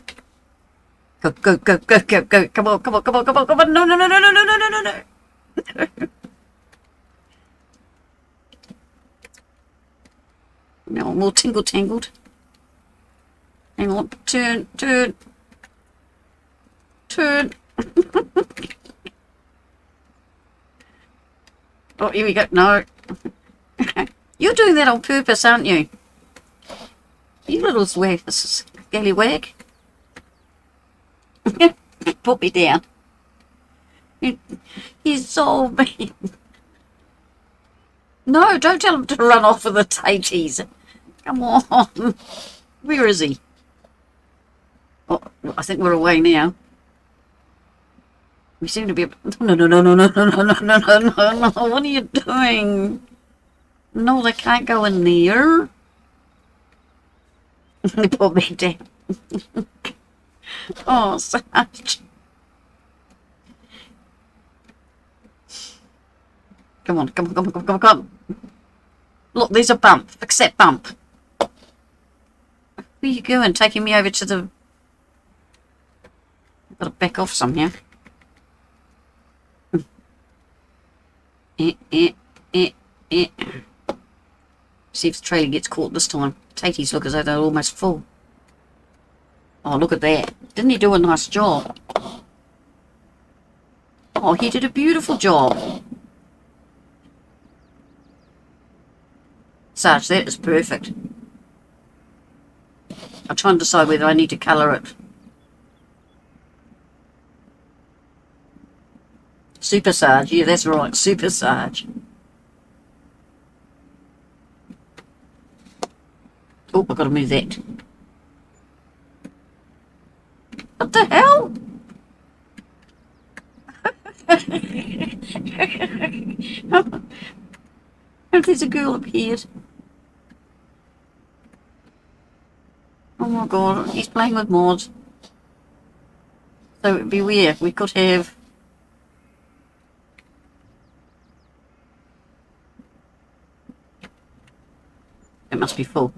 Go, go, go, go, go, go. Come on, come on, come on, come on, come on. No, no, no, no, no, no, no, no, no, no. No, more tingle-tangled. Hang on. Turn, turn. Turn. Oh, here we go. No. You're doing that on purpose, aren't you? You little scallywag. Put me down. He's so mean. No, don't tell him to run off with the taties. Come on. Where is he? Oh, I think we're away now. We seem to be... No, no, no, no, no, no, no, no, no, no, no, no. What are you doing? No, they can't go in there. They put me down. Oh, Sarge. Come on, come on, come on, come on, come on, come on. Look, there's a bump. Accept bump. Where are you going? Taking me over to the... I've got to back off somehow. See if the trailer gets caught this time. Taties look as though they're almost full. Oh, look at that. Didn't he do a nice job? Oh, he did a beautiful job. Sarge, that is perfect. I'm trying to decide whether I need to colour it. Super Sarge, yeah, that's right, Super Sarge. Oh, I've got to move that. What the hell? Oh, there's a girl appeared. Oh my god, he's playing with mods. So it'd be weird. We could have... It must be full.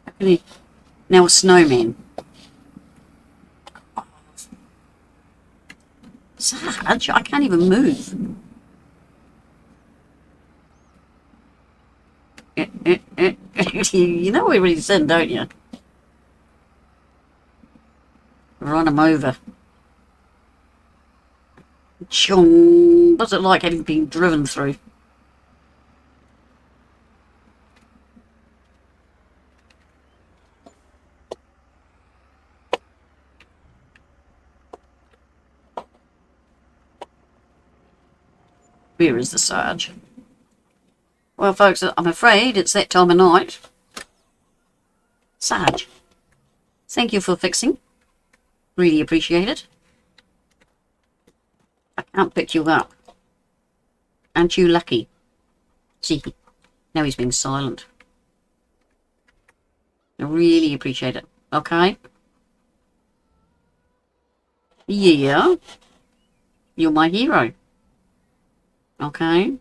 How can he... Now a snowman. Sarge, I can't even move. You know where he's in, don't you? Run him over. Chong. What's it like having been driven through? Where is the Sarge? Well, folks, I'm afraid it's that time of night. Sarge, thank you for fixing. Really appreciate it. I can't pick you up. Aren't you lucky? See, now he's being silent. I really appreciate it. Okay? Yeah. You're my hero. Okay?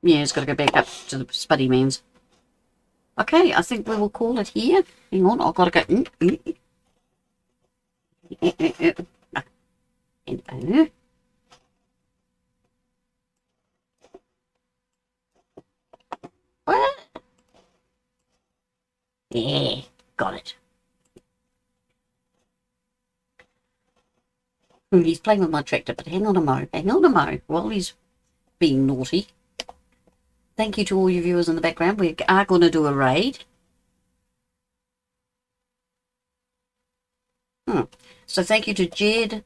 Yeah, it's got to go back up to the Spuddy Man's. Okay, I think we will call it here. Hang on, I've got to go... What? Yeah, got it. He's playing with my tractor, but hang on a mo, while he's being naughty. Thank you to all you viewers in the background. We are going to do a raid. So thank you to Jed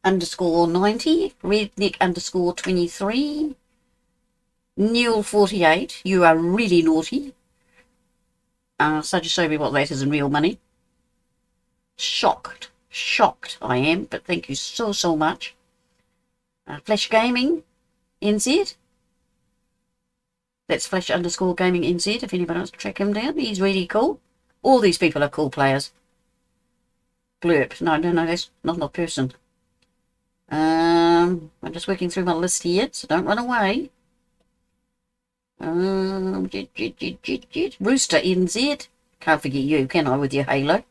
_90, Redneck _23, Neil 48. You are really naughty. So just show me what that is in real money. Shocked I am, but thank you so much. Flash Gaming NZ. That's Flash _Gaming NZ. If anybody wants to track him down, he's really cool. All these people are cool players. Blurp. No, that's not a person. I'm just working through my list here, so don't run away. Rooster NZ. Can't forget you, can I, with your halo?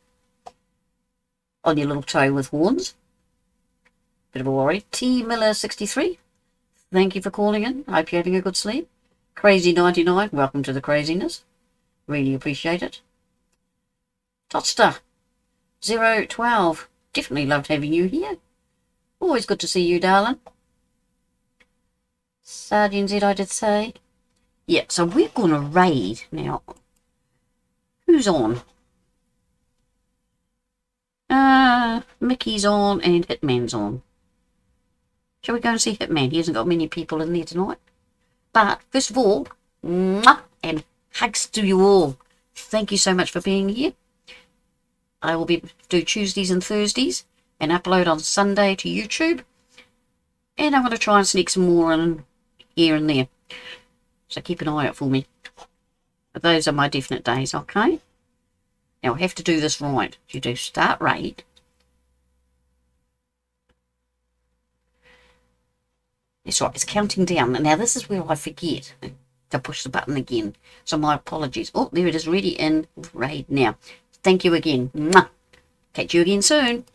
On your little toe with horns. Bit of a worry. T Miller 63. Thank you for calling in. Hope you're having a good sleep. Crazy 99. Welcome to the craziness. Really appreciate it. Totster 012. definitely loved having you here. Always good to see you, darling. Sergeant Z, I did say. Yeah, so we're going to raid now. Who's on? Mickey's on and Hitman's on. Shall we go and see Hitman? He hasn't got many people in there tonight. But first of all, mwah, and hugs to you all. Thank you so much for being here. I will do Tuesdays and Thursdays and upload on Sunday to YouTube. And I'm going to try and sneak some more in here and there. So keep an eye out for me. But those are my definite days, okay? Now I have to do this right. You do start raid. That's right, it's counting down. Now this is where I forget to push the button again. So my apologies. Oh, there it is, ready in raid now. Thank you again. Mwah. Catch you again soon.